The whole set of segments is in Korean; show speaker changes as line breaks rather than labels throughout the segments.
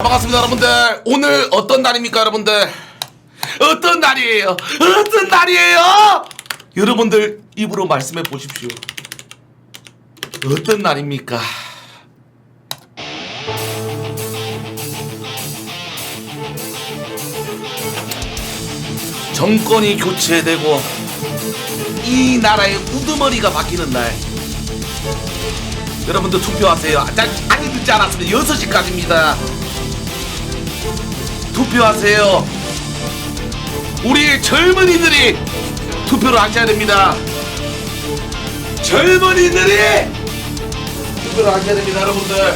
반갑습니다 여러분들. 오늘 어떤 날입니까 여러분들? 어떤 날이에요? 어떤 날이에요? 여러분들 입으로 말씀해 보십시오. 어떤 날입니까? 정권이 교체되고 이 나라의 우두머리가 바뀌는 날. 여러분들 투표하세요. 아니 늦지 않았습니다. 6시까지입니다. 투표하세요. 우리 젊은이들이 투표를 하셔야 됩니다. 젊은이들이 투표를 하셔야 됩니다. 여러분들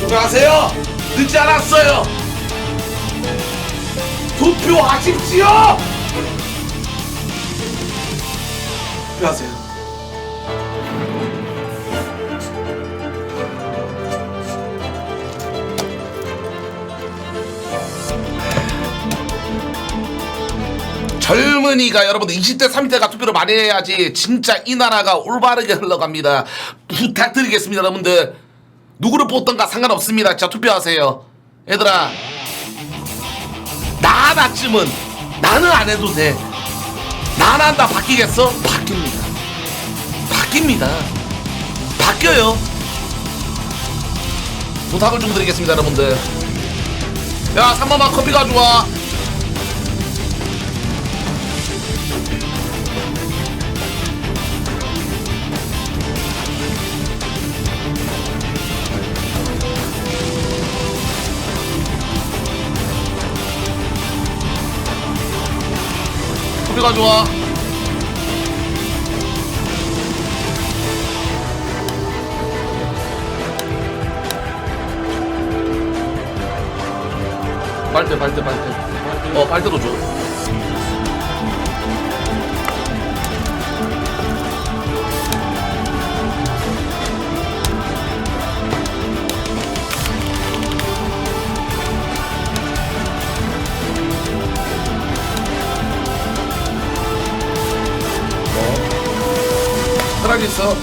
투표하세요. 늦지 않았어요. 투표하십시오. 투표하세요. 젊은이가 여러분들 20대 30대가 투표를 많이 해야지 진짜 이 나라가 올바르게 흘러갑니다. 부탁드리겠습니다. 여러분들 누구를 뽑던가 상관없습니다. 자 투표하세요. 얘들아 나 하나쯤은 나는 안 해도 돼. 나 하나 바뀌겠어? 바뀝니다. 바뀝니다. 바뀌어요. 부탁을 좀 드리겠습니다. 여러분들 야 3번만 커피 가져와. 커피 가져와. 빨대 빨대로 줘. 편하게 있어.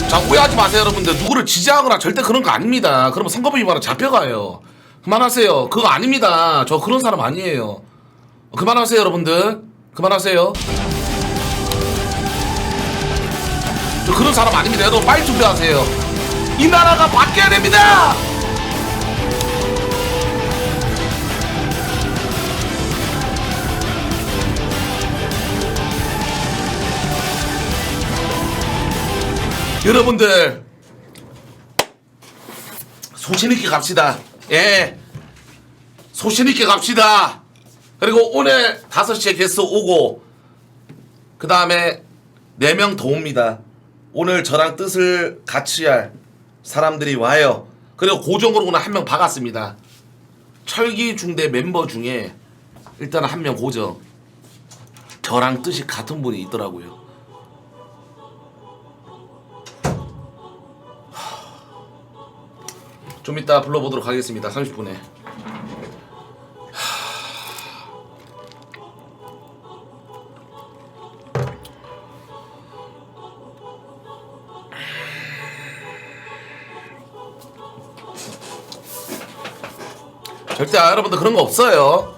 자 오해하지 마세요 여러분들. 누구를 지지하거나 절대 그런 거 아닙니다. 그러면 선거법 위반으로 잡혀가요. 그만하세요. 그거 아닙니다. 저 그런 사람 아니에요. 그만하세요 여러분들. 그만하세요. 저 그런 사람 아닙니다. 여러분 빨리 투표하세요. 이 나라가 바뀌어야 됩니다. 여러분들 소신있게 갑시다. 예, 소신있게 갑시다. 그리고 오늘 5시에 게스트 오고 그 다음에 4명 더 옵니다. 오늘 저랑 뜻을 같이 할 사람들이 와요. 그리고 고정으로 오늘 1명 박았습니다. 철기중대 멤버 중에 일단 1명 고정. 저랑 뜻이 같은 분이 있더라고요. 좀 이따 불러보도록 하겠습니다. 30분에. 절대 여러분들 그런 거 없어요.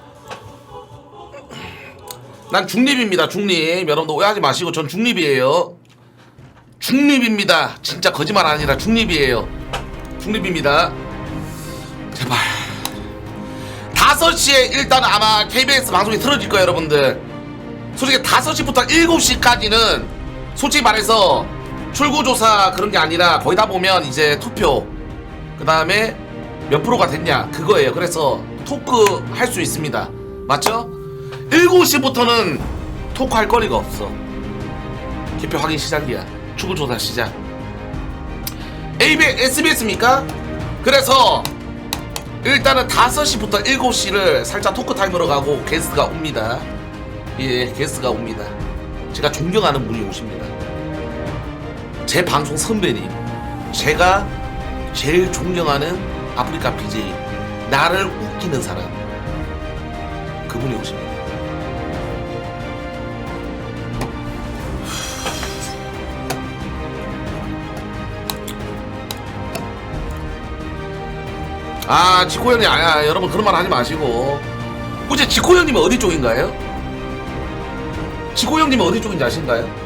난 중립입니다. 중립. 여러분들 오해하지 마시고 전 중립이에요. 중립입니다. 진짜 거짓말 아니라 중립이에요. 중립입니다. 제발 5시에 일단 아마 KBS 방송이 틀어질 거예요 여러분들. 솔직히 5시부터 7시까지는 솔직히 말해서 출구조사 그런 게 아니라 거의 다 보면 이제 투표 그 다음에 몇 프로가 됐냐 그거예요. 그래서 토크 할 수 있습니다. 맞죠? 7시부터는 토크 할 거리가 없어. 개표 확인 시작이야. 출구조사 시작. SBS입니까? 그래서 일단은 5시부터 7시를 살짝 토크 타임으로 가고 게스트가 옵니다. 예, 게스트가 옵니다. 제가 존경하는 분이 오십니다. 제 방송 선배님 제가 제일 존경하는 아프리카 BJ, 나를 웃기는 사람, 그분이 오십니다. 아, 지코 형님, 여러분 그런 말 하지 마시고. 혹시 지코 형님은 어디 쪽인가요? 지코 형님은 어디 쪽인지 아신가요?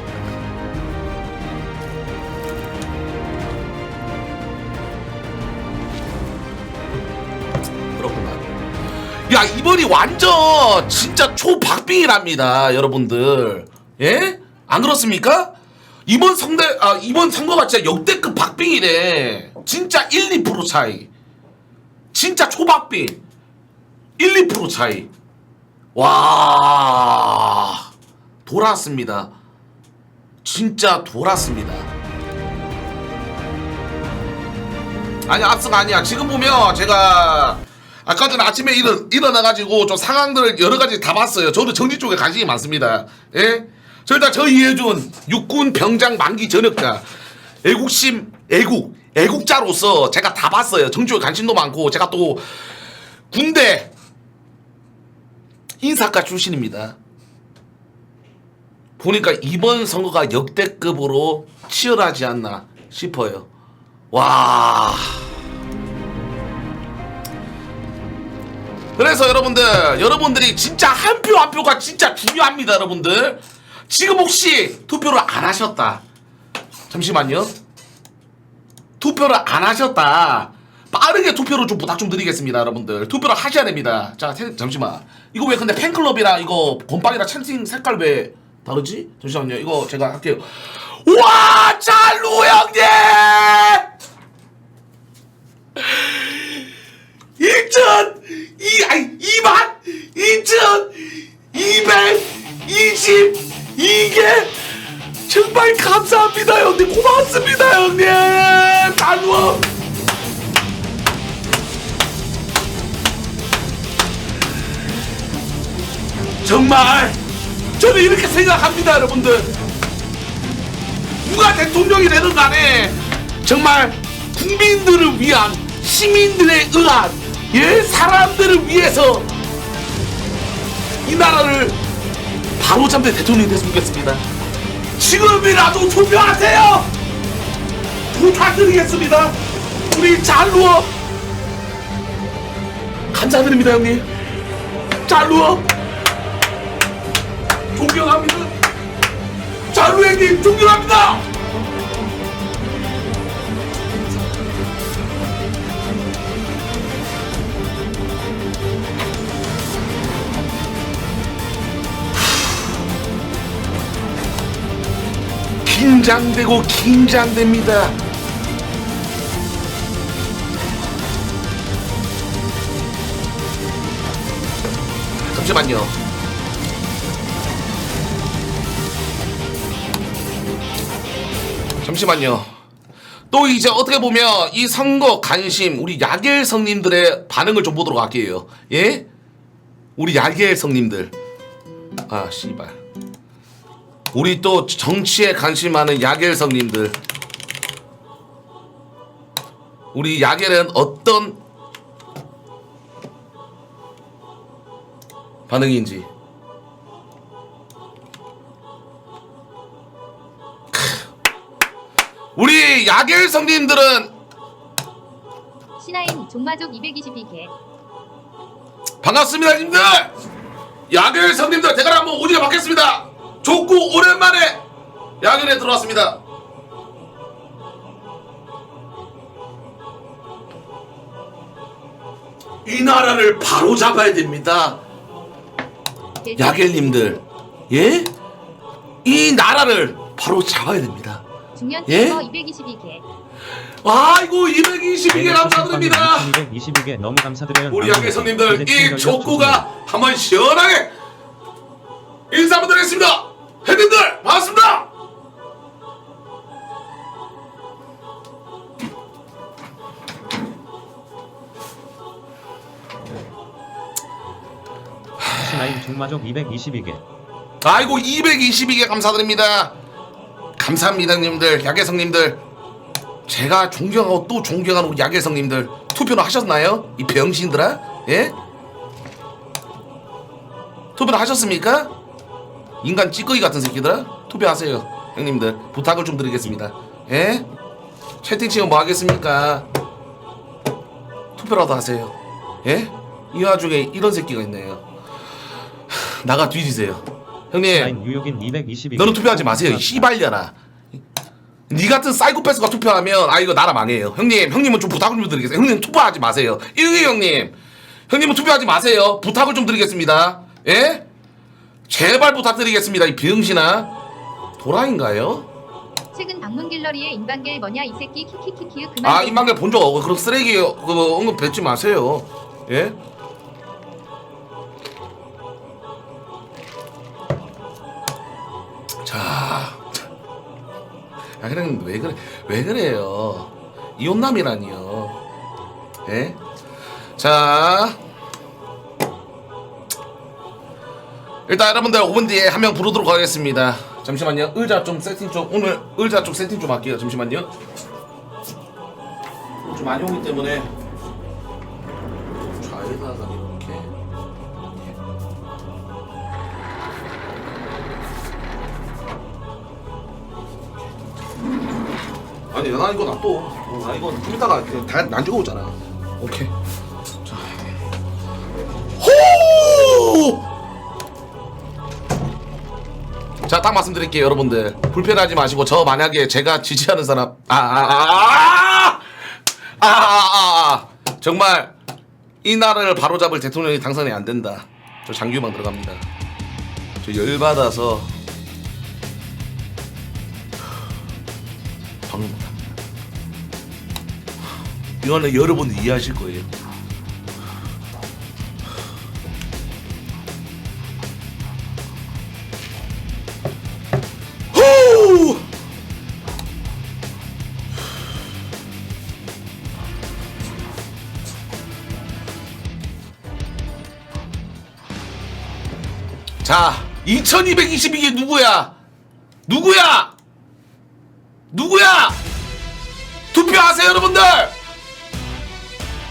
그렇구나. 야, 이번이 완전 진짜 초박빙이랍니다, 여러분들. 예? 안 그렇습니까? 이번 선거가 진짜 역대급 박빙이래. 진짜 1, 2% 차이. 진짜 초박빙 1, 2% 차이. 와, 돌았습니다. 진짜 돌았습니다. 아니, 앞서가 아니야. 지금 보면 제가 아까 전에 아침에 일어나가지고 좀 상황들을 여러가지 다 봤어요. 저도 정치 쪽에 관심이 많습니다. 예? 저 일단 저 이해준 육군 병장 만기 전역자, 애국자로서 제가 다 봤어요. 정치에 관심도 많고, 제가 또 군대 인사과 출신입니다. 보니까 이번 선거가 역대급으로 치열하지 않나 싶어요. 와. 그래서 여러분들이 진짜 한 표 한 표가 진짜 중요합니다. 여러분들 지금 혹시 투표를 안 하셨다, 잠시만요. 투표를 안 하셨다, 빠르게 투표를 좀 부탁 좀 드리겠습니다. 여러분들 투표를 하셔야 됩니다. 자, 잠시만. 이거 왜 근데 팬클럽이랑 이거 본방이랑 채팅 색깔 왜 다르지? 잠시만요. 이거 제가 할게요. 와, 잘루 형님 2222개 정말 감사합니다 형님. 고맙습니다 형님. 잘루 정말 저는 이렇게 생각합니다. 여러분들 누가 대통령이 되든 간에 정말 국민들을 위한, 시민들에 의한, 예, 사람들을 위해서 이 나라를 바로잡는 대통령이 됐으면 좋겠습니다. 지금이라도 투표하세요. 부탁드리겠습니다. 우리 잘루어 감사드립니다 형님. 잘루어 존경합니다. 잘루 형님 존경합니다. 긴장되고 긴장됩니다. 잠시만요. 또 이제 어떻게 보면 이 선거 관심, 우리 야겔성님들의 반응을 좀 보도록 할게요. 예? 우리 야겔성님들, 아 씨발, 우리 또 정치에 관심 많은 야겔성님들, 우리 야겔은 어떤 반응인지. 우리 야겔성님들은
신하인 종마족 222개
반갑습니다 님들. 야겔성님들 대가리 한번 오지게 받겠습니다. 좋고 오랜만에 야겔에 들어왔습니다. 이 나라를 바로 잡아야 됩니다. 야겔님들, 예? 이 나라를 바로 잡아야 됩니다.
중년
예?
222개
아이고 222개 감사드립니다.
222개 너무 감사드려요.
우리 야겔성님들 이 족구가 한번 시원하게 인사 한번 드리겠습니다. 형님들 반갑습니다.
신하인 종마족 222개.
아이고 222개 감사드립니다. 감사합니다 형님들, 야겔성님들. 제가 존경하고 또 존경하는 우리 야길성님들 투표는 하셨나요? 이 병신들아? 예? 투표는 하셨습니까? 인간 찌꺼기 같은 새끼들아? 투표하세요 형님들 부탁을 좀 드리겠습니다. 예? 채팅치면 뭐 하겠습니까? 투표라도 하세요. 예? 이 와중에 이런 새끼가 있네요. 나가 뒤지세요 형님.
라인 뉴욕인 222개.
너는 투표하지 마세요 이 씨발려나. 니 같은 사이코패스가 투표하면 아 이거 나라 망해요. 형님은 좀 부탁을 좀 드리겠습니다. 형님 투표하지 마세요. 이응이 형님은 투표하지 마세요. 부탁을 좀 드리겠습니다. 예? 제발 부탁드리겠습니다. 이 병신아 도라인가요?
최근 방문 갤러리에 인방겔 뭐냐 이 새끼 키키키키으 그만.
아 인방길 본 적 없고 그런 쓰레기 그거 언급 뱉지 마세요. 예? 자, 야 그냥 왜 그래요? 이혼남이라니요. 예? 자, 일단 여러분들 5분 뒤에 한 명 부르도록 하겠습니다. 잠시만요. 의자 좀 세팅 좀 오늘 의자 좀 세팅 좀 할게요. 잠시만요. 좀 많이 오기 때문에 좌에다가 이렇게. 아니 나 이거 놔둬. 나 이거 좀 이따가 다 난주고 오잖아. 오케이. 자. 호! 자, 딱 말씀드릴게요, 여러분들. 불편하지 마시고 저 만약에 제가 지지하는 사람 정말 이 나라를 바로잡을 대통령이 당선이 안 된다. 저 장규만 들어갑니다. 저 열받아서 방금 못합니다. 이거는 여러분들 이해하실 거예요. 후! 자, 2222개 누구야? 투표하세요, 여러분들! 야,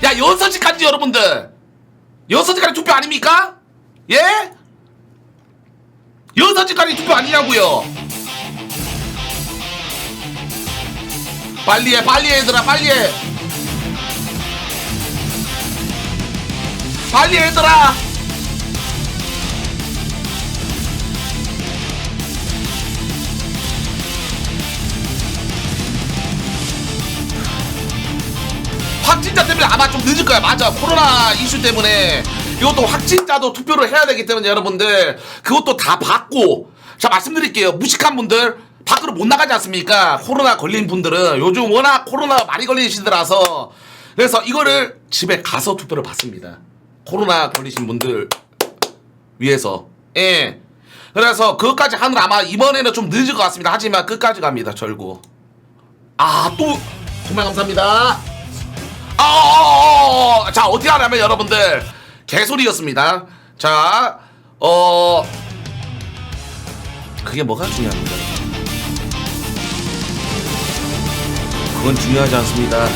6시까지 여러분들! 6시까지 투표 아닙니까? 예? 6시까지 투표 아니냐고요? 빨리 해 얘들아, 빨리 해 얘들아. 확진자 때문에 아마 좀 늦을 거야. 맞아, 코로나 이슈 때문에 이것도 확진자도 투표를 해야 되기 때문에 여러분들 그것도 다 받고. 자, 말씀드릴게요. 무식한 분들 밖으로 못 나가지 않습니까? 코로나 걸린 분들은 요즘 워낙 코로나 많이 걸리시더라서 그래서 이거를 집에 가서 투표를 받습니다. 코로나 걸리신 분들 위해서. 예. 그래서 그것까지 하느라 아마 이번에는 좀 늦을 것 같습니다. 하지만 끝까지 갑니다. 절구. 또 정말 감사합니다. 자, 어떻게 하냐면 여러분들 개소리였습니다. 자, 그게 뭐가 중요합니다. 그건 중요하지 않습니다.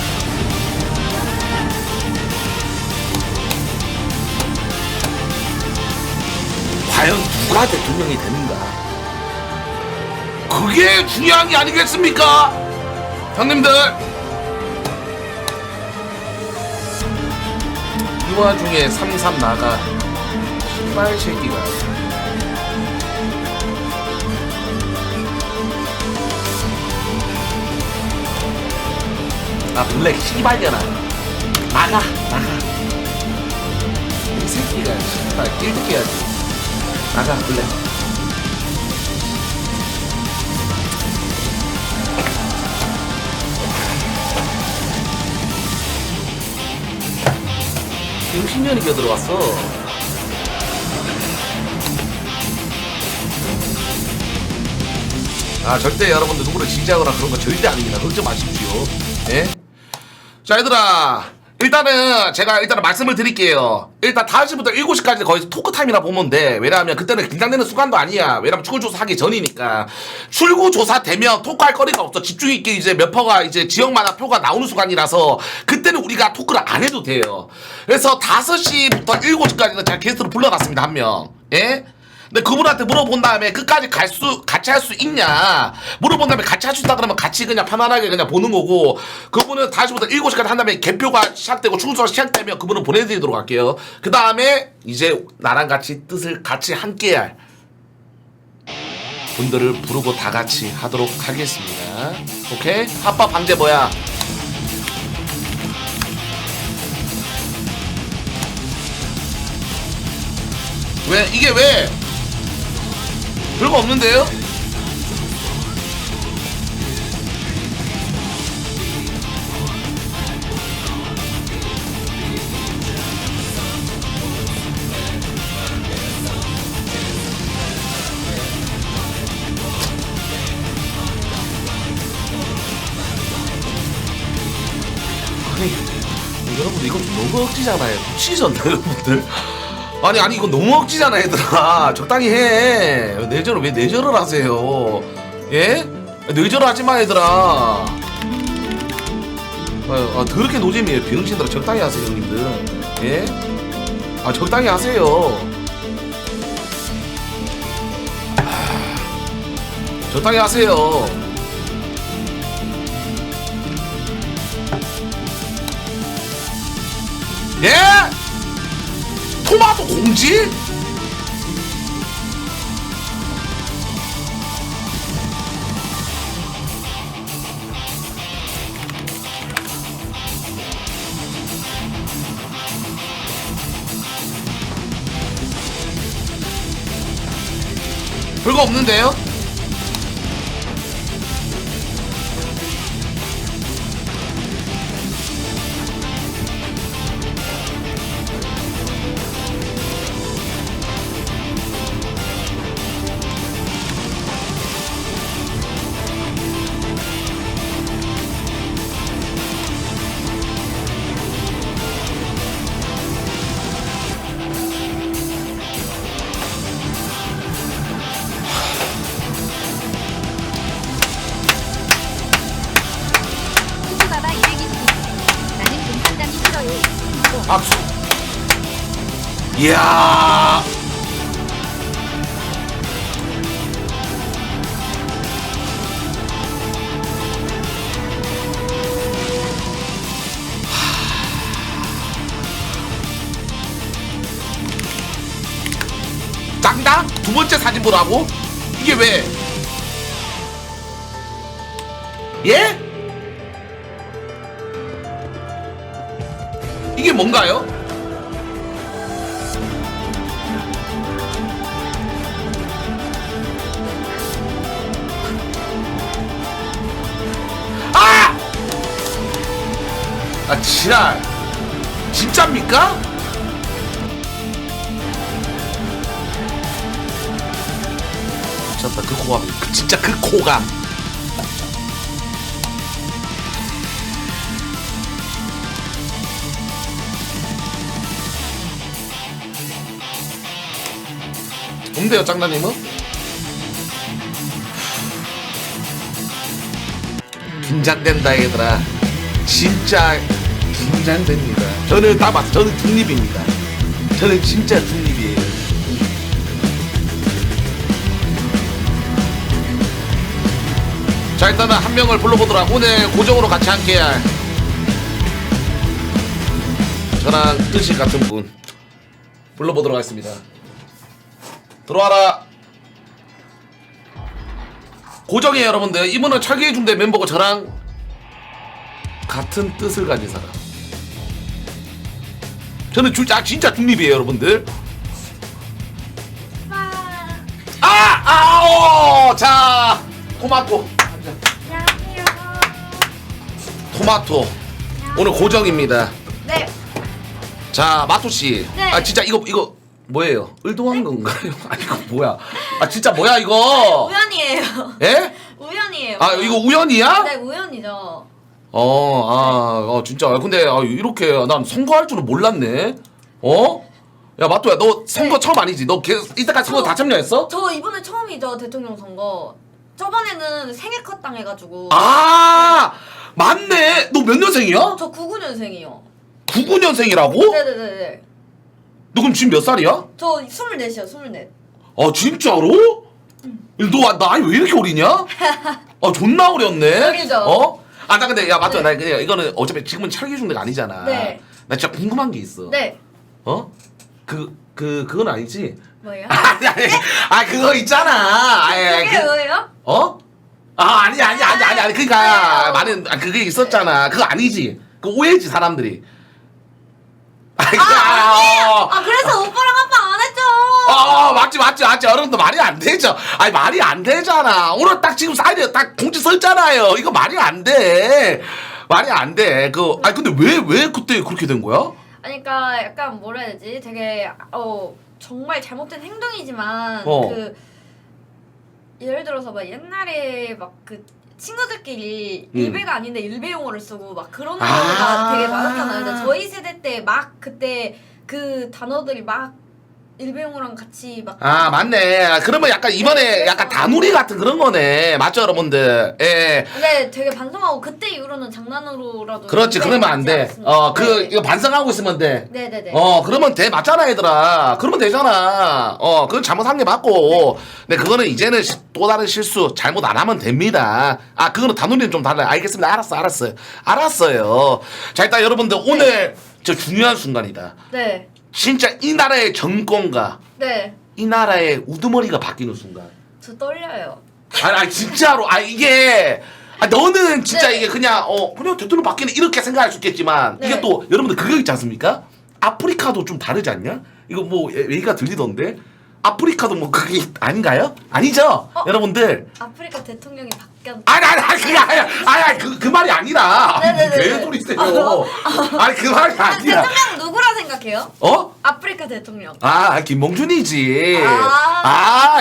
과연 누가 대통령이 되는가? 그게 중요한 게 아니겠습니까? 형님들, 이 와중에 33 나가 씨발 새끼가. 블랙 씨발려나. 나가. 이 새끼가 씨발 낄득해야지. 나가 블랙. 병신년이 껴들어왔어. 절대 여러분들 누구를 지지하거나 그런 거 절대 아닙니다. 걱정 마십시오. 예? 자, 얘들아, 일단은 제가 말씀을 드릴게요. 일단 5시부터 7시까지 거의 토크 타임이라 보면 돼. 왜냐하면 그때는 긴장되는 순간도 아니야. 왜냐면 출구조사 하기 전이니까. 출구조사 되면 토크할 거리가 없어. 집중 있게 이제 몇 퍼가 이제 지역마다 표가 나오는 순간이라서 그때는 우리가 토크를 안 해도 돼요. 그래서 5시부터 7시까지는 제가 게스트로 불러놨습니다. 한 명. 예? 근데 그분한테 물어본 다음에 끝까지 같이 할 수 있냐 물어본 다음에 같이 할 수 있다 그러면 같이 그냥 편안하게 그냥 보는 거고, 그분은 5시부터 7시까지 한 다음에 개표가 시작되고 출구조사 시작되면 그분은 보내드리도록 할게요. 그 다음에 이제 나랑 같이 뜻을 같이 함께할 분들을 부르고 다 같이 하도록 하겠습니다. 오케이? 합법 방제 뭐야? 왜? 이게 왜? 별거 없는데요? 아니, 여러분들 이건 너무 억지잖아요. 미치셨나 여러분들? 아니 이거 너무 억지잖아 얘들아. 적당히 해. 내절을 왜 내절을 하세요? 예? 내절 하지마 얘들아. 더럽게 노잼이에요 병신들아. 적당히 하세요 형님들. 예? 적당히 하세요. 적당히 하세요. 예? 토마토 공지? 별거 없는데요?
후쿠바바 220. 나는 공상담이 싫어요.
박수. 이야. 짱당? 두 번째 사진 보라고? 이게 왜? 예? 이게 뭔가요? 지랄. 진짜입니까? 미쳤다 그 코감. 진짜 그 코감. 뭔데요 짱나님은? 긴장된다 얘들아. 진짜 긴장됩니다. 저는 다 봤어. 저는 중립입니다. 저는 진짜 중립이에요. 자 일단은 한 명을 불러보도록. 오늘 고정으로 같이 함께할 저랑 뜻이 같은 분 불러보도록 하겠습니다. 들어와라. 고정이에요 여러분들. 이분은 철기의 중대 멤버고 저랑 같은 뜻을 가진 사람. 저는 진짜 중립이에요 여러분들. 자 토마토.
안녕하세요.
토마토 오늘 고정입니다.
네.
자 마토씨.
네.
진짜 이거 뭐예요? 의도한 건가요? 이거 뭐야? 진짜 뭐야 이거?
우연이에요.
예?
우연이에요.
이거 우연이야?
네, 우연이죠.
진짜. 근데 이렇게 난 선거할 줄은 몰랐네. 야 마토야, 너 선거
네.
처음 아니지? 너 이때까지 선거 다 참여했어?
저 이번에 처음이죠 대통령 선거. 저번에는 생일컷 당해가지고.
아 맞네. 너 몇 년생이야?
저 99년생이요.
99년생이라고?
네네네네.
너 그럼 지금 몇 살이야?
저 24이요 24.
진짜로? 너 나이 왜 이렇게 어리냐? 존나 어렸네.
어리죠?
나 근데 야 맞죠?
네.
나 그냥 이거는 어차피 지금은 철기 중대가 아니잖아.
네.
나 진짜 궁금한 게 있어.
네.
그건 아니지?
뭐예요?
아니 그거 있잖아.
그게 뭐예요?
아니 그러니까
네.
많은 그게 있었잖아. 그거 아니지? 그 오해지 사람들이.
아니에요. 그래서 오빠랑 아빠 안 했죠.
맞지. 여러분들 말이 안 되죠. 아니 말이 안 되잖아. 오늘 딱 지금 사이드에 딱 공지 써 있잖아요. 이거 말이 안 돼. 말이 안 돼. 근데 왜 그때 그렇게 된 거야?
그러니까 약간 뭐라 해야 되지? 되게 정말 잘못된 행동이지만
어.
예를 들어서 막 옛날에 막 그 친구들끼리 일베가 아닌데 일베 용어를 쓰고 막 그런 단어가 되게 많았잖아요. 근데 저희 세대 때 막 그때 그 단어들이 막 일베 용어랑 같이 막
맞네. 그러면 약간 이번에 약간 다누리 같은 그런 거네. 맞죠, 여러분들? 예.
근데 되게 반성하고 그때 이후로는 장난으로라도
그렇지.
일베
그러면 안
하지
돼.
않았습니다. 네.
이거 반성하고 있으면 돼.
네네네.
그러면 돼. 맞잖아, 얘들아. 그러면 되잖아. 그건 잘못한 게 맞고. 근데 그거는 이제는 또 다른 실수, 잘못 안 하면 됩니다. 그거는 단누리는 좀 달라요. 알겠습니다. 알았어요. 자, 일단 여러분들 오늘 저 중요한 순간이다.
네.
진짜 이 나라의 정권과
네.
이 나라의 우두머리가 바뀌는 순간.
저 떨려요.
아니 진짜로 이게 너는 진짜
네.
이게 그냥 대통령 바뀌는 이렇게 생각할 수 있겠지만
네.
이게 또 여러분들 그거 있지 않습니까? 아프리카도 좀 다르지 않냐? 이거 뭐 얘기가 들리던데 아프리카도 뭐 그게 아닌가요? 아니죠? 여러분들
아프리카 대통령이 바뀌었.
아니 그 말이 아니라
네네네.
개소리세요. 아니 그 말이 아니라
대통령 누구라 생각해요? 아프리카 대통령.
김봉준이지.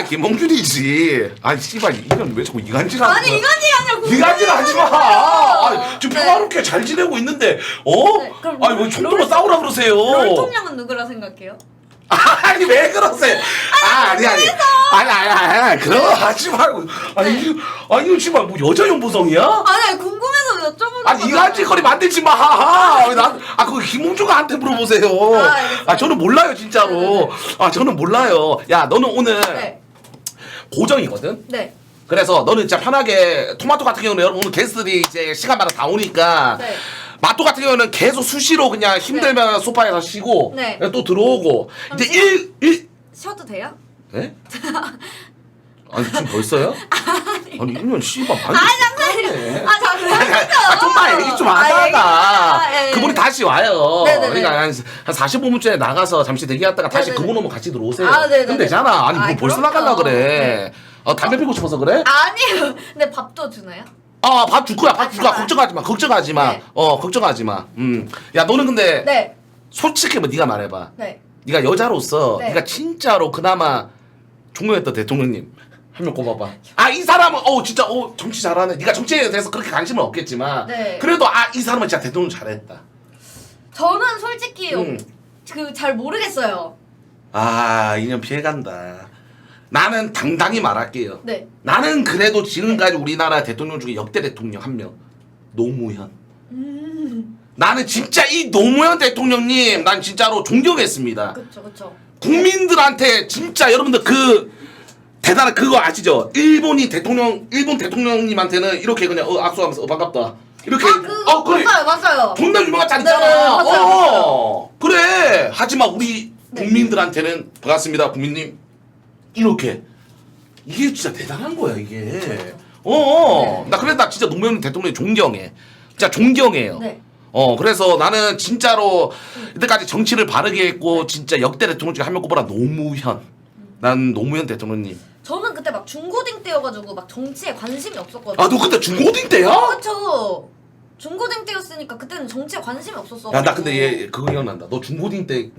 김봉준이지. 씨발 이건 왜 자꾸 이간질하는 거야?
아니 이간질 아니라
이간질 하지 마. 지금
네.
평화롭게 잘 지내고 있는데
네, 그럼
왜 총들고 싸우라 그러세요?
롤통령은 누구라 생각해요?
아니 왜 그러세요? 아니 그런 거 하지 말고. 이거 씨발 뭐 여자 연보성이야?
아니 궁금해서 여쭤보는
이간질거리 만들지 마. 그거 김홍주가 한테 물어보세요.
알겠어요.
저는 몰라요 진짜로. 저는 몰라요. 야 너는 오늘
네.
고정이거든.
네.
그래서 너는 진짜 편하게 토마토 같은 경우는 여러분 오늘 게스트들이 이제 시간마다 다 오니까
네.
마토 같은 경우는 계속 수시로 그냥 힘들면 소파에서 쉬고
네.
또 들어오고
그럼
이제
쉬어도 돼요?
네? 지금 벌써요? 아니 1년 씨발 많이
장난이에요. 장난이죠.
좀만 얘기 좀 하다가
예.
그분이 다시 와요.
네네네.
그러니까 한 45분쯤에 나가서 잠시 대기했다가 다시
네네네.
그분 오면 같이 들어오세요.
네네네.
그럼 되잖아. 뭐 벌써
그럼요.
나갈라 그래.
네.
담배 피고 싶어서 그래?
아니요. 근데 밥도 주나요?
밥 줄 거야. 밥 줄 거야. 걱정하지 마.
네.
걱정하지 마. 야 너는 근데
네.
솔직히 뭐 네가 말해봐.
네.
네가 여자로서
네.
네가 진짜로 그나마 존경했던 대통령님 한 명 꼽아봐. 이 사람은 진짜 정치 잘하네. 네가 정치에 대해서 그렇게 관심은 없겠지만
네.
그래도 이 사람은 진짜 대통령 잘했다.
저는 솔직히 잘 모르겠어요.
2년 피해간다. 나는 당당히 말할게요.
네.
나는 그래도 지금까지 우리나라 대통령 중에 역대 대통령 한 명. 노무현. 나는 진짜 이 노무현 대통령님 난 진짜로 존경했습니다.
그쵸.
국민들한테 진짜 여러분들 대단한 그거 아시죠? 일본 대통령님한테는 이렇게 그냥 악수하면서 반갑다. 이렇게 그래.
맞아요.
존나 유명한 짤
네,
있잖아.
맞아요.
그래. 하지만 우리
네.
국민들한테는 반갑습니다, 국민님. 이렇게 이게 진짜 대단한 거야 이게.
네.
나 그래서 나 진짜 노무현 대통령 존경해. 진짜 존경해요.
네.
그래서 나는 진짜로 이때까지 정치를 바르게 했고 진짜 역대 대통령 중에 한 명 꼽아라 노무현. 난 노무현 대통령님.
저는 그때 막 중고딩 때여가지고 막 정치에 관심이 없었거든요.
너 그때 중고딩 때야?
그쵸. 중고딩 때였으니까 그때는 정치에 관심이 없었어.
야 나 근데 얘 그거 기억난다. 너 중고딩 때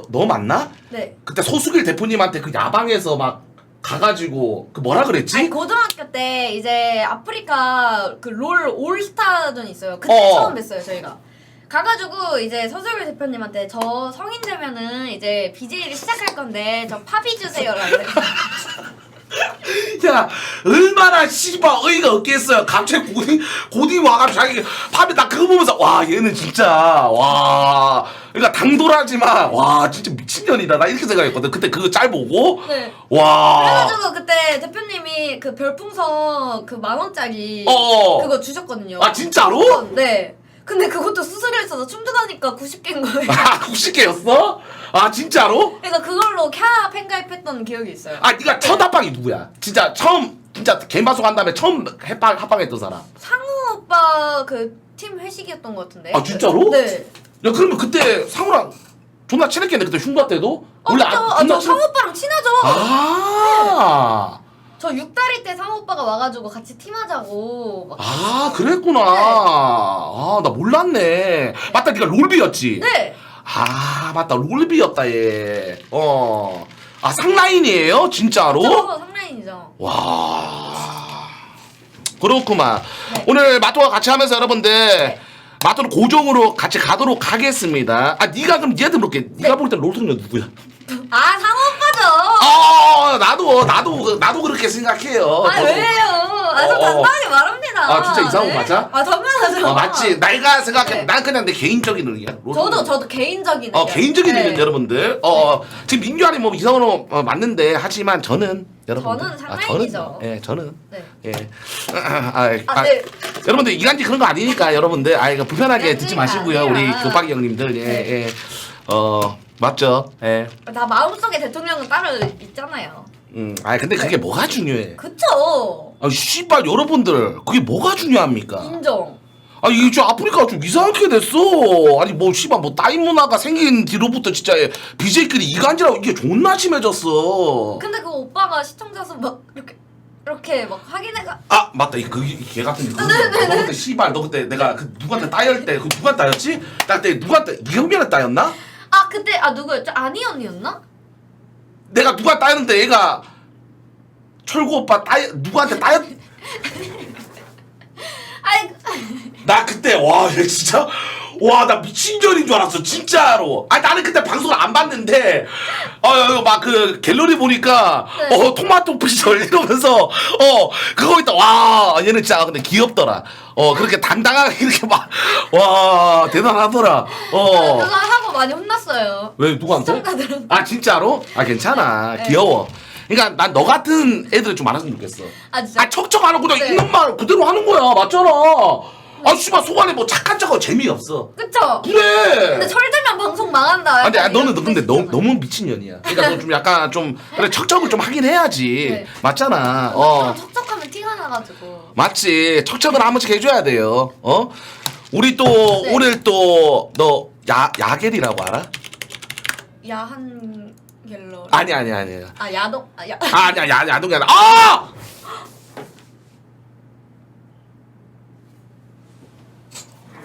너 맞나?
네.
그때 소수길 대표님한테 그 야방에서 막 가가지고 그 뭐라 그랬지?
아니 고등학교 때 이제 아프리카 그 롤 올스타전 있어요. 그때
어.
처음 뵀어요 저희가. 가가지고 이제 서슬 대표님한테 저 성인 되면은 이제 BJ를 시작할 건데 저 팝이 주세요라고.
야 얼마나 씨발 어이가 없겠어요. 갑자기 고딩 와가지고 자기 팝이 나 그거 보면서 와 얘는 진짜 와 그러니까 당돌하지만 와 진짜 미친년이다 나 이렇게 생각했거든. 그때 그거 짤 보고
네.
와
그래가지고 그때 대표님이 그 별풍선 그 10,000원짜리
어.
그거 주셨거든요.
아 진짜로?
네. 근데 그것도 수수료 있어서 충전하니까 90개인 거예요.
아 90개였어? 아 진짜로?
그래서 그걸로 캬 팬가입했던 기억이 있어요.
아 네가 첫 합방이 누구야? 진짜 처음 진짜 개인 방송 한 다음에 처음 합방했던 사람.
상우 오빠 그 팀 회식이었던 것 같은데.
아 진짜로?
네.
야 그러면 그때 상우랑 존나 친했겠네. 그때 흉가 때도?
그쵸.
존나
저 상우 오빠랑 친하죠.
아.
저 6다리 때 상우 오빠가 와가지고 같이 팀하자고. 막.
아 그랬구나.
네.
아 나 몰랐네. 맞다 네가 롤비였지.
네.
아 맞다 롤비였다 얘. 어. 아 상라인이에요 진짜로?
저 상라인이죠.
와. 그렇구만.
네.
오늘 마토와 같이 하면서 여러분들 마토는 고정으로 같이 가도록 하겠습니다. 아 네가 그럼 얘한테 물을게. 네가 볼 때 롤통녀 누구야?
아 상우 오빠죠.
아 나도 그렇게 생각해요.
아 왜요? 아 저 당당하게 말합니다.
아, 진짜 이상호 맞아?
아 당연하죠.
맞지. 내가 생각해.
네.
난 그냥 내 개인적인 의견이야.
저도 개인적인 의견.
개인적인
네.
의견 여러분들. 지금 민규아니 뭐 이상으로 맞는데 하지만 저는 여러분들.
저는 상라인이죠.
예, 저는.
네.
예.
네.
여러분들 이간질 그런 거 아니니까 여러분들 이거 불편하게 듣지 마시고요. 우리
아니야.
교박이 형님들. 예,
네.
예. 맞죠. 예.
나 마음속에 대통령은 따로 있잖아요.
근데 그게 뭐가 중요해?
그쵸.
아, 씨발 여러분들 그게 뭐가 중요합니까?
인정.
아니 저 아프리카가 좀 이상하게 됐어. 아니 뭐 씨발 뭐 따위 문화가 생긴 뒤로부터 진짜 BJ끼리 이간질하고 이게 존나 심해졌어.
근데 그 오빠가 시청자 수 막 이렇게 막 확인해가.
아 맞다 이개 같은 거. 너 그때 씨발 너 그때 내가 그 누구한테 따일 때 그 누구한테 따였지? 나 그때 누구한테 이경민한테 따였나?
아 그때 누구였죠? 아니 언니였나?
내가 누가 따였는데 얘가 철구 오빠 누구한테 따였?
아이
나 그때 와 얘 진짜 와 나 미친년인 줄 알았어 진짜로. 아 나는 그때 방송을 안 봤는데 막 그 갤러리 보니까
네.
토마토 피셜 이러면서 그거 있다. 와 얘는 진짜 근데 귀엽더라. 그렇게 당당하게 이렇게 막 와 대단하더라.
그거 하고 많이 혼났어요.
왜 누구한테?
시청자들은.
아 진짜로? 아 괜찮아
네.
귀여워. 그러니까 난 너 같은 애들이 좀 많았으면 좋겠어.
아 진짜.
아 척척 안 하고 그냥
네.
있는 말 그대로 하는 거야 맞잖아. 아 씨발 속안에 뭐 착한 척하고 재미없어.
그쵸?
그래.
근데 철들면 방송 망한다.
아, 근데
약간
너는
이런
근데
뜻이잖아.
너무 미친년이야. 그러니까 너 좀 약간 좀 그래 척척을 좀 하긴 해야지.
네.
맞잖아.
좀 척척하면 티가 나가지고.
맞지. 척척을 한 번씩 해줘야 돼요. 우리 또
네.
오늘 또 너 야겔이라고 알아?
야한 갤러리.
아니야.
아 야동.
아니야 야동이 아니라 아!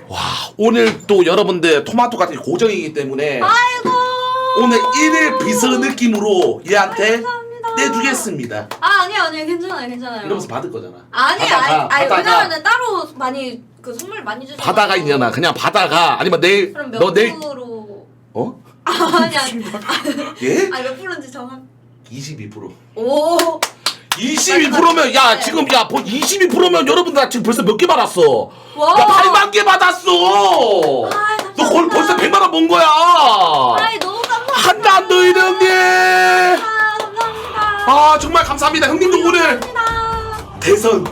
와 오늘 또 여러분들 토마토 같은 게 고정이기 때문에
아이고.
오늘 1일 비서 느낌으로 얘한테
감사합니다.
내주겠습니다.
아니요 괜찮아요.
이러면서 받을 거잖아.
아니
받다가
왜냐면은 따로 많이 그 선물 많이 주셔서.
받아가 있냐나 그냥 받아가 아니면 내일
그럼
너
몇
내일
프로?
어?
아니
예?
아니 몇 프로인지 정확.
22%.
오.
22%면 야
네.
지금 야 22%면 여러분들 지금 벌써 몇 개 받았어?
와.
야 8만 개 받았어.
아이,
너 거의 벌써 100만 원 번 거야.
아이 너무 감사합니다.
한단 더 형님.
감사합니다.
아 정말 감사합니다 형님도 오늘
감사합니다.
대선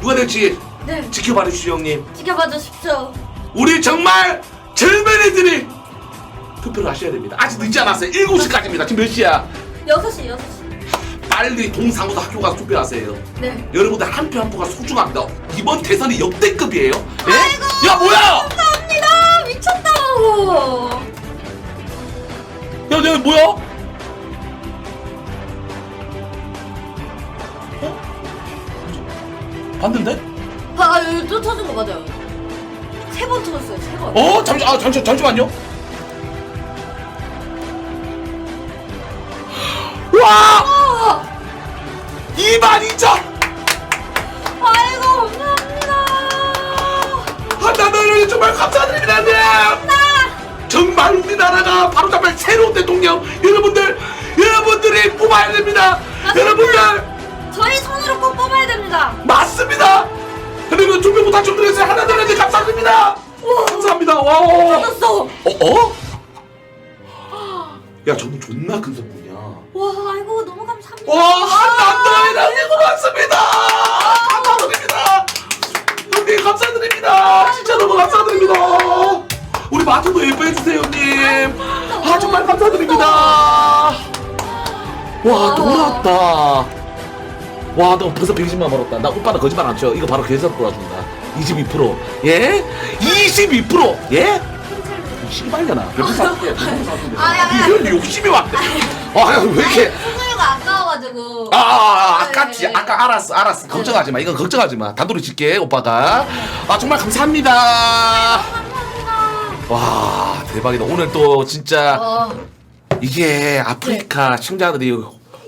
누가 될지
네
지켜봐 주시오 형님.
지켜봐 주십시오.
우리 정말 젊은 애들이 투표를 하셔야 됩니다. 아직 늦지 않았어요. 7시까지입니다. 지금 몇 시야?
6시.
빨리 동상호도 학교 가서 투표하세요.
네.
여러분들 한 표 한 표가 소중합니다. 이번 대선이 역대급이에요. 예?
아이고,
야 뭐야?
감사합니다. 미쳤다.
야 내가 뭐야? 봤는데?
여기 또 터진 거 맞아요. 3번 터졌어요. 3번.
잠시만요. 와! 22,000.
아이고 감사합니다.
한나더님 정말 감사드립니다. 형님. 정말 우리나라가 바로잡을 새로운 대통령 여러분들이 뽑아야 됩니다. 여러분들
저희 손으로 꼭 뽑아야 됩니다.
맞습니다. 그리고 준비 못한 분들에서 하나님한테 감사드립니다. 감사합니다. 와.
받았어.
야 저분 존나 큰 선물이야.
와 아이고 너무 감사합니다.
와 한남도이랑 고맙습니다. 감사드립니다. 형님 감사드립니다. 진짜 너무 감사드립니다. 우리 마트도 예뻐해 주세요 형님. 아 정말 감사드립니다. 와 놀았다. 와 너 벌써 120만 벌었다. 나 오빠는 거짓말 안 쳐. 이거 바로 계산 돌아준다. 22%. 예? 22%. 예? 씨발려나. 별풍 쐈대. 이런 욕심이 왔대. 왜 이렇게?
수수료가 아까워가지고.
아깝지.
네.
아까 알았어. 걱정하지 마. 이건 걱정하지 마. 단도리 칠게 오빠가. 정말 감사합니다. 와 대박이다. 오늘 또 진짜 이게 아프리카 시청자들이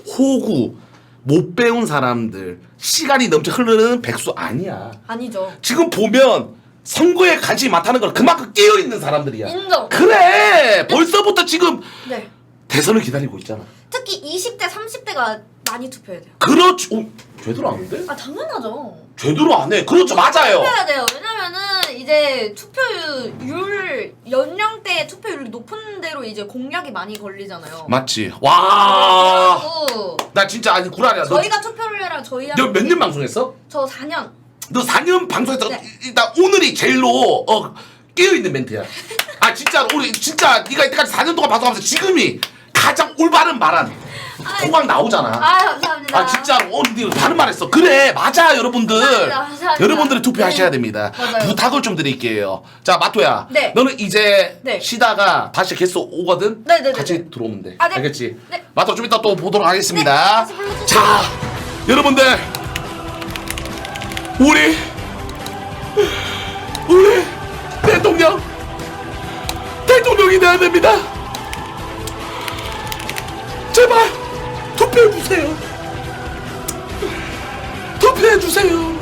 호구 못 배운 사람들 시간이 넘쳐 흐르는 백수 아니야.
아니죠.
지금 보면 선거에 관심이 많다는 걸 그만큼 깨어있는 사람들이야.
인정.
그래 벌써부터 지금
네.
대선을 기다리고 있잖아.
특히 20대, 30대가 많이 투표해야 돼요.
그렇죠. 제대로 안 돼?
당연하죠.
제대로 안 해. 그렇죠. 맞아요.
투표해야 돼요. 왜냐면은 이제 투표율 연령대 투표율이 높은 대로 이제 공약이 많이 걸리잖아요.
맞지. 와.
그래가지고
나 진짜 아니 구라냐.
저희가 투표를 해라 저희한테.
너 몇 년 방송했어?
저 4년.
너 4년 방송했어.
네.
일단 오늘이 제일로 깨어있는 멘트야. 진짜 우리 진짜 네가 이때까지 4년 동안 방송하면서 지금이 가장 올바른 말한 통광 나오잖아.
감사합니다.
진짜로 네 바른 말했어. 그래 맞아 여러분들.
감사합니다.
여러분들이 투표하셔야 됩니다.
맞아요.
부탁을 좀 드릴게요. 자 마토야.
네.
너는 이제
네.
쉬다가 다시 게스트 오거든.
네네네.
같이 들어오면 돼.
네.
알겠지?
네.
마토 좀 이따 또 보도록 하겠습니다.
네, 다시 불러주세요.
자 여러분들 우리 대통령이 돼야 됩니다. 제발 투표해 주세요. 투표해 주세요.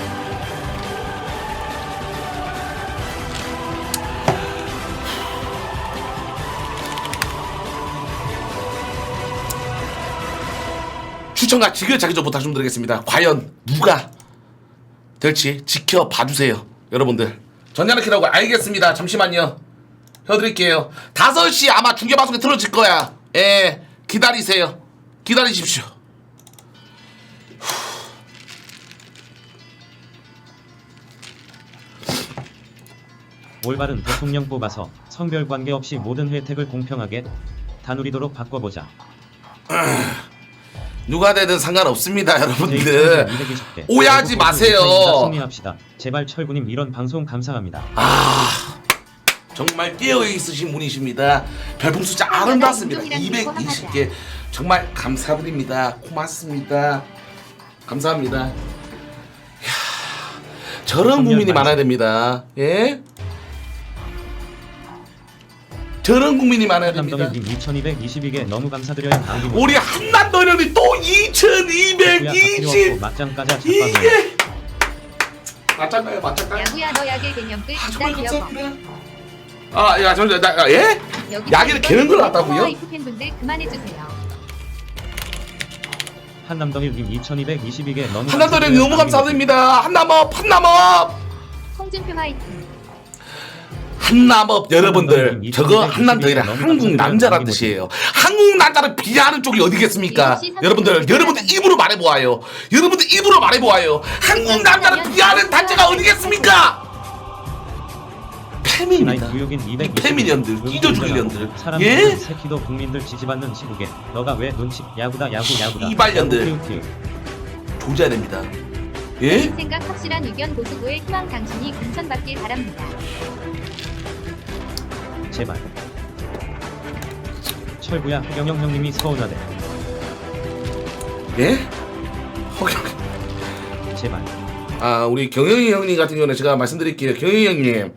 추천과 지켜자기 부탁 좀 드리겠습니다. 과연 누가 될지 지켜봐 주세요. 여러분들 전자르키라고 알겠습니다. 잠시만요. 혀드릴게요. 5시 아마 중계방송에 틀어질 거야. 예, 기다리세요. 기다리십시오.
올바른 대통령 뽑아서 성별 관계없이 모든 혜택을 공평하게 다 누리도록 바꿔보자.
누가 되든 상관없습니다.
네,
여러분들
220개.
오해하지 마세요.
승리합시다. 제발 철구님 이런 방송 감사합니다.
정말 깨어있으신 분이십니다. 별풍 숫자 아름답습니다. 220개 정말 감사드립니다. 고맙습니다. 감사합니다. 이야, 저런 국민이 많아야 됩니다. 예? 저런 국민이 많아야 됩니다.
한남동일님 2222개 너무 감사드려요. 다음님
우리 한남도련이 또 2220
맞짱 까자
이게
작가님.
맞짱가요 맞짱가요.
야구야 너 약의 개념들
정말
일단 기억어.
감사합니다. 야 잠시만 예?
여기
야기를 개는 걸 놨다고요?
이프 팬분들 그만해주세요.
한남동일님 2222개 너무
한남도련이 너무 감사드립니다. 한남업
홍준표 화이팅.
한남업 여러분들
한남도련님
저거
2222
한남도련이
너무
한국
감사드려요.
남자란 뜻이에요. 한국 남자를 비하하는 쪽이 어디겠습니까?
역시
여러분들 입으로 말해보아요. 여러분들 입으로 말해보아요. 한국 남자를 비하하는 단체가 어디겠습니까? 페민이다.
구역인
이 페미니언들, 잊어주려는들. 예?
새끼도 국민들 지지받는 시국에 너가 왜 눈치 야구다.
이발년들.
야구.
조져야 됩니다. 예?
생각 확실한 의견 보수부의 희망 당신이 공천받길 바랍니다.
제발. 철구야 허경영 형님이 서운하대.
예?
제발.
우리 경영이 형님 같은 경우는 제가 말씀드릴게요. 경영이 형님.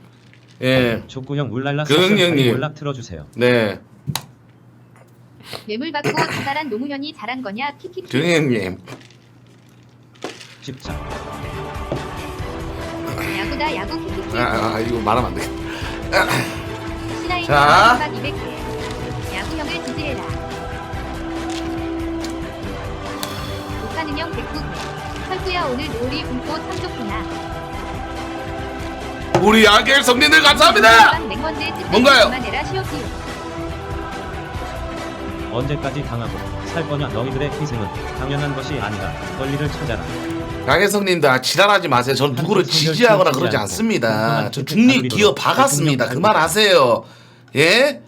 예.
족구형 울랄라
경영이 형님.
연락 틀어주세요.
네.
뇌물 받고 자살한 노무현이 잘한 거냐 키키키.
경영이 형님.
집착.
야구다 야구 키키키.
이거 말하면 안 되겠다.
신하인
자.
박 200개. 야구형을 지지해라. 녹화능력 109개. 헐구야 오늘 놀이 굶고 참 좋구나.
우리 아겔 성님들 감사합니다. 뭔가요?
그만해라 시오키오.
언제까지 당하고 살 거냐 너희들의 희생은 당연한 것이 아니라 권리를 찾아라.
양혜성님들 지랄하지 마세요. 전 누구를 지지하거나 그러지 않습니다. 저 중립 기업 박았습니다. 그만하세요. 예?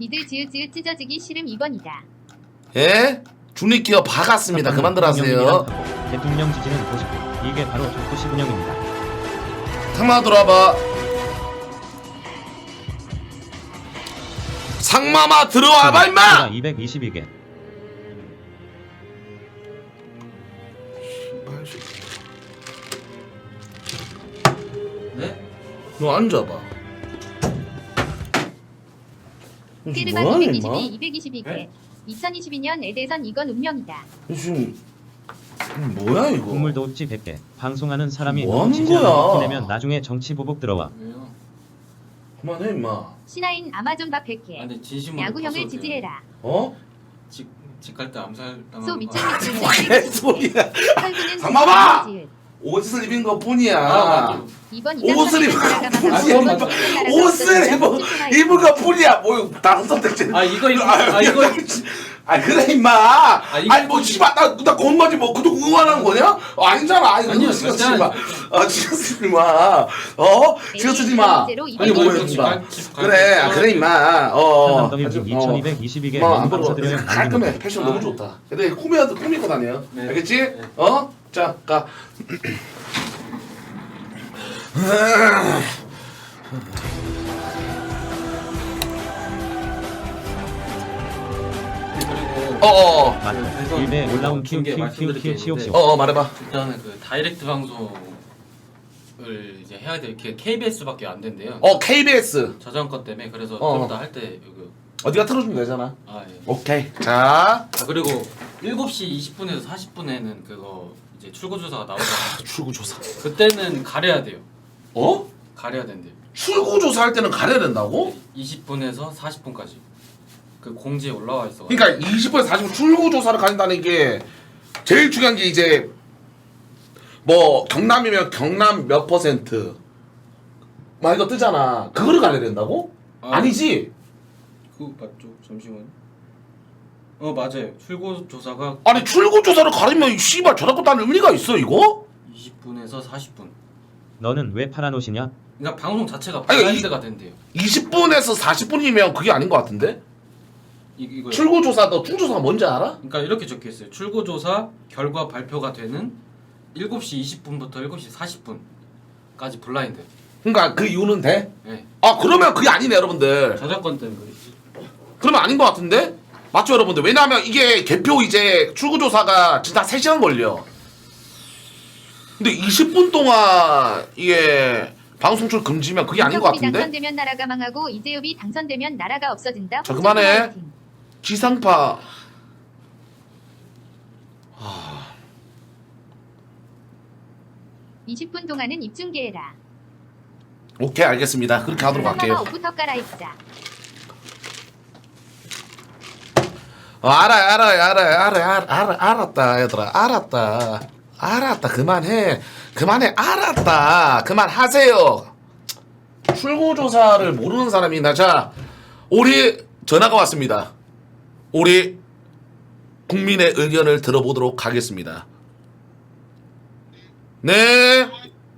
니들 지읒지읒 찢어지기 싫음 2번이다.
예? 중립 기업 박았습니다. 그만들 하세요.
대통령 지지는 99. 이게 바로 조쿠시 분영입니다.
상마 들어와봐. 상마마 들어와봐 임마.
222개.
네?
너 앉아봐.
케르바
뭐하냐,
222,
임마?
222개.
네?
2022년 에대선 이건 운명이다.
지금 뭐야 이거?
국물도 없지 100개. 방송하는 사람이
뭐 하는
지지하는
거야?
거 티내면 나중에 정치 보복 들어와.
왜요?
그만해 임마.
신하인 아마존 밥 100개.
아니 진심으로
야구형을 지지해라.
어?
집갈 때 암살 당하는
소
거
미친
아니야?
미친
개소리야.
헐구는
상마마!
지읒.
옷을 입은 것 뿐이야.
맞아.
이번
옷을 입은 것 뿐이야. 옷을 입은 것 뿐이야. 뭐 다른 선택지.
이거
아 그래 임마.
이거-
아니 뭐 씨발 나 건마지 뭐 그도 응원하는 거냐? 아니잖아.
아니요,
지금
진짜.
마. 지금 쓰지 마. 지금 쓰지 마.
아니
뭐야,
뭐
임마. 그래 임마.
한남더뮤직 2222개
뭐,
너무 감사드려요.
깔끔해. 패션 너무 좋다. 근데 꾸미고 다녀.
네.
알겠지?
네.
자 가.
그리고
맞다. 일베 올라온 키우키우키우 시옥시옥.
말해봐.
일단은 그 다이렉트 방송을 이제 해야 돼. 이렇게 KBS밖에 안 된대요.
KBS
저작권 때문에 그래서
어.
좀 이따 할 때 이거
어디가 틀어주면 되잖아.
예.
오케이. 자
그리고 7시 20분에서 40분에는 그거 이제 출구 조사가 나오잖아요.
출구 조사.
그때는 가려야 돼요. 가려야 된대요.
출구 조사할 때는 가려야 된다고?
20분에서 40분까지. 그 공지에 올라와 있어.
그러니까 20분에서 40분 출구 조사를 가린다는 게 제일 중요한 게 이제 뭐 경남이면 경남 몇 %. 막 이거 뜨잖아. 그거를 가려야 된다고? 아니지.
그 맞죠? 잠시만요. 맞아요. 출구 조사가
아니 출구 조사를 가리면 씨발 저작권 따는 의미가 있어 이거?
20분에서 40분.
너는 왜 파란 옷이냐?
그러니까 방송 자체가
아니,
블라인드가 된대요.
20분에서 40분이면 그게 아닌 것 같은데?
이거
출구 조사 너 출구 조사가 뭔지 알아?
그러니까 이렇게 적혀 있어요. 출구 조사 결과 발표가 되는 7시 20분부터 7시 40분까지 블라인드.
그러니까 그 이유는 돼?
네.
그러면 그게 아니네 여러분들.
저작권 때문에 그렇지.
그러면 아닌 것 같은데? 맞죠 여러분들? 왜냐하면 이게 개표 이제 출구조사가 진짜 3시간 걸려. 근데 20분 동안 이게 방송출 금지면 그게 아닌 것
이재엽이
같은데?
당선되면 나라가 망하고 이재엽이 당선되면 나라가 없어진다.
자, 그만해.
화이팅.
지상파
20분 동안은 입중계해라.
오케이 알겠습니다. 그렇게 하도록
상마마
할게요.
옷부터 갈아입자.
알았다 얘들아. 알았다 그만해. 알았다 그만하세요. 출구조사를 모르는 사람이나. 자 우리 전화가 왔습니다. 우리 국민의 의견을 들어보도록 하겠습니다. 네.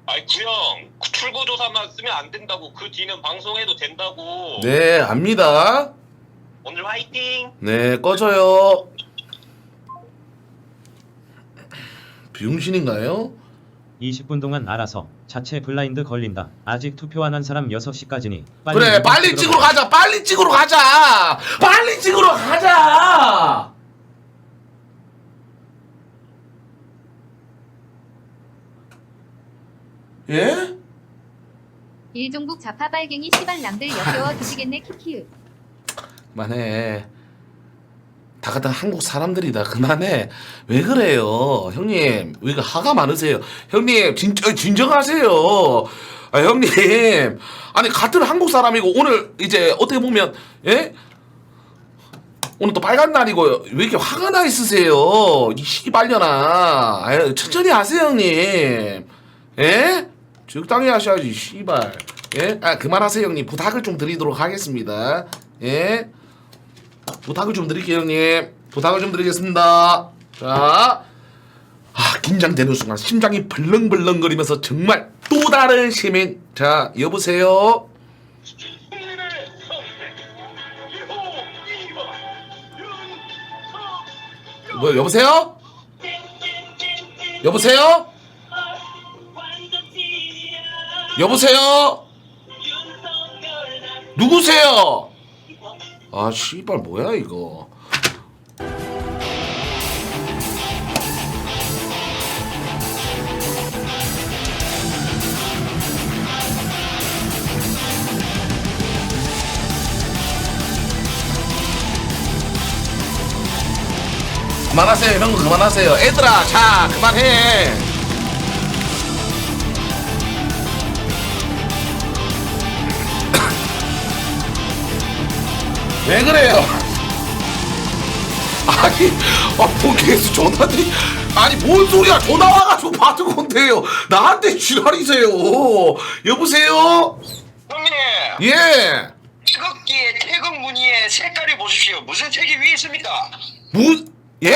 아이 구형 출구조사만 쓰면 안 된다고. 그 뒤는 방송해도 된다고.
네 압니다.
오늘 화이팅.
네 꺼져요. 병신인가요?
20분 동안 알아서 자체 블라인드 걸린다. 아직 투표 안 한 사람 6시까지니
그래 빨리 찍으러 가자. 빨리 찍으러 가자. 예?
일종북 좌파 빨갱이 시발남들 역겨워 드시겠네 키키으.
그만해. 다 같은 한국 사람들이다. 그만해. 왜 그래요? 형님, 왜 그 화가 많으세요? 형님, 진정하세요. 아, 형님. 아니, 같은 한국 사람이고, 오늘 이제 어떻게 보면, 예? 오늘 또 빨간 날이고, 왜 이렇게 화가 나 있으세요? 이 씨발려나. 아유, 천천히 하세요, 형님. 예? 적당히 하셔야지, 씨발. 예? 아, 그만하세요, 형님. 부탁을 좀 드리도록 하겠습니다. 예? 부탁을 좀 드릴게요, 형님. 부탁을 좀 드리겠습니다. 자, 긴장되는 순간 심장이 벌렁벌렁거리면서 정말 또 다른 시민. 자, 여보세요. 뭐 여보세요? 여보세요? 여보세요? 누구세요? 아, 씨발 뭐야 이거. 그만하세요. 이런 거 그만하세요. 애들아, 자, 그만해. 왜 그래요? 아니, 본캐스 전화들이, 아니, 뭔 소리야. 전화 와가지고 받은 건데요. 나한테 지랄이세요. 여보세요?
형님,
예.
태극기의 태극 무늬의 색깔을 보십시오. 무슨 색이 위에 있습니까?
예?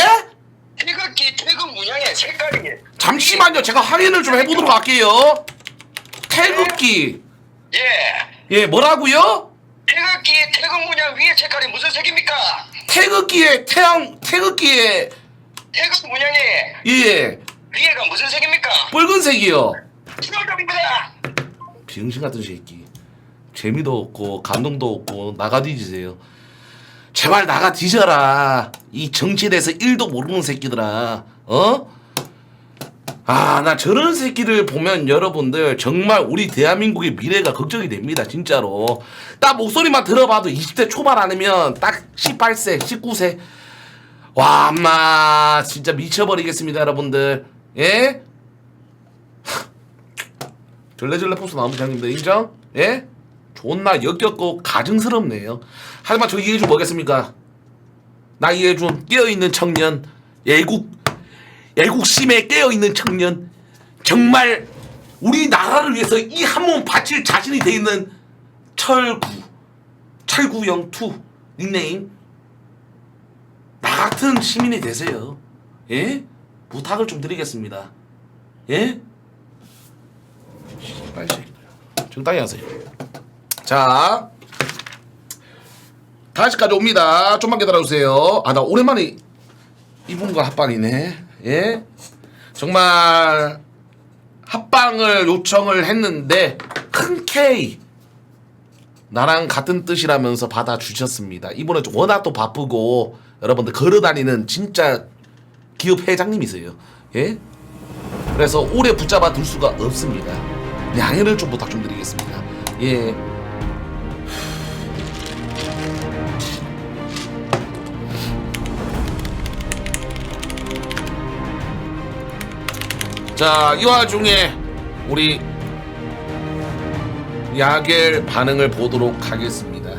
태극기 태극 문양의 색깔이.
잠시만요. 제가 확인을 좀 해보도록 할게요. 태극기.
예.
뭐라고요?
태극기 태극 문양 위의 색깔이 무슨 색입니까?
태극기의 태극기의
태극 문양이
예,
위에가 무슨 색입니까?
붉은색이요.
정답입니다.
병신 같은 새끼. 재미도 없고 감동도 없고 나가 뒤지세요. 제발 나가 뒤져라. 이 정치에 대해서 1도 모르는 새끼들아. 어? 아, 나 저런 새끼를 보면 여러분들 정말 우리 대한민국의 미래가 걱정이 됩니다. 진짜로. 딱 목소리만 들어봐도 20대 초반 아니면 딱 18세, 19세. 와, 엄마 진짜 미쳐버리겠습니다, 여러분들. 예? 절레절레 포스 나오면 장님들 인정? 예? 존나 역겹고 가증스럽네요. 하지만 저 이해준 뭐겠습니까? 나 이해준 깨어있는 청년, 애국심에 깨어있는 청년, 정말 우리나라를 위해서 이 한 몸 바칠 자신이 돼 있는 철구형 2 닉네임. 나 같은 시민이 되세요. 예? 부탁을 좀 드리겠습니다. 예? 씨발 새끼들. 적당히 하세요. 자, 다시까지 옵니다. 좀만 기다려주세요. 아, 나 오랜만에 이분과 합방이네. 예? 정말 합방을 요청을 했는데 흔쾌히 나랑 같은 뜻이라면서 받아주셨습니다. 이분은 워낙 또 바쁘고 여러분들 걸어다니는 진짜 기업 회장님이세요. 예? 그래서 오래 붙잡아 둘 수가 없습니다. 양해를 좀 부탁 좀 드리겠습니다. 예. 자, 이 와중에 우리 야겔 반응을 보도록 하겠습니다.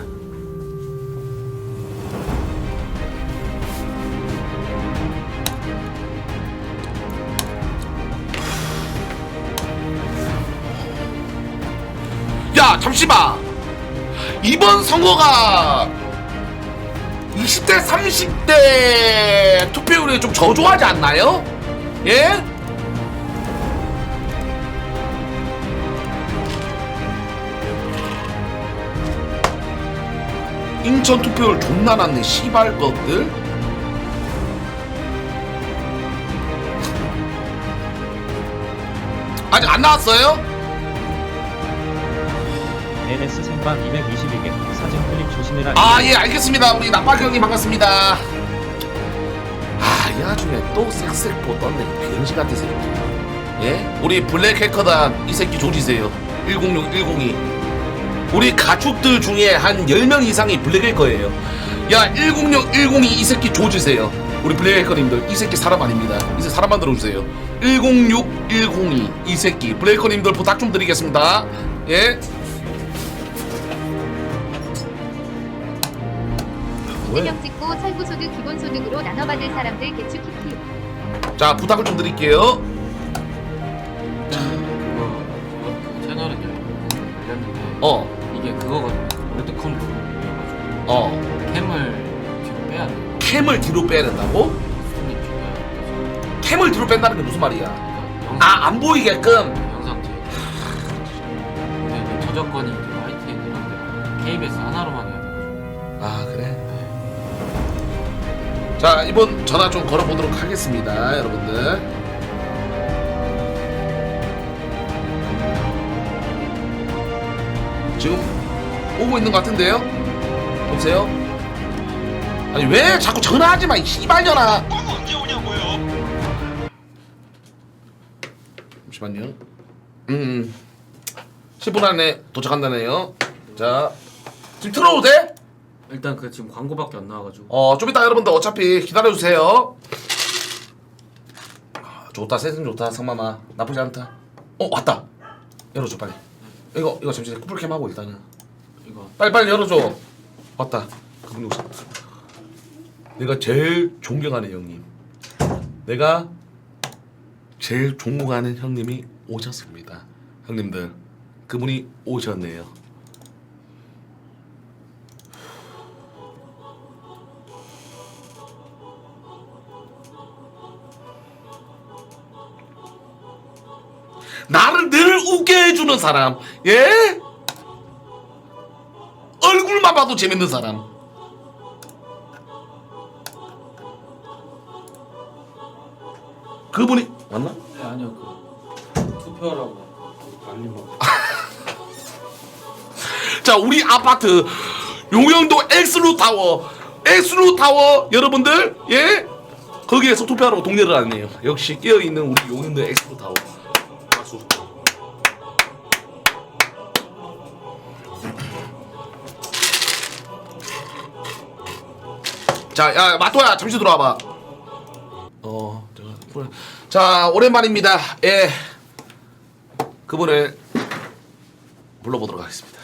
야, 잠시만. 이번 선거가 20대 30대 투표율이 좀 저조하지 않나요? 예? 인천 투표율 존나 낮네, 씨발 것들. 아직 안 나왔어요?
NS 생방 222개 사진 클립 조심해라.
아, 예, 알겠습니다. 우리 나빠기 형님 반갑습니다. 아, 이 나중에 또 색색보 떴네. 병신 같은 새끼. 예? 우리 블랙 해커단 이 새끼 조지세요. 106, 102. 우리 가축들 중에 한 10명 이상이 블랙일 거예요. 야 106, 102 이 새끼 조지세요. 우리 블레이커님들 이 새끼 사람 아닙니다. 이 새끼 사람 만들어주세요. 106, 102 이 새끼 블레이커님들 부탁 좀 드리겠습니다. 예.
이재명 찍고 철구소득 기본소득으로 나눠받을 사람들 개축 키키.
자 부탁을 좀 드릴게요.
그 채널은 열렸는데
어.
이게 그거거든요. 월드컴으로 캠을 뒤로 빼야 돼요.
캠을 뒤로 빼야 된다고?
손이 뒤로
캠을 뒤로 뺀다는 게 무슨 말이야?
영상,
아 안 보이게끔.
영상 뒤에. 근데 이게 저작권이 YTN 이런데 KBS 하나로만 해야 돼가지고.
아 그래? 자 이번 전화 좀 걸어보도록 하겠습니다 여러분들. 지금 오고 있는 것 같은데요? 여보세요? 아니 왜 자꾸 전화하지 마 이 씨발년아.
꼭 언제 오냐고요?
잠시만요. 10분 안에 도착한다네요. 자 지금 틀어도 돼?
일단 그 지금 광고밖에 안 나와가지고.
좀 이따 여러분들 어차피 기다려주세요. 좋다 세상 좋다 상마마 나쁘지 않다. 왔다. 열어줘 빨리. 이거 잠시 쿠플캠 하고 일단은
이거
빨리 열어줘. 왔다. 그분이 오셨다. 내가 제일 존경하는 형님. 내가 제일 존경하는 형님이 오셨습니다. 형님들 그분이 오셨네요. 나를 늘 웃게 해주는 사람. 예? 얼굴만 봐도 재밌는 사람. 그분이 맞나?
네, 아니요 그 투표하라고 알림 받고.
자 우리 아파트 용영도 엑스루타워 여러분들 예? 거기에서 투표하라고 동네를 안내요. 역시 깨어있는 우리 용영도 엑스루타워. 박수. 자, 야 마토야 잠시 들어와봐. 자 오랜만입니다. 예, 그분을 불러보도록 하겠습니다.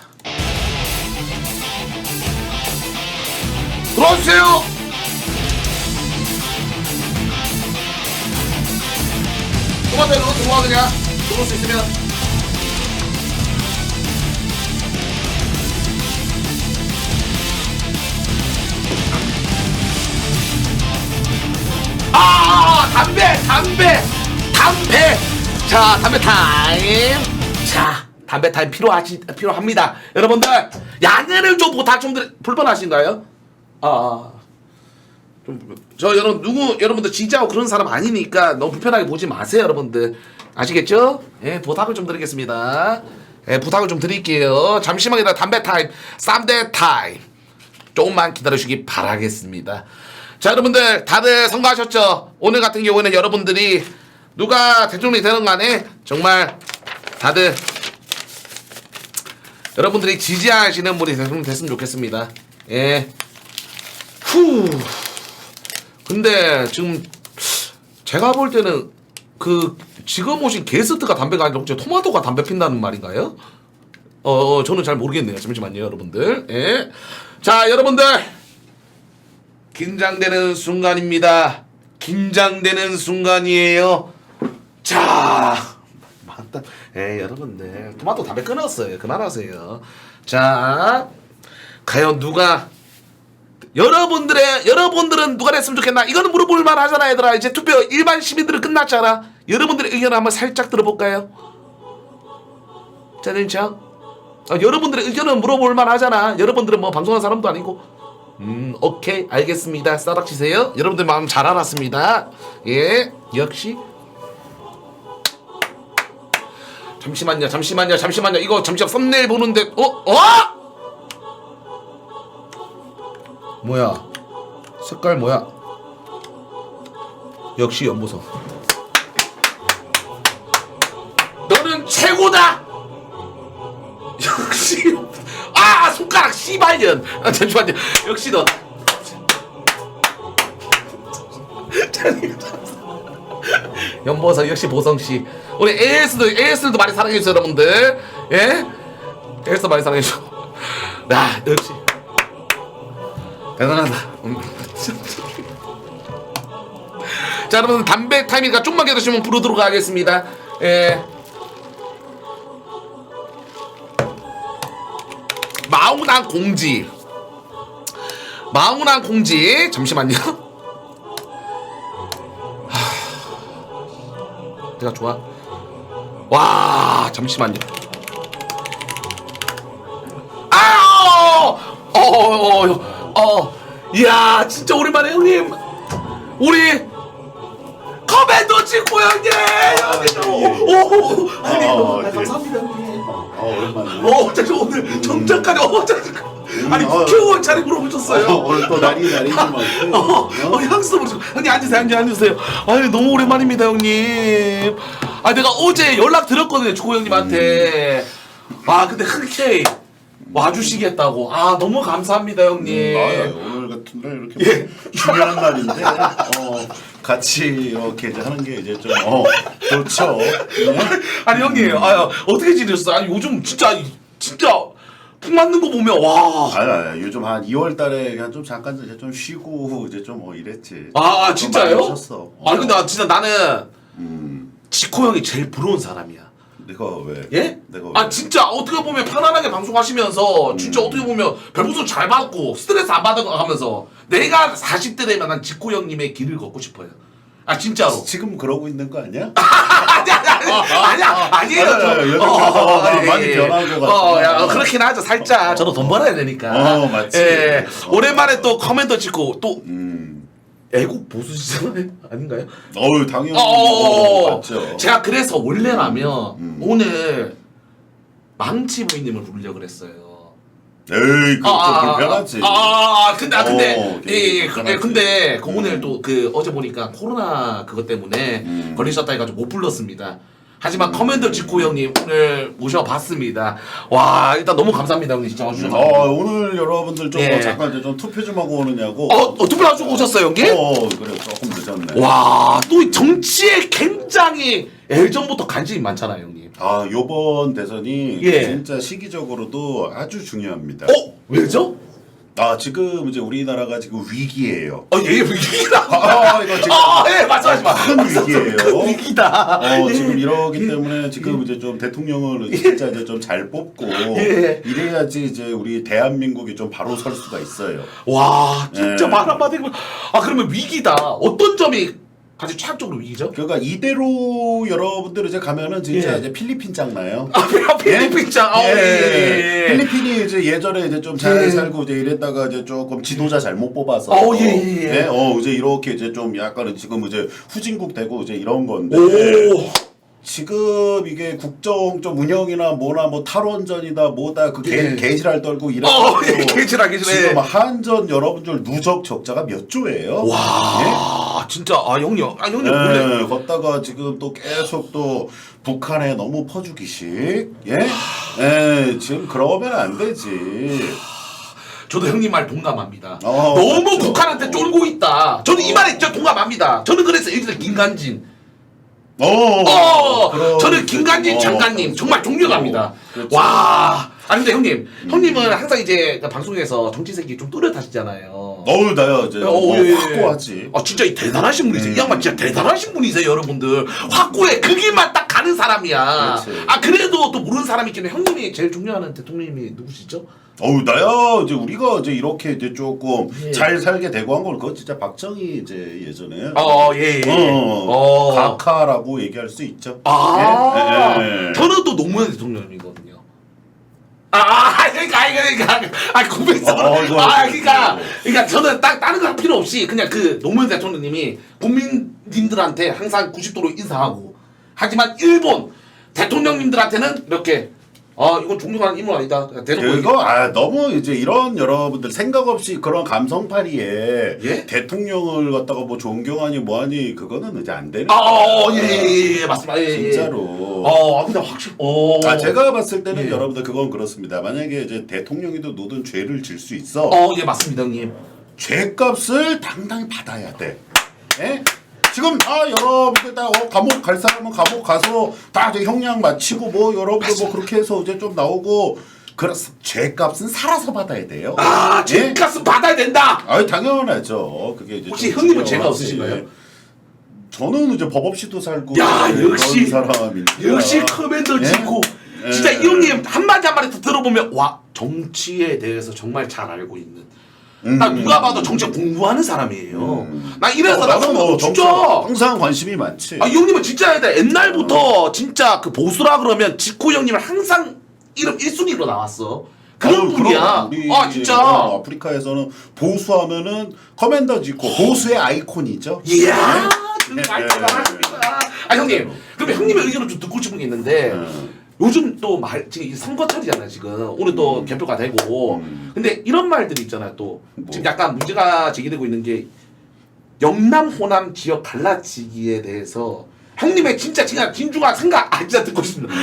들어와주세요. 토마토 이거 들어와 그냥 들어올 수 있으면. 담배. 자 담배 타임. 자 담배 타임 필요합니다. 여러분들 양해를 좀 부탁 좀 불편하신가요? 저 여러분들 진짜고 그런 사람 아니니까 너무 불편하게 보지 마세요 여러분들. 아시겠죠? 예, 부탁을 좀 드리겠습니다. 예, 부탁을 좀 드릴게요. 잠시만 기다려. 담배 타임, 쌈대 타임. 조금만 기다려주시기 바라겠습니다. 자 여러분들 다들 선거하셨죠? 오늘 같은 경우에는 여러분들이 누가 대통령이 되는 간에 정말 다들 여러분들이 지지하시는 분이 됐으면 좋겠습니다. 예. 근데 지금 제가 볼 때는 그 지금 오신 게스트가 담배가 아니라 혹시 토마토가 담배 핀다는 말인가요? 저는 잘 모르겠네요. 잠시만요 여러분들. 예. 자 여러분들 긴장되는 순간입니다. 긴장되는 순간이에요. 자, 맞다. 여러분들 토마토 담배 끊었어요. 그만하세요. 자, 과연 누가 여러분들은 누가 됐으면 좋겠나? 이거는 물어볼 만 하잖아 얘들아. 이제 투표 일반 시민들은 끝났잖아. 여러분들의 의견을 한번 살짝 들어볼까요? 자, 진짜 여러분들의 의견은 물어볼 만 하잖아. 여러분들은 뭐 방송하는 사람도 아니고. 오케이 알겠습니다. 싸닥치세요. 여러분들 마음 잘 알았습니다. 예, 역시. 잠시만요. 이거 잠시만 썸네일 보는데 뭐야? 색깔 뭐야? 역시 연보성. 너는 최고다. 역시. 손가락 씨발년. 잠시만요. 역시 너 연보성 역시 보성씨. 우리 AS도 많이 사랑해주세요 여러분들. 예? AS 많이 사랑해줘. 야 역시 대단하다. 자 여러분 담배 타임이니까 좀만 기다리시면 부르도록 하겠습니다. 예. 마우난 공지 잠시만요. 내가 좋아. 와 잠시만요. 이야 진짜 오랜만에 형님 우리 커맨더 찍고 형님 아니 감사합니다 형님.
오랜만에.
진짜 오늘 정작까지 아니 국회의원 차례 물어보셨어요.
오늘 또 날이 많고.
향수도 모르시고 형님 앉으세요. 아니 너무 오랜만입니다 형님. 아 내가 어제 연락 드렸거든요 주고 형님한테. 아 근데 흔쾌히 와주시겠다고. 아 너무 감사합니다 형님.
오늘 같은 날 이렇게 중요한 날인데 같이 이렇게 이제 하는 게 이제 좀 좋죠. 네?
아니 형님 어떻게 지냈어요? 아니 요즘 진짜 푹 맞는 거 보면 와.
아니 요즘 한 2월 달에 그냥 좀 잠깐 이제 좀 쉬고 이제 좀 이랬지.
아 진짜요?
많이 쉬었어.
아니 근데 진짜 나는 지코 형이 제일 부러운 사람이야.
내가 왜?
예?
내가 왜?
아 진짜 어떻게 보면 편안하게 방송하시면서 진짜 어떻게 보면 별풍선 잘 받고 스트레스 안 받아가면서 내가 40대 되면 난 지코 형님의 길을 걷고 싶어요. 아 진짜로.
지금 그러고 있는 거 아니야?
아니에요.
요즘 많이 변한 것 같아.
그렇긴 하죠. 살짝. 저도 돈 벌어야 되니까.
맞지.
예. 오랜만에 또 커맨더 찍고 또 애국 보수 시절 아닌가요?
당연히. 맞죠.
제가 그래서 원래라면 오늘 망치 부인님을 부르려고 그랬어요.
에이 그거 좀 불편하지.
근데 오늘 또 어제 보니까 코로나 그것 때문에 걸리셨다 해가지고 못 불렀습니다. 하지만 커맨더 지코 형님 오늘 모셔봤습니다. 와 일단 너무 감사합니다 형님 진짜 와주셔서.
오늘 여러분들 좀
예.
잠깐 이제 좀 투표 좀 하고 오느냐고.
투표 하시고 오셨어요 형님?
그래 조금 늦었네.
와 또 정치에 굉장히 예전부터 관심이 많잖아요 형님.
요번 대선이
예.
진짜 시기적으로도 아주 중요합니다.
왜죠?
지금 이제 우리나라가 지금 위기예요.
얘 위기다.
이거 지금
예 말씀하지 마.
큰 위기예요.
큰 위기다.
지금 이러기 때문에 지금 이제 좀 대통령을 진짜 이제 좀 잘 뽑고
예.
이래야지 이제 우리 대한민국이 좀 바로 설 수가 있어요.
와 진짜
예.
말 한마디 그러면 위기다. 어떤 점이 가장 최악적으로 위기죠?
그러니까 이대로 여러분들 이제 가면은 진짜
예.
이제 필리핀 짱 나요.
필리핀 짱.
예. 필리핀이 이제 예전에 이제 좀 잘 살고 이제 이랬다가 이제 조금 지도자 잘못 뽑아서 이제 이렇게 이제 좀 약간은 지금 이제 후진국 되고 이제 이런 건데 지금 이게 국정 좀 운영이나 뭐나 뭐 탈원전이다 뭐다 그 개지랄 떨고 이래서
개지랄.
지금 한전 여러분들 누적 적자가 몇 조예요?
와 진짜 형님 원래
걷다가 지금 또 계속 또 북한에 너무 퍼주기식 지금 그러면 안 되지.
저도 형님 말 동감합니다.
맞죠.
북한한테 쫄고 있다. 저는 이 말에 진짜 동감합니다. 저는 그래서 예전에 김관진 저는 김관진 장관님 정말 존경합니다.
그렇죠.
와 아니 근데 형님은 항상 이제 방송에서 정치색이 좀 뚜렷하시잖아요.
나요 이제 확고하지.
진짜 대단하신 분이세요. 이 양반 진짜 대단하신 분이세요 여러분들. 확고해 그 길만 딱 가는 사람이야.
그렇지.
그래도 또 모르는 사람이 있긴 해. 형님이 제일 존경하는 대통령님이 누구시죠?
나야 이제 우리가 이제 이렇게 이제 조금
예.
잘 살게 되고 한 걸 그거 진짜 박정희 이제 예전에 각하라고 얘기할 수 있죠. 예.
저는 또 노무현 대통령이거든요. 그러니까 저는 다른 거 할 필요 없이 그냥 그 노무현 대통령님이 국민님들한테 항상 90도로 인사하고 하지만 일본 대통령님들한테는 이렇게 이건 존경하는 인물 아니다.
그거 너무 이제 이런 여러분들 생각 없이 그런 감성파리에
예?
대통령을 갖다가 뭐 존경하니 뭐하니 그거는 이제 안 되는
맞습니다.
진짜로.
근데 확실히
제가 봤을 때는
예.
여러분들 그건 그렇습니다. 만약에 이제 대통령이도 노든 죄를 질 수 있어.
맞습니다, 형님.
죄값을 당당히 받아야 돼. 예? 지금 여러분들 다 감옥 갈 사람은 감옥 가서 다 이제 형량 마치고 뭐 여러분들 뭐 그렇게 해서 이제 좀 나오고 그렇습니다. 죄값은 살아서 받아야 돼요.
죄값은 받아야 된다.
당연하죠. 그게 이제
혹시
좀
형님은 죄가
중요하지.
없으신가요?
저는 이제 법 없이도 살고
야,
이런
역시
사람이니까.
역시 커맨더 지코. 진짜 이 형님 한마디 한마디 더 들어보면 와 정치에 대해서 정말 잘 알고 있는. 나 누가 봐도 정치 공부하는 사람이에요. 나 이래서
나는 뭐
진짜.
항상 관심이 많지.
이 형님은 진짜 옛날부터 진짜 그 보수라 그러면 지코 형님은 항상 이름 1순위로 나왔어. 그런 분이야.
우리
진짜.
아프리카에서는 보수하면은 커맨더 지코 보수의 아이콘이죠.
이야 정말 대단하십니다. 형님 그러면 형님의 의견을 좀 듣고 싶은 게 있는데 요즘 또 지금 선거철이잖아요 지금 오늘 또 개표가 되고 근데 이런 말들이 있잖아요 또 지금 약간 문제가 제기되고 있는 게 영남 호남 지역 갈라지기에 대해서 형님의 진짜 진중한 생각 진짜 듣고 싶습니다.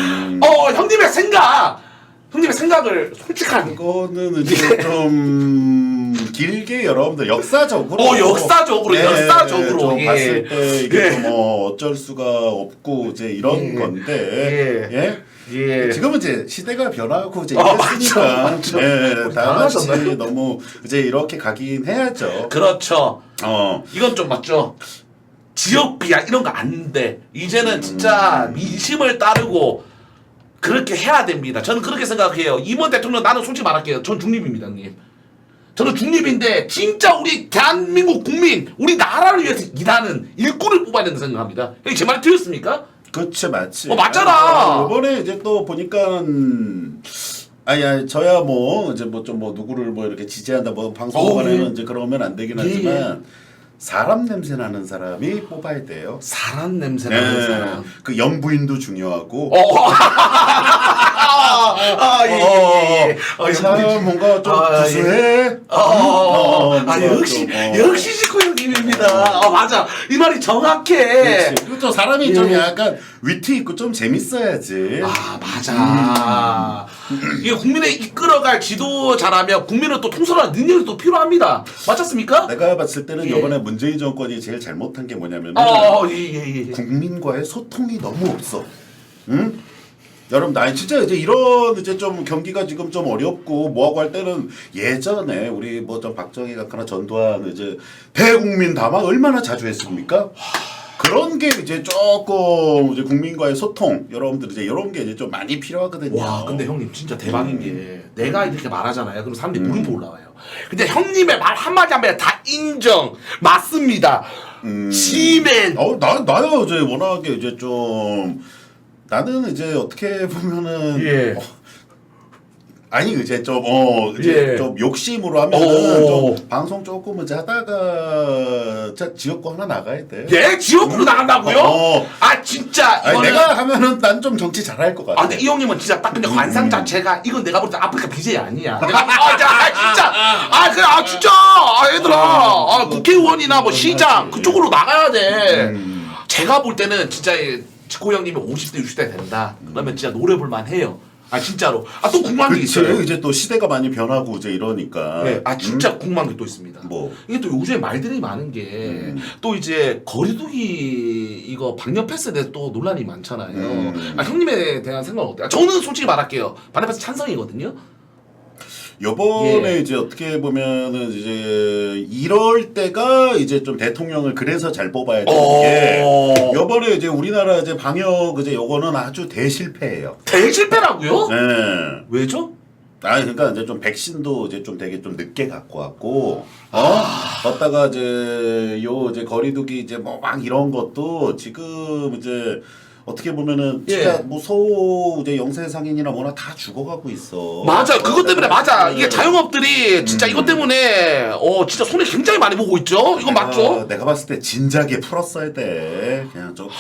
형님의 생각을 솔직하게.
이거는 이제 좀 길게 여러분들 역사적으로
역사적으로
좀
예.
봤을 때 이게
예.
좀 어쩔 수가 없고 이제 이런 건데
예.
지금은 이제 시대가 변하고 이제
맞죠.
이랬으니까 다 같이
변하셨나요?
너무 이제 이렇게 가긴 해야죠.
그렇죠. 이건 좀 맞죠. 지역 비하 이런 거 안 돼. 이제는 진짜 민심을 따르고 그렇게 해야 됩니다. 저는 그렇게 생각해요. 이번 대통령 나는 솔직히 말할게요. 전 중립입니다, 형님. 저는 중립인데 진짜 우리 대한민국 국민, 우리 나라를 위해서 일하는 일꾼을 뽑아야 된다고 생각합니다. 형님 제 말 틀렸습니까?
그렇지 맞지.
맞잖아.
이번에 이제 또 보니까 저야 뭐 이제 뭐 좀 뭐 누구를 뭐 이렇게 지지한다 뭐 방송관에는 이제 그러면 안 되긴 하지만 사람 냄새 나는 사람이 뽑아야 돼요.
사람 냄새 나는 사람.
그 영부인도 중요하고. 참 뭔가 좀 구수해.
역시 지코 형님입니다. 맞아. 이 말이 정확해.
그리고 또 사람이 좀 약간 위트 있고 좀 재밌어야지.
맞아. 이게 국민을 이끌어갈 지도자라면 국민을 또 통솔하는 능력이 또 필요합니다. 맞았습니까?
내가 봤을 때는 이번에 문재인 정권이 제일 잘못한 게 뭐냐면 국민과의 소통이 너무 없어. 응? 여러분, 진짜 이제 이런 이제 좀 경기가 지금 좀 어렵고 뭐하고 할 때는 예전에 우리 뭐 좀 박정희 같거나 전두환 이제 대국민 담화 얼마나 자주 했습니까? 그런 게 이제 조금 이제 국민과의 소통 여러분들 이제 이런 게 이제 좀 많이 필요하거든요.
와, 근데 형님 진짜 대박인 게 내가 이렇게 말하잖아요. 그럼 사람들이 물음표 올라와요. 근데 형님의 말 한마디 한마디 다 인정 맞습니다. 시맨.
나야 이제 워낙에 이제 좀 나는 이제 어떻게 보면은 아니 이제 좀 좀 욕심으로 하면은 좀 방송 조금 이제 하다가 지역구 하나 나가야 돼.
지역구로 나간다고요? 진짜
아니, 내가 하면은 난 좀 정치 잘할 것 같아.
근데 이 형님은 진짜 딱 근데 관상 자체가 이건 내가 볼 때 아프리카 BJ 아니야. 진짜 얘들아 국회의원이나 뭐 시장 그쪽으로 나가야 돼. 제가 볼 때는 진짜 지코 형님이 50대 60대 된다. 그러면 진짜 노래 볼만 해요. 진짜로. 또 궁금한 게 있어요.
이제 또 시대가 많이 변하고 이제 이러니까.
진짜 궁금한 게 또 있습니다.
뭐?
이게 또 요즘에 말들이 많은 게 또 이제 거리두기 이거 방역 패스에 대해서 또 논란이 많잖아요. 형님에 대한 생각은 어때요? 저는 솔직히 말할게요. 방역 패스 찬성이거든요.
요번에 이제 어떻게 보면은 이제 이럴 때가 이제 좀 대통령을 그래서 잘 뽑아야 되는 게 요번에 이제 우리나라 이제 방역 이제 요거는 아주 대실패예요.
대실패라고요?
네.
왜죠?
그러니까 이제 좀 백신도 이제 좀 되게 좀 늦게 갖고 왔고, 걷다가 이제 이제 거리두기 이제 뭐 막 이런 것도 지금 이제 어떻게 보면은 진짜 뭐 소 이제 영세 상인이나 뭐나 다 죽어가고 있어.
맞아, 그것 때문에 맞아. 이게 자영업들이 진짜 이것 때문에 진짜 손해 굉장히 많이 보고 있죠. 이건 맞죠?
내가 봤을 때 진작에 풀었어야 돼. 그냥 조금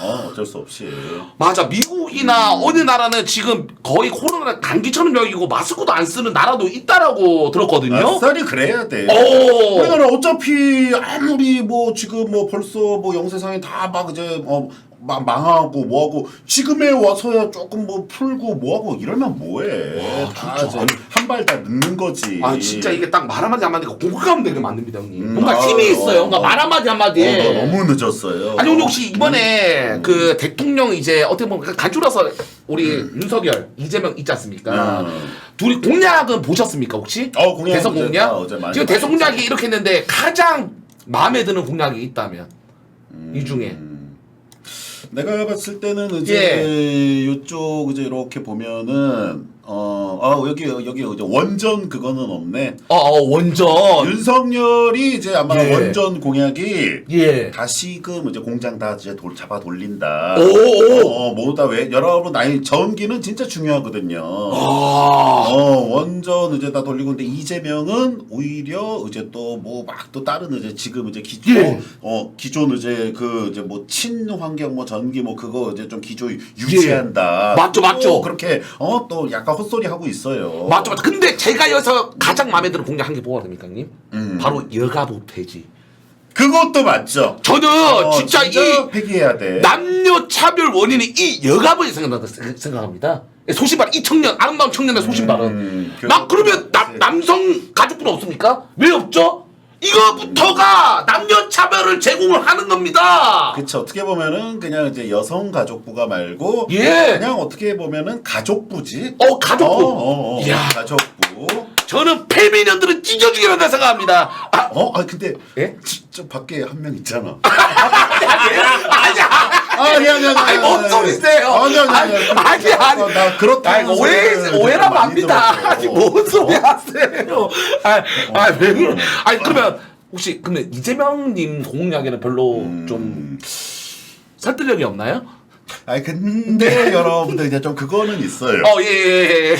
어쩔 수 없이.
맞아, 미국이나 어느 나라는 지금 거의 코로나 감기처럼 여기고 마스크도 안 쓰는 나라도 있다라고 들었거든요.
아싸리 그래야 돼. 우리나라 어차피 아무리 뭐 지금 뭐 벌써 뭐 영세 상인 다 막 이제 망하고 뭐하고 지금에 와서야 조금 뭐 풀고 뭐하고 이러면 뭐해.
와,
다
진짜.
한 발 다 늦는 거지.
아 진짜 이게 딱 말 한마디 한마디가 공감되게 만듭니다 형님. 뭔가
아,
힘이 있어요. 뭔가 말 한마디 한마디에.
너무 늦었어요.
아니 오늘 혹시 이번에 그 대통령 이제 어떻게 보면 간주라서 우리 윤석열, 이재명 있지 않습니까? 둘이 공약은 보셨습니까 혹시?
공약
대선
어제-
공약?
어제 많이
지금 대선
봤었죠.
공약이 이렇게 했는데 가장 마음에 드는 공약이 있다면 이 중에
내가 봤을 때는 이제 요쪽 이제 이렇게 보면은 여기 이제 원전 그거는 없네.
원전.
윤석열이 이제 아마
예.
원전 공약이
예.
다시금 이제 공장 다 이제 잡아 돌린다.
오.
모두 다 왜 여러분 아니 전기는 진짜 중요하거든요.
아.
원전 이제 다 돌리고 근데 이재명은 오히려 이제 또 뭐 막 또 다른 이제 지금 이제 기존
예.
기존 이제 그 이제 뭐 친환경 뭐 전기 뭐 그거 이제 좀 기조 유지한다.
맞죠,
또
맞죠.
그렇게 또 약간 헛소리 하고 있어요.
맞죠. 근데 제가 여기서 가장 마음에 드는 공약 한 게 뭐가 됩니까, 형님? 바로 여가부 폐지.
그것도 맞죠.
저는 진짜 이
폐기해야 돼.
남녀 차별 원인이 이 여가부에 생각합니다. 소신발 이 청년 아름다운 청년의 소신발은 막 그러면 남성 가족분 없습니까? 왜 없죠? 이거부터가 남녀 차별을 제공을 하는 겁니다.
그쵸. 어떻게 보면은 그냥 이제 여성 가족부가 말고
예.
그냥 어떻게 보면은 가족부지.
가족부. 이야.
가족부.
저는 페미년들은 찢어주기로 한다 생각합니다.
근데
예?
저 밖에 한 명 있잖아.
아니 뭔 소리세요? 아니
나 그렇다.
이거 오해라면 압니다. 아니 뭔 소리 하세요? 왜 그러? 아니 그러면 혹시 근데 이재명님 공약에는 별로 좀 설득력이 없나요?
근데 여러분들 이제 좀 그거는 있어요.
예.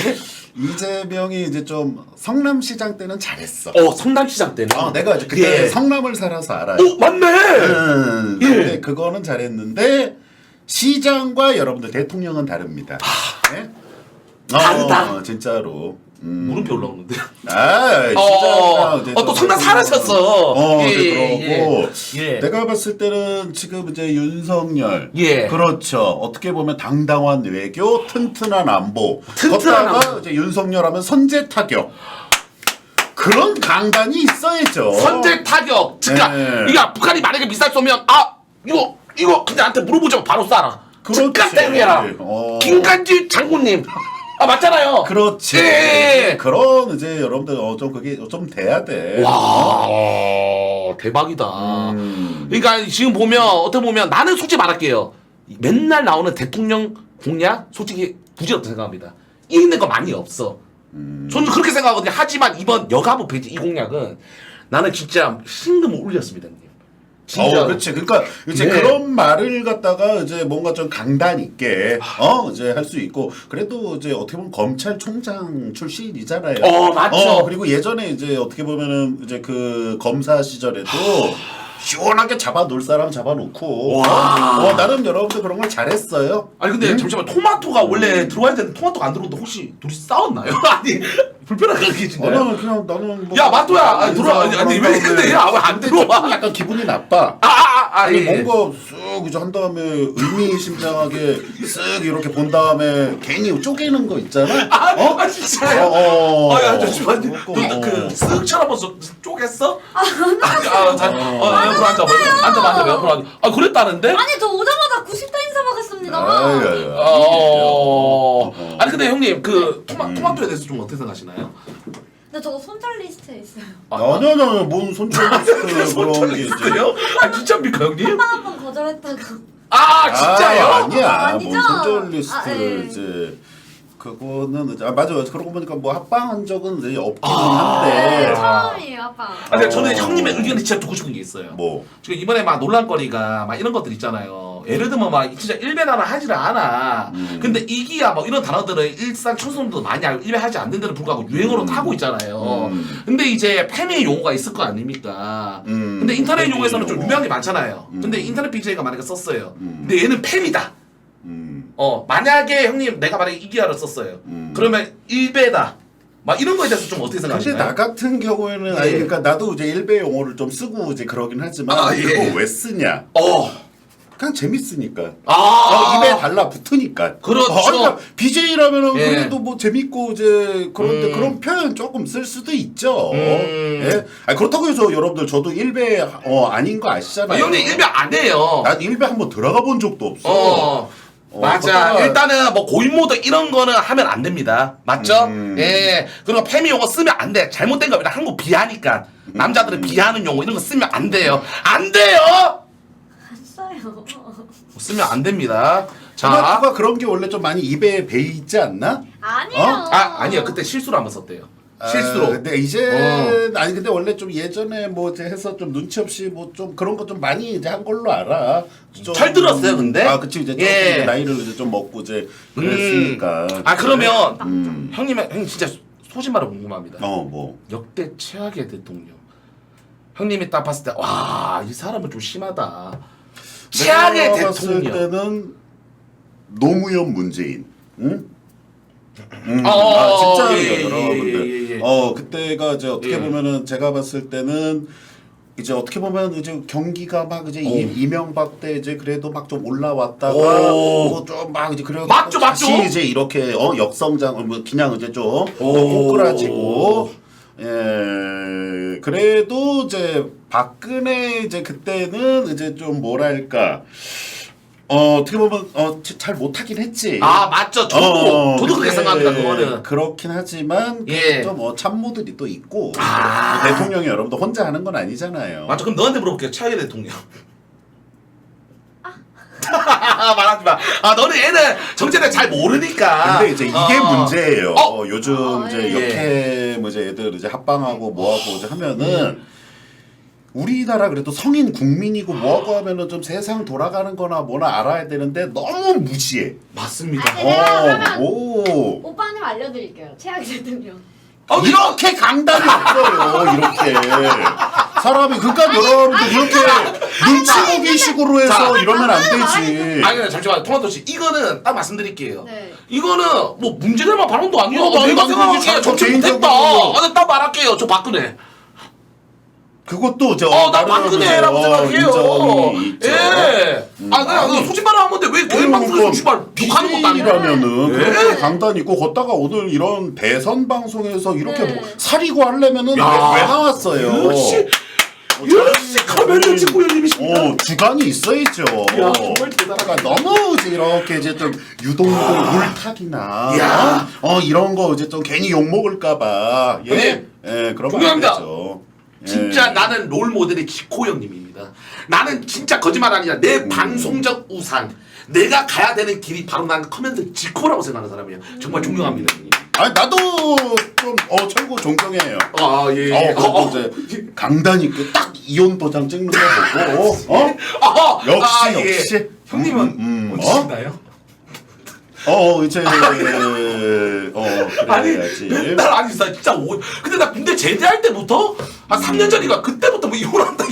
이재명이 이제 좀 성남시장 때는 잘했어.
성남시장 때는.
내가 이제 그때
예.
성남을 살아서 알아요.
맞네. 예.
근데 그거는 잘했는데 시장과 여러분들 대통령은 다릅니다. 네?
다르다.
진짜로.
물음표 올라오는데.
시장이랑 이제
또 성남 살으셨어.
그러고
예.
내가 봤을 때는 지금 이제 윤석열
예.
그렇죠. 어떻게 보면 당당한 외교, 튼튼한 안보.
튼튼한
걷다가
안보.
이제 윤석열 하면 선제 타격. 그런 강단이 있어야죠.
선제 타격. 그러니까
네.
이게 북한이 만약에 미사일 쏘면 이거 그냥 나한테 물어보자고 바로 쏴라.
그렇지.
즉각 대응해라. 김간지 장군님. 맞잖아요.
그렇지.
예.
그런 이제 여러분들 좀 그게 좀 돼야 돼.
와 대박이다. 그러니까 지금 보면 어떻게 보면 나는 솔직히 말할게요. 맨날 나오는 대통령 공약 솔직히 부질없다 생각합니다. 있는 거 많이 없어. 저는 그렇게 생각하거든요. 하지만 이번 여가부 폐지 이 공약은 나는 진짜 신금을 울렸습니다. 형님. 진짜.
그렇지. 그러니까 이제
네.
그런 말을 갖다가 이제 뭔가 좀 강단 있게 이제 할 수 있고 그래도 이제 어떻게 보면 검찰총장 출신이잖아요.
맞죠.
그리고 예전에 이제 어떻게 보면은 이제 그 검사 시절에도 시원하게 잡아놓을 사람 잡아놓고 나름 여러분들 그런 걸 잘했어요.
아니 근데 잠시만 토마토가 원래 들어와야 되는 토마토가 안 들어오는데 혹시 둘이 싸웠나요? 아니 불편하게 계신가요?
나는 뭐
야 마토야 들어와. 아니 왜 근데 안 들어와?
약간 기분이 나빠.
예.
뭔가 쓱 이제 한 다음에 의미심장하게 쓱 이렇게 본 다음에 괜히 쪼개는 거 있잖아.
진짜요? 잠시만요. 쓱 쳐다보면서 쪼갰어? 옆으로 앉아봐. 옆으로 앉아. 그랬다는데?
아니 저 오자마자 90도 인사 받았습니다.
아니 근데 형님 그 토마토에 대해서 좀 어떻게 생각하시나요?
근데 저거 손절 리스트에 있어요.
아니야, 뭔 손절 리스트 그런 게 이제.
있어요? 진짜입니까 형님?
한번 거절했다고.
진짜요?
아니야,
아니죠?
뭔 손절 리스트
예.
이제. 그거는 이제 맞아요. 그러고 보니까 뭐 합방한 적은 이제 없기는 한데.
처음이에요, 아빠.
근데 저는 형님의 의견을 진짜 듣고 싶은 게 있어요.
뭐
지금 이번에 막 논란거리가 막 이런 것들 있잖아요. 예를 들면 막 진짜 일배나라 하지를 않아. 근데 이기야 뭐 이런 단어들은 일상 청소년도 많이 알고 일배하지 않는 데는 불구하고 유행어로 타고 있잖아요. 근데 이제 페미 용어가 있을 거 아닙니까? 근데 인터넷
페미
용어에서는 좀
용어.
유명한 게 많잖아요. 근데 인터넷 BJ가 만약에 썼어요. 근데 얘는 페미다. 만약에 형님 내가 만약에 이기야를 썼어요. 그러면 일배다. 막 이런 거에 대해서 좀 어떻게
근데
생각하시나요?
나 같은 경우에는
예.
아니 그러니까 나도 이제 일배 용어를 좀 쓰고 이제 그러긴 하지만
예.
그거 왜 쓰냐? 그냥 재밌으니까.
아
입에 달라붙으니까.
그렇죠.
그러니까 BJ라면은
예.
그래도 뭐 재밌고 이제 그런데
음.
그런 표현 조금 쓸 수도 있죠.
음.
예? 아니, 그렇다고 해서 여러분들 저도 일베 아닌 거 아시잖아요.
형님 일배 안 해요.
난 일베 한번 들어가 본 적도 없어.
맞아.
그러다가-
일단은 뭐 고인 모드 이런 거는 하면 안 됩니다. 맞죠? 예. 그리고 페미 용어 쓰면 안 돼. 잘못된 겁니다. 한국 비하니까. 남자들은 비하는 용어 이런 거 쓰면 안 돼요. 안 돼요!
안 써요.
쓰면 안 됩니다. 자.
누가 그런 게 원래 좀 많이 입에 배 있지 않나?
아니에요.
아니요. 그때 실수로 한번 썼대요. 실수로.
근데 이제 아니 근데 원래 좀 예전에 뭐 이제 해서 좀 눈치 없이 뭐 좀 그런 거 좀 많이 이제 한 걸로 알아. 좀,
잘 들었어요, 근데?
아, 그치 이제 좀
예.
이제 나이를 이제 좀 먹고 이제 그랬으니까.
아, 그러면
음.
진짜 소신발언 궁금합니다.
뭐.
역대 최악의 대통령. 형님이 딱 봤을 때 와, 이 사람은 좀 심하다. 최악의
내가 봤을
대통령.
때는 노무현 문재인. 응?
어,
진짜예요,
예,
여러분들.
예.
그때가 이제 어떻게
예.
보면은 제가 봤을 때는 이제 어떻게 보면 이제 경기가 막 이제 이명박 때 이제 그래도 막 좀 올라왔다가 좀 막 이제 그래도
맞죠.
다시 이제 이렇게 역성장 뭐 그냥 이제 좀 꼬꾸라지고 그래도 이제 박근혜 이제 그때는 이제 좀 뭐랄까 어떻게 보면 잘 못하긴 했지.
아, 맞죠. 저도 그렇게 생각합니다. 그거는.
그렇긴 하지만
예.
좀 참모들이 또 있고
아.
대통령이 여러분들 혼자 하는 건 아니잖아요.
맞죠. 그럼 너한테 물어볼게요. 최악의 대통령. 말하지 마. 아, 너는 얘는 정체를 잘 모르니까.
근데 이제 이게 문제예요. 요즘 이제
예.
역해 뭐 이제 애들 이제 합방하고 뭐하고 이제 하면은 우리나라 그래도 성인 국민이고 뭐하고 하면은 좀 세상 돌아가는 거나 뭐나 알아야 되는데 너무 무시해.
맞습니다.
아니, 내가 그러면
오.
오빠님 알려드릴게요. 최악의 대통령.
이렇게 강단이 없어요. 이렇게 사람이 그러니까 여러분들 이렇게 눈치 보기 식으로 해서 이러면 안 되지.
아니, 근데 잠시만. 토마토 씨. 이거는 딱 말씀드릴게요.
네.
이거는 뭐 문제될 만한 발언도 아니에요.
나도
내가
안
생각하기에
그러지.
정치
개인적으로.
못했다. 아, 나딱 말할게요. 저 박근혜.
그것도 이제
나
나름
박근혜라고
이제,
생각해요.
인정이 있죠.
예. 그냥 소신 발언한 건데 왜 개인 방송에서 씨발 욕하는 것도 아니고.
이라면은
예.
그렇게 강단 있고 걷다가 오늘 이런 대선 방송에서 이렇게
네.
뭐 사리고 하려면은 왜
야.
나왔어요?
역시 커맨드 찍고 형님이십니다.
주관이 있어야죠.
야, 정말 대단하다.
그러니까 너무 이제 이렇게 이제 좀 유동들 물타기나
야.
이런 거 이제 좀 괜히 욕 먹을까봐
형님,
그러면 안
존경합니다.
되죠.
진짜 나는 롤 모델이 지코 형님입니다. 나는 진짜 거짓말 아니라 내 방송적 우상, 내가 가야 되는 길이 바로 난 커맨드 지코라고 생각하는 사람이에요. 정말 존경합니다, 형님.
아니 나도 좀 철구 존경해요.
아, 예.
그것도 이제 강단 있게 딱 이혼 도장 찍는 거 보고 역시
예. 형님은 어디신가요?
이제 그래야지.
맨날 아니 나 진짜 근데 나 군대 제대할 때부터 한 3년 전인가 그때부터 뭐 이혼한다.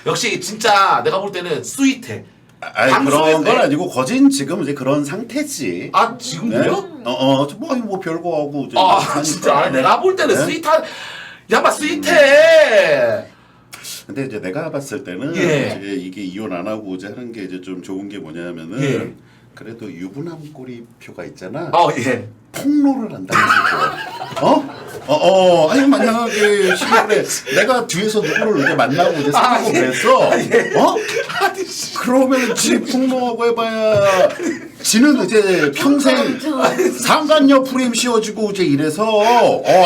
역시 진짜 내가 볼 때는 스윗해.
아니
방송에서
그런 건 아니고 거진 지금 이제 그런 상태지.
아 지금도요?
뭐 별거 하고 이제
아
하니까.
진짜 아니, 내가 볼 때는
네?
스윗한 야마 스윗해.
근데 이제 내가 봤을 때는
예.
이제 이게 이혼 안 하고 이제 하는 게 이제 좀 좋은 게 뭐냐면은
예.
그래도 유부남 꼬리표가 있잖아.
예.
폭로를 한다는 거죠. 아니 만약에 시골에 내가 뒤에서 누구를 이제 만나고 이제 사귀고 그랬어.
아니 씨.
그러면 지 폭로하고 해봐야 지는 이제 평생 상간녀 프레임 씌워주고 이제 이래서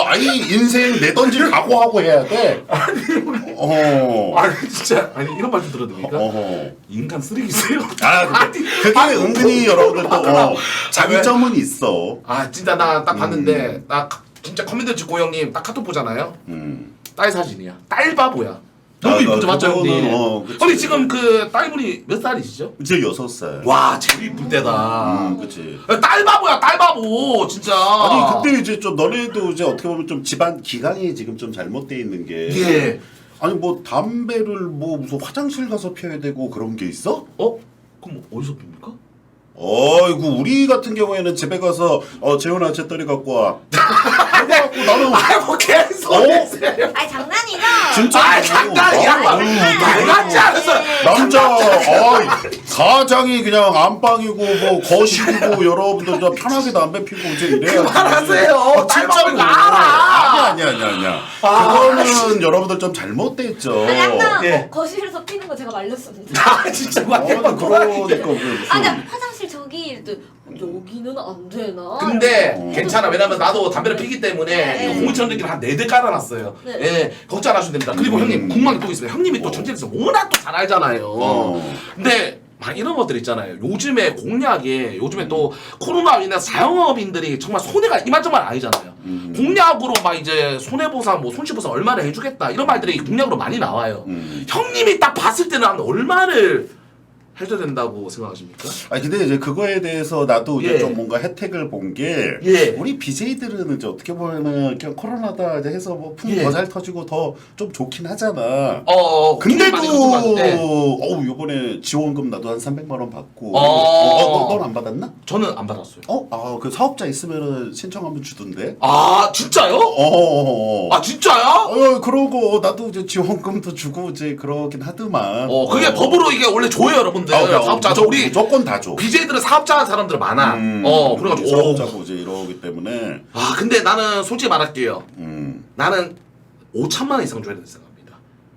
아니 인생 내던질 각오하고 해야 돼.
아니 진짜 아니 이런 말 좀 들어도 됩니까? 인간 쓰레기세요?
그게 은근히 여러분들 또 장점은 있어.
진짜 나 딱 봤는데 나 진짜 커맨드 지코 형님 딱 카톡 보잖아요. 딸 사진이야. 딸 바보야. 너무 이쁘죠, 맞죠 형님?
그치.
형님 지금 그 딸분이 몇 살이시죠?
이제 6살.
와 제일 이쁠 때다.
그치.
딸 바보야, 딸 바보 진짜.
아니 근데 이제 좀 너네도 이제 어떻게 보면 좀 집안 기강이 지금 좀 잘못돼 있는 게.
예.
아니 뭐 담배를 뭐 무슨 화장실 가서 피워야 되고 그런 게 있어?
그럼 어디서 핍니까?
어이구 우리 같은 경우에는 집에 가서 재훈아 잿더리 갖고 와. 그래갖고 나는
뭐 개소리세요?
아니 장난이죠.
진짜
장난이야. 말 같지 않았어.
남자 가장이 그냥 안방이고 뭐 거실이고 여러분들 좀 편하게 담배 피고 이제 이래야
그만하세요.
진짜로
알아.
아니야. 그거는 여러분들 좀 잘못됐죠.
아니 아까
예.
거실에서 피는 거 제가 말렸습니다.
아 진짜
그러니까
그만해.
아니 화장실 저기 이랬더니 여기는 안 되나?
근데 괜찮아. 왜냐면 나도 담배를 피기 때문에
네.
공무원들끼리 한 4대 깔아놨어요.
네.
예, 걱정 안 하셔도 됩니다. 그리고 형님 궁금한 게 또 있어요. 형님이 또 전쟁에서 워낙 또 잘 알잖아요. 근데 막 이런 것들 있잖아요. 요즘에 공약에 요즘에 또 코로나로 인해서 자영업인들이 정말 손해가 이만저만 아니잖아요. 공약으로 막 이제 손해보상 뭐 손실보상 얼마를 해주겠다 이런 말들이 공약으로 많이 나와요. 형님이 딱 봤을 때는 한 얼마를 해줘야 된다고 생각하십니까?
아니 근데 이제 그거에 대해서 나도 이제
예.
좀 뭔가 혜택을 본 게
예.
우리 BJ들은 이제 어떻게 보면은 그냥 코로나다 이제 해서 뭐 풍
예.
더 잘 터지고 더 좀 좋긴 하잖아.
근데도
근데도 어우 요번에 지원금 나도 한 300만 원 받고 넌 안 받았나?
저는 안 받았어요.
그 사업자 있으면은 신청하면 주던데.
아 진짜요? 아 진짜요?
그러고 나도 이제 지원금도 주고 이제 그러긴 하더만.
그게 법으로 이게 원래 줘요 여러분들. 사업자 저 우리
무조건 다 줘.
BJ들은 사업자 사람들 많아. 그래가지고
사업자고 이제 이러기 때문에.
아 근데 나는 솔직히 말할게요.
음.
나는 5천만 원 이상 줘야 된다 생각합니다.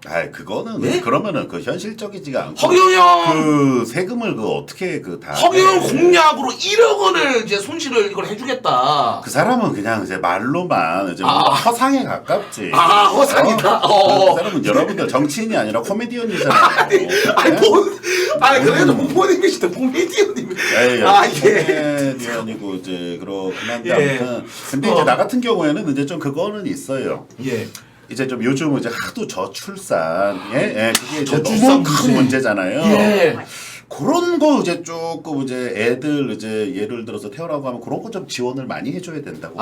아 그거는
예?
그러면은 그 현실적이지가 않고.
허경영
그 세금을 그 어떻게 그 다.
허경영 공약으로 1억 원을 이제 손실을 이걸 해주겠다.
그 사람은 그냥 이제 말로만 이제 뭔가 허상에 가깝지.
아, 허상이다.
그 사람은 여러분들 정치인이 아니라 코미디언이잖아요.
그래도 부모님이시다 코미디언님.
예.
예.
코미디언이고 이제 그렇긴 한데
예.
아무튼 근데 이제 나 같은 경우에는 이제 좀 그거는 있어요.
예.
이제 좀 요즘 이제 하도 저출산, 그게 이제
저출산
너무 큰
문제.
문제잖아요.
예.
그런 거 이제 조금 이제 애들 이제 예를 들어서 태어나고 하면 그런 거 좀 지원을 많이 해줘야 된다고.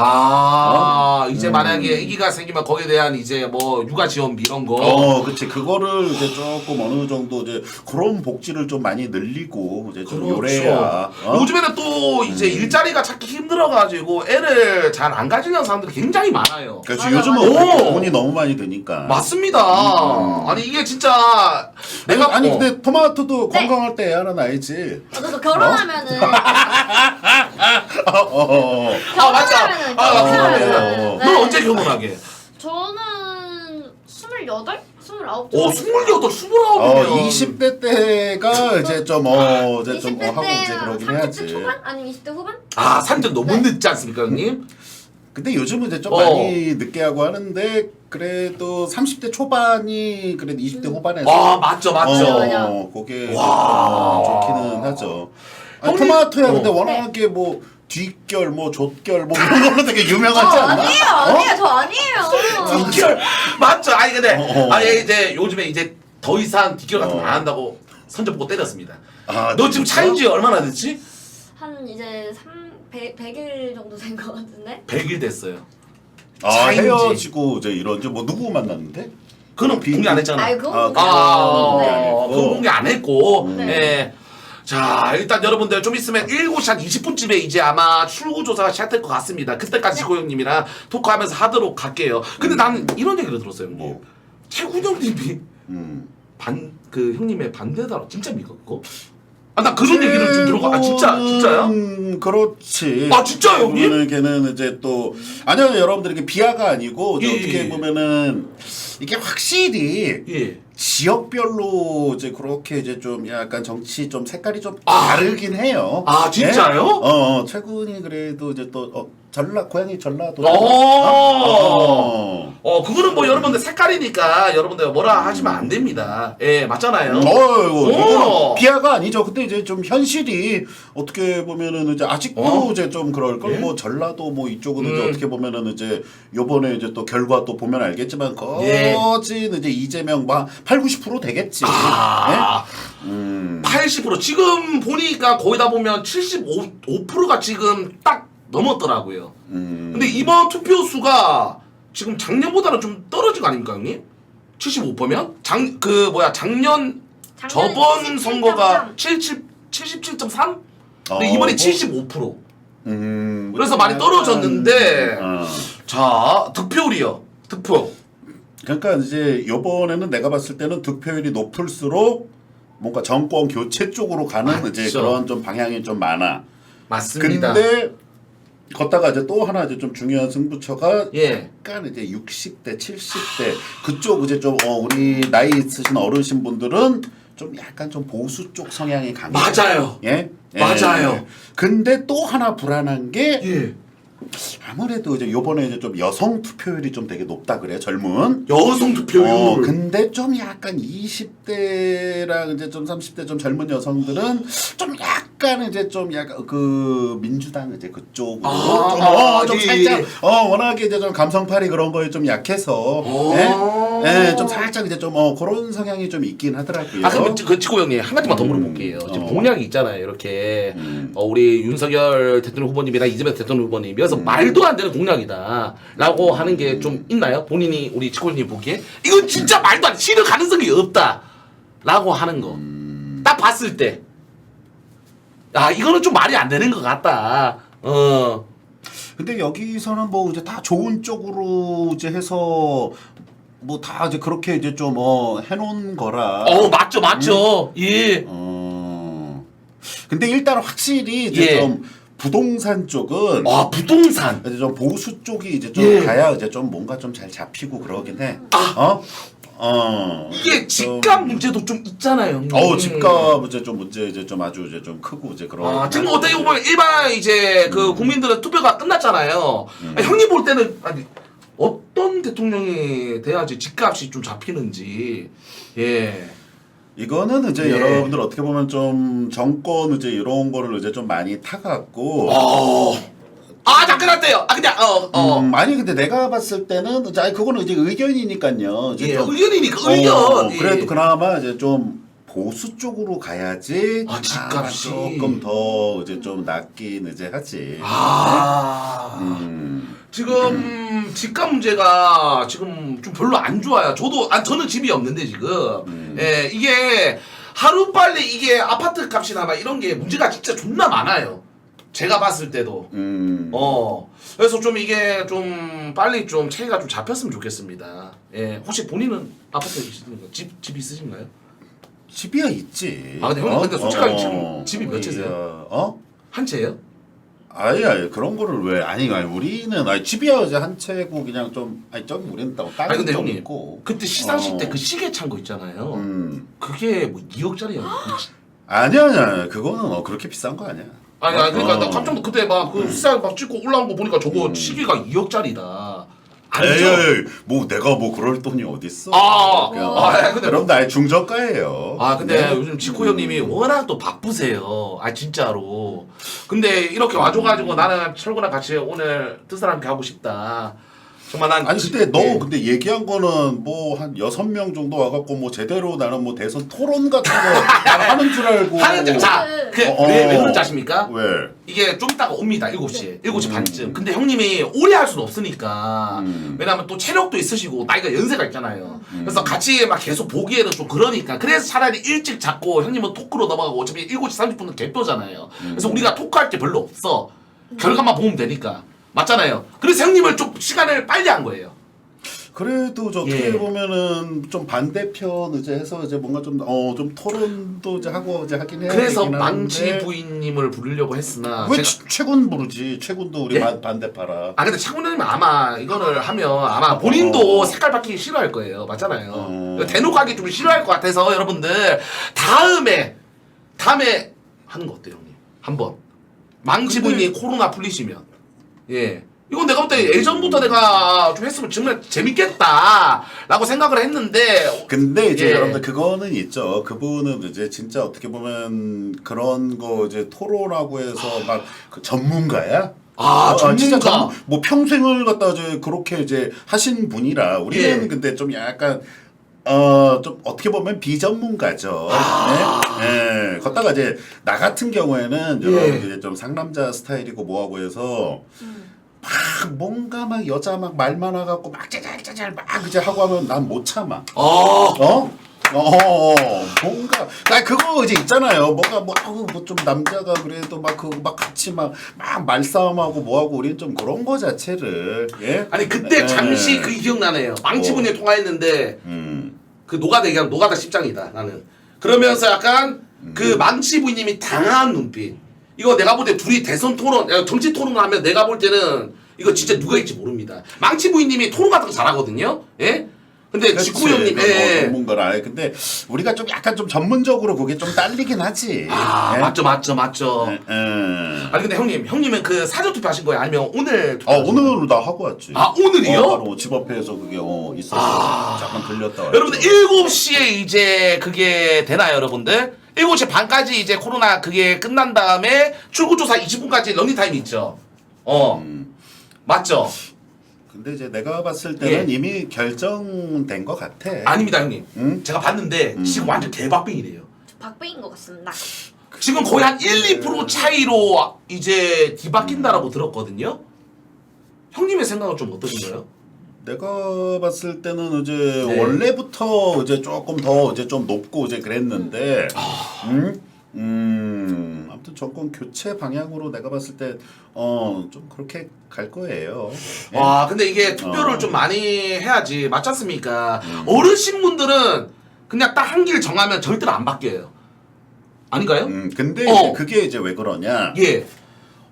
이제 만약에 아기가 생기면 거기에 대한 이제 뭐 육아 지원비 이런 거.
그치. 그거를 이제 조금 어느 정도 이제 그런 복지를 좀 많이 늘리고 이제 좀 요래야.
요즘에는 또 이제 일자리가 찾기 힘들어가지고 애를 잘 안 가지는 사람들이 굉장히 많아요.
그렇지.
맞아,
요즘은
맞아.
돈이 너무 많이 드니까.
맞습니다. 아니 이게 진짜 내가
아니 근데 토마토도
네.
건강할 때 애 하나 낳아야지.
저도 결혼하면은
맞아.
결혼하면은
넌 언제 결혼하게?
저는 28? 29?
28, 29이면
20대 때가 이제 좀 이제 좀
20대
하고 이제
때
그러긴
30대
해야지.
초반? 아니면 20대 후반?
30대 너무 늦지 않습니까 형님?
근데 요즘은 이제 좀 많이 늦게 하고 하는데 그래도 30대 초반이 그래도 20대 후반에서
맞죠.
맞아.
그게
와.
좋기는 하죠. 아니,
형님-
토마토야 근데 워낙에 뭐 뒷결 뭐 좆결 뭐 이런 걸로 되게 유명하지 않나?
아니에요 저 아니에요.
뒷결 맞죠? 아니 근데
어.
아니 이제 요즘에 이제 더 이상 뒷결 같은 거 안 한다고 선전 보고 때렸습니다. 너 지금
진짜?
차인 지 얼마나 됐지?
한 이제 100일 정도 된 것 같은데?
100일 됐어요. 차인지.
헤어지고 이제 이런지 뭐 누구 만났는데?
그는 공개 안 했잖아.
아이 그거
그건 공개 안 했고.
네.
예. 자 일단 여러분들 좀 있으면 7시 한 20분쯤에 이제 아마 출구조사가 시작될 것 같습니다. 그때까지 지고 형님이랑 토크하면서 하도록 갈게요. 근데 나는 이런 얘기를 들었어요 형님.
뭐?
태군 형님이
음.
그 형님의 반대다 진짜입니까 그거? 나 그런 얘기를 좀 들어가. 진짜요?
그렇지.
진짜요, 형님?
그러면은 걔는 이제 또 아니요 여러분들 이게 비하가 아니고
예,
어떻게
예.
보면은 이게 확실히
예.
지역별로 이제 그렇게 이제 좀 약간 정치 좀 색깔이 좀 다르긴 해요.
진짜요?
예? 최군이 그래도 이제 또 고향이 전라도.
그거는 뭐 여러분들 색깔이니까 여러분들 뭐라 하시면 안 됩니다. 예, 맞잖아요.
이거는 비하가 아니죠. 근데 이제 좀 현실이 어떻게 보면은 이제 아직도 이제 좀 그럴 걸.
예?
뭐 전라도 뭐 이쪽은 이제 어떻게 보면은 이제 요번에 이제 또 결과 또 보면 알겠지만 거진 이제 이재명 막 80-90% 되겠지.
80% 지금 보니까 거의 다 보면 75%가 지금 딱 넘었더라고요. 근데 이번 투표 수가 지금 작년보다는 좀 떨어진 거 아닙니까 형님? 75%면? 작년 저번 선거가 77.3? 근데 이번에 75%. 그래서 많이 떨어졌는데 자 득표율이요. 득표.
그러니까 이제 요번에는 내가 봤을 때는 득표율이 높을수록 뭔가 정권 교체 쪽으로 가는
맞죠.
이제 그런 좀 방향이 좀 많아.
맞습니다.
근데 걷다가 이제 또 하나 이제 좀 중요한 승부처가
예.
약간 이제 60대, 70대 그쪽 이제 좀 우리 나이 있으신 어르신 분들은 좀 약간 좀 보수 쪽 성향이 강해요.
맞아요.
예?
맞아요.
근데 또 하나 불안한 게
예.
아무래도 이제 요번에 이제 좀 여성 투표율이 좀 되게 높다 그래 젊은.
여성 투표율.
근데 좀 약간 20대랑 이제 좀 30대 좀 젊은 여성들은 좀 약간 이제 좀 약간 그 민주당 이제 그쪽으로 좀
예,
살짝
예.
워낙에 이제 좀 감성팔이 그런 거에 좀 약해서 좀 살짝 이제 좀 그런 성향이 좀 있긴 하더라고요.
아 그럼 그 치고 형님 한 가지만 더 물어볼게요. 지금 공약이 있잖아요. 이렇게 우리 윤석열 대통령 후보님이나 이재명 대통령 후보님 여기서 말도 안 되는 공약이다라고 하는 게 좀 있나요? 본인이 우리 치고 형님 보기에 이건 진짜 말도 안 실현 가능성이 없다라고 하는 거. 딱 봤을 때. 아 이거는 좀 말이 안 되는 것 같다.
근데 여기서는 뭐 이제 다 좋은 쪽으로 이제 해서 뭐 다 이제 그렇게 이제 좀 해놓은 거라.
맞죠. 예.
근데 일단 확실히 이제
예.
좀 부동산 쪽은
부동산.
이제 좀 보수 쪽이 이제 좀
예.
가야 이제 좀 뭔가 좀 잘 잡히고 그러긴 해.
이게 집값 문제도 좀 있잖아요. 형님.
집값 이제 좀 문제 이제 좀 아주 이제 좀 크고 이제 그런.
지금 어떻게 보면 일반 이제 그 국민들은 투표가 끝났잖아요. 형님 볼 때는 아니 어떤 대통령이 돼야지 집값이 좀 잡히는지. 예.
이거는 이제
예.
여러분들 어떻게 보면 좀 정권 이제 이런 거를 이제 좀 많이 타갖고.
잠깐만요. 그냥
아니 근데 내가 봤을 때는 이제 아니 그거는 이제 의견이니까요. 이제
예,
좀,
의견이니까 의견. 예.
그래도 그나마 이제 좀 보수 쪽으로 가야지.
집값이
조금 더 이제 좀 낫긴 이제 하지.
지금 집값 문제가 지금 좀 별로 안 좋아요. 저는 집이 없는데 지금. 예, 이게 하루 빨리 이게 아파트 값이나 막 이런 게 문제가 진짜 존나 많아요. 제가 봤을 때도. 그래서 좀 이게 좀 빨리 좀 체계가 좀 잡혔으면 좋겠습니다. 예, 혹시 본인은 아파트에 계시는가요? 집 있으신가요?
집이야 있지.
근데 형님 근데 솔직하게 지금 집이 몇 채세요? 한 채예요?
아예 그런 거를 왜 아니 우리는 집이야 이제 한 채고 그냥 좀 저기 우리는 또
아니 근데
좀
형님
있고.
그때 시상식 때 그 시계 찬 거 있잖아요. 그게 뭐 2억짜리야.
아니야 그거는 그렇게 비싼 거 아니야.
아니 그러니까 나 깜짝 놀라 그때 막 그 시상 막 찍고 올라온 거 보니까 저거 시계가 2억짜리다. 아니죠?
에이, 뭐 내가 뭐 그럴 돈이 어딨어.
근데
그럼 나의 중저가예요.
근데 요즘 지코 형님이 워낙 또 바쁘세요. 진짜로. 근데 이렇게 와줘가지고 나는 철구랑 같이 오늘 뜻을 함께 하고 싶다. 정말 난
아니 근데 너
예.
근데 얘기한 거는 뭐 한 6명 정도 와갖고 뭐 제대로 나는 뭐 대선 토론 같은 거 하는 줄 알고.
하는데 왜 그런지 아십니까?
왜?
이게 좀 이따가 옵니다. 7시 반쯤. 근데 형님이 오래 할 수는 없으니까. 왜냐면 또 체력도 있으시고 나이가 연세가 있잖아요. 그래서 같이 막 계속 보기에는 좀 그러니까. 그래서 차라리 일찍 잡고 형님은 토크로 넘어가고 어차피 7시 30분은 개표잖아요. 그래서 우리가 토크할 게 별로 없어. 결과만 보면 되니까. 맞잖아요. 그래서 형님을 좀 시간을 빨리 한 거예요.
그래도 어떻게
예.
보면은 좀 반대편 이제 해서 이제 뭔가 좀 좀 토론도 이제 하고 이제 하긴 해야
그래서
되긴
망치
하는데.
부인님을 부르려고 했으나
왜 최군 부르지? 최군도 우리
예?
반대파라.
근데 차군님 아마 이거를 하면 아마 본인도 색깔 바뀌기 싫어할 거예요. 맞잖아요. 대놓고 하기 좀 싫어할 것 같아서 여러분들 다음에 하는 거 어때요, 형님? 한번 망치 부인이 코로나 풀리시면 예. 이건 내가 볼 때 예전부터 내가 좀 했으면 정말 재밌겠다라고 생각을 했는데
근데 이제
예.
여러분들 그거는 있죠. 그분은 이제 진짜 어떻게 보면 그런 거 이제 토론하고 해서 막 그 전문가야? 진짜
전문가.
뭐 평생을 갖다 이제 그렇게 이제 하신 분이라 우리는
예.
근데 좀 약간 좀 어떻게 보면 비전문가죠. 네? 예. 걷다가 이제 나 같은 경우에는 여러분 이제 좀 상남자 스타일이고 뭐하고 해서 막 뭔가 막 여자 막 말 많아갖고 막 짜잘짜잘 막 이제 하고 하면 난 못 참아. 뭔가 그거 이제 있잖아요. 뭐가 뭐 좀 남자가 그래도 막 그거 막 같이 막 말싸움하고 뭐하고 우리는 좀 그런 거 자체를 예?
아니 그때 잠시 그게 기억나네요. 망치 부인이 통화했는데 그 노가다 얘기하면 노가다 10장이다 나는. 그러면서 약간 그 망치 부인님이 당한 눈빛. 이거 내가 볼 때 둘이 대선 토론, 정치 토론을 하면 내가 볼 때는 이거 진짜 누가 있지 모릅니다. 망치 부인님이 토론 같은 거 잘하거든요. 예? 근데 직구 형님, 예.
전문가라. 근데 우리가 좀 약간 좀 전문적으로 그게 좀 딸리긴 하지.
아,
예?
맞죠. 아니 근데 형님은 그 사전 투표하신 거예요? 아니면 오늘?
오늘 나 하고 왔지.
아, 오늘이요?
바로 집 앞에서 그게 있었어. 잠깐 들렸다 왔지.
여러분들 7시에 이제 그게 되나요, 여러분들? 7시 반까지 이제 코로나 그게 끝난 다음에 출구조사 20분까지 런닝타임 있죠. 맞죠?
근데 이제 내가 봤을 때는
예.
이미 결정된 것 같아.
아닙니다, 형님.
응?
제가 봤는데 지금 완전 개박빙이래요.
박빙인 것 같습니다.
지금 거의 한 1-2% 차이로 이제 뒤바뀐다라고 들었거든요. 형님의 생각은 좀 어떠신가요?
내가 봤을 때는 이제
네.
원래부터 이제 조금 더 이제 좀 높고 이제 그랬는데, 아무튼 정권 교체 방향으로 내가 봤을 때, 좀 그렇게 갈 거예요. 예?
와, 근데 이게 투표를 좀 많이 해야지. 맞지 않습니까? 어르신분들은 그냥 딱 한 길 정하면 절대로 안 바뀌어요. 아닌가요?
근데 이제 그게 이제 왜 그러냐?
예.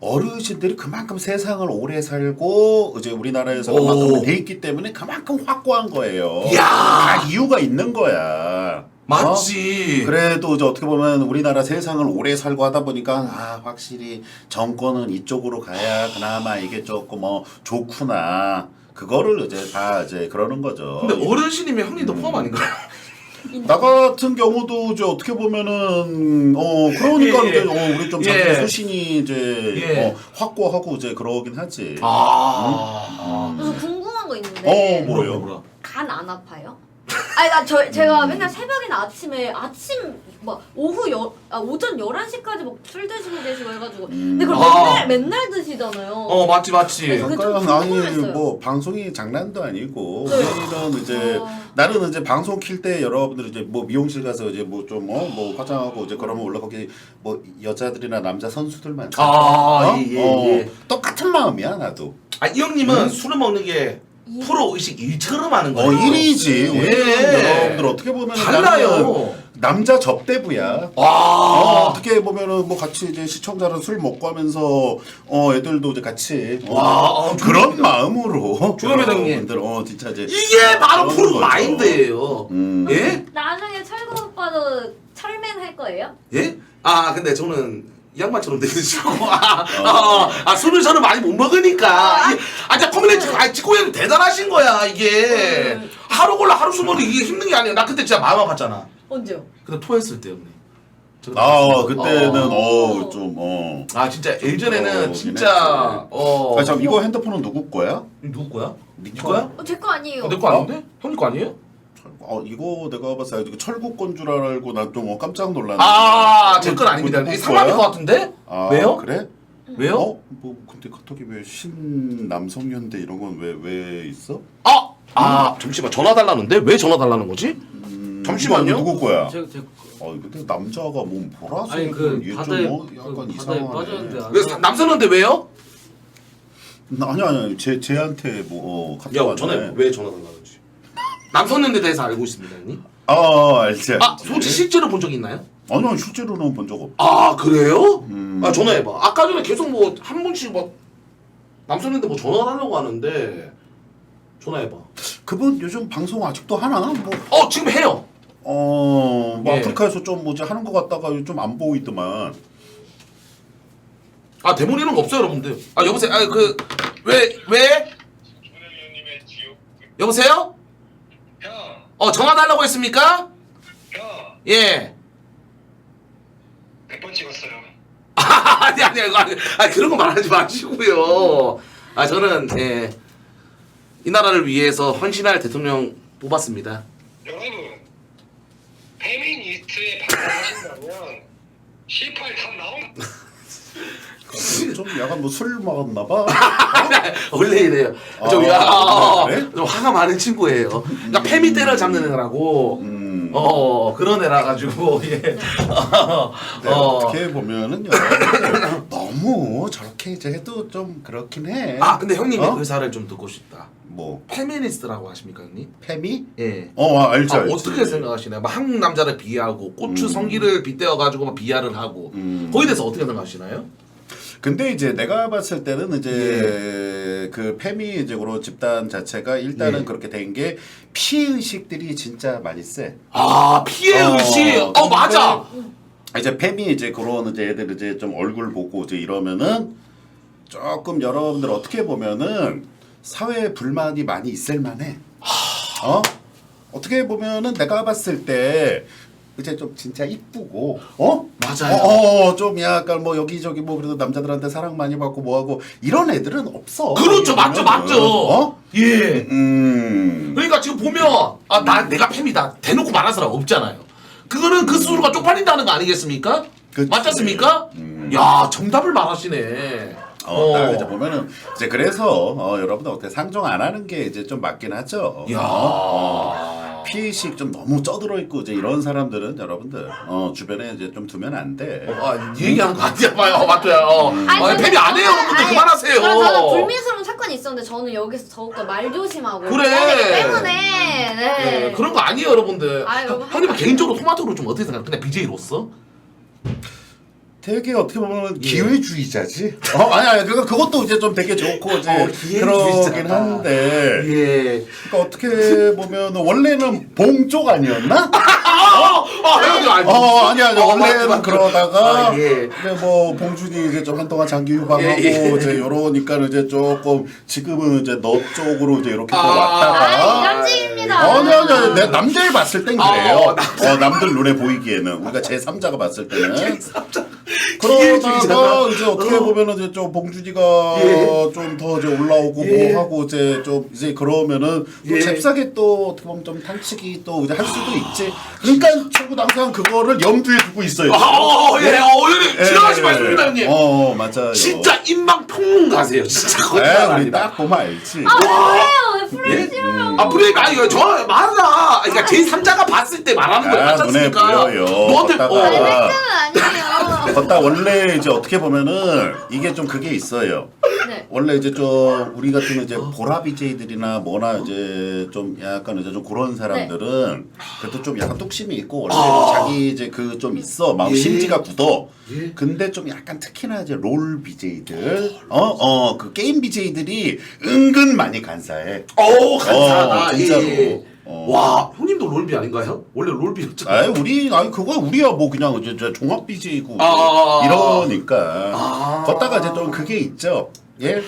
어르신들이 그만큼 세상을 오래 살고 이제 우리나라에서
오.
그만큼 돼 있기 때문에 그만큼 확고한 거예요.
이야.
다 이유가 있는 거야.
맞지.
그래도 이제 어떻게 보면 우리나라 세상을 오래 살고 하다 보니까 확실히 정권은 이쪽으로 가야 그나마 이게 조금 좋구나. 그거를 이제 다 이제 그러는 거죠.
근데 어르신이면 형님도 포함 아닌가요?
나 같은 경우도 이제 어떻게 보면은 그러니까
예, 예.
이제 우리 좀
예.
자기 소신이 이제
예.
확고하고 이제 그러긴 하지.
그래서 궁금한 거 있는데
뭐요?
간 안 아파요? 아니 제가 맨날 새벽이나 아침 막 오전 11시까지 막 술 드시고 계시고 해가지고 근데 그걸 맨날 드시잖아요.
맞지.
그게 좀
아니
궁금했어요.
뭐 방송이 장난도 아니고
네.
우리는 이제 나는 이제 방송 킬 때 여러분들 이제 뭐 미용실 가서 이제 뭐 좀 뭐 화장하고 이제 그러면 원래 거기 뭐 여자들이나 남자 선수들 많잖아.
예.
똑같은 마음이야 나도.
이 형님은 술을 먹는 게 프로 의식 일처럼 하는 거예요.
일이지. 우리는 여러분들 어떻게 보면
달라요.
남자 접대부야.
와.
어떻게 보면은 뭐 같이 이제 시청자랑 술 먹고 하면서 애들도 이제 같이 그런 마음으로
조용히 형님.
여러분들 진짜 이제
이게 바로
그런
프로
거죠.
마인드예요. 예?
나중에 철구 오빠도 철맨 할 거예요?
예? 근데 저는 이 양반처럼 되시고 술을 저는 많이 못 먹으니까 진짜 커뮤니티 찍고 형 대단하신 거야 이게 하루 골라 하루 숨어도 이게 힘든 게 아니야. 나 그때 진짜 마음 아팠잖아.
언제요?
근데 토했을 때 형님.
그때는 좀
진짜 예전에는
그러긴
진짜
참 이거 핸드폰은 누구 거야?
누구 거야?
네
거야?
제 거 아니에요.
내 거 아닌데? 형님 거 아니에요?
이거 내가 봤을 때 철구 건 줄 알고 난 좀 깜짝 놀랐는데.
제 건 아닙니다.
누구
이게 상관일
거야?
것 같은데? 왜요?
그래?
왜요?
뭐 근데 카톡이 왜 신남성연대 이런 건 왜 있어?
잠시만 전화 달라는데? 왜 전화 달라는 거지? 잠시만요.
누구 거야?
제
근데 남자가 뭐 보라색
아니 그
얘
바다에
좀 약간
바다에
이상하네.
빠졌는데
왜 남선한데 왜요?
아니 쟤한테 뭐 카톡
야
왔네.
전화 왜 전화 달라는지. 남선년에 대해서 알고 있습니다, 형님.
알지.
솔직히 실제로 본 적 있나요?
아니요 실제로는 본 적 없어.
그래요? 전화해봐. 아까 전에 계속 뭐 한 번씩 뭐 남선년데 뭐 전화하려고 하는데 전화해봐.
그분 요즘 방송 아직도 하나? 뭐
지금 해요.
뭐
예.
아프리카에서 좀 뭐지 하는 것 같다가 좀 안 보이더만.
대본 이런 거 없어요, 여러분들. 여보세요. 왜? 여보세요?
형,
전화 달라고 했습니까?
형,
예.
몇 번 찍었어요?
아니, 그런 거 말하지 마시고요. 저는 이 나라를 위해서 헌신할 대통령 뽑았습니다.
여러분, 페미니스트에 방송하신다면 18탑 나온
좀 약간 뭐 술 먹었나 봐.
원래 이래요. 좀
그래?
좀 화가 많은 친구예요. 그러니까 페미 때를 잡는 애라고. 그런 애라 가지고 예.
어떻게 보면은 여러분, 너무 저렇게 이제 해도 좀 그렇긴 해.
근데 형님의
어?
의사를 좀 듣고 싶다.
뭐
페미니스트라고 하십니까 형님?
페미?
예.
알지
아,
알지.
어떻게 생각하시나요? 막 한국 남자를 비하하고 고추 성기를 빗대어 가지고 막 비하를 하고 거기에 대해서 어떻게 생각하시나요?
근데 이제 내가 봤을 때는 이제
예.
그 페미적으로 집단 자체가 일단은
예.
그렇게 된 게 피해 의식들이 진짜 많이 세.
아 피해 의식.
근데
맞아.
이제 페미 이제 그런 이제 애들 이제 좀 얼굴 보고 이제 이러면은 조금 여러분들 어떻게 보면은 사회에 불만이 많이 있을 만해. 어떻게 보면은 내가 봤을 때 이제 좀 진짜 이쁘고
맞아요.
좀 약간 뭐 여기저기 뭐 그래도 남자들한테 사랑 많이 받고 뭐하고 이런 애들은 없어.
그렇죠, 맞죠, 맞죠. 예.
음.
그러니까 지금 보면 내가 팸이다 대놓고 말할 사람 없잖아요. 그거는 그 스스로가 쪽팔린다는 거 아니겠습니까?
그치.
맞지 않습니까? 야 정답을 말하시네.
딱 이제 보면은 이제 그래서 여러분들 어떻게 상종 안 하는 게 이제 좀 맞긴 하죠.
야.
피해식 좀 너무 쩌들어 있고 이제 이런 사람들은 여러분들 주변에 이제 좀 두면 안 돼.
얘기하는 거 아니야 봐요. 맞죠. 팸이 안 해요 여러분들 그만하세요.
저는 불미스러운 사건이 있었는데 저는 여기서 더욱더 말 조심하고
그래.
하기 때문에
네, 그런 거 아니에요 여러분들.
여러분.
형님은 개인적으로 토마토를 좀 어떻게 생각해? 그냥 BJ로서?
되게 어떻게 보면 기회주의자지. 아니 그것도 이제 좀 되게 좋고 이제
기회주의자다.
그러긴 한데.
예.
그러니까 어떻게 보면 원래는 봉쪽 아니었나? 아니야. 원래는
맞다.
그러다가
예.
근데 뭐 봉준이 이제 좀 한동안 장기 유방하고
예.
이제 이러니까 이제 조금 지금은 이제 너 쪽으로 이제 이렇게 또 왔다가.
이간질입니다.
아니 내 남들 봤을 땐 그래요.
남들.
남들 눈에 보이기에는 우리가 제 3자가 봤을 때는.
기회주의자다.
그러다가 이제 어떻게 보면은 이제 좀 봉준이가 좀 더 이제 올라오고 뭐 하고 이제 좀 이제 그러면은 또 잽싸게 또 어떻게 보면 좀 탄치기 또 이제 할 수도 있지. 그러니까 저도 항상 그거를 염두에 두고 있어요.
형님 지나가지 말습니다 형님.
맞아요.
진짜 인방 평론가세요. 진짜 거짓말
우리
아니다.
딱 보면 알지.
왜요? 프레임 씌우면
프레임 아니 이거 저 맞아. 그러니까 제 3자가 봤을 때 말하는 거예요. 맞지
눈에
않습니까?
보여요.
너한테
걷다가
아니에요.
걷다 원래 이제 어떻게 보면은 이게 좀 그게 있어요.
네.
원래 이제 좀 우리 같은 이제 보라 BJ들이나 뭐나 이제 좀 약간 이제 좀 그런 사람들은 그래도 좀 약간 뚝심이 있고 원래 자기 이제 그 좀 있어 마음 심지가 굳어. 근데 좀 약간 특히나 이제 롤 BJ들 그 게임 BJ들이 은근 많이 간사해.
감사하다.
진짜로.
예. 와 형님도 롤비 아닌가요? 원래 롤비였잖아요.
그거 우리야 뭐 그냥 이제 종합 BJ고
아.
이러니까 걷다가 이제 좀 그게 있죠. 예,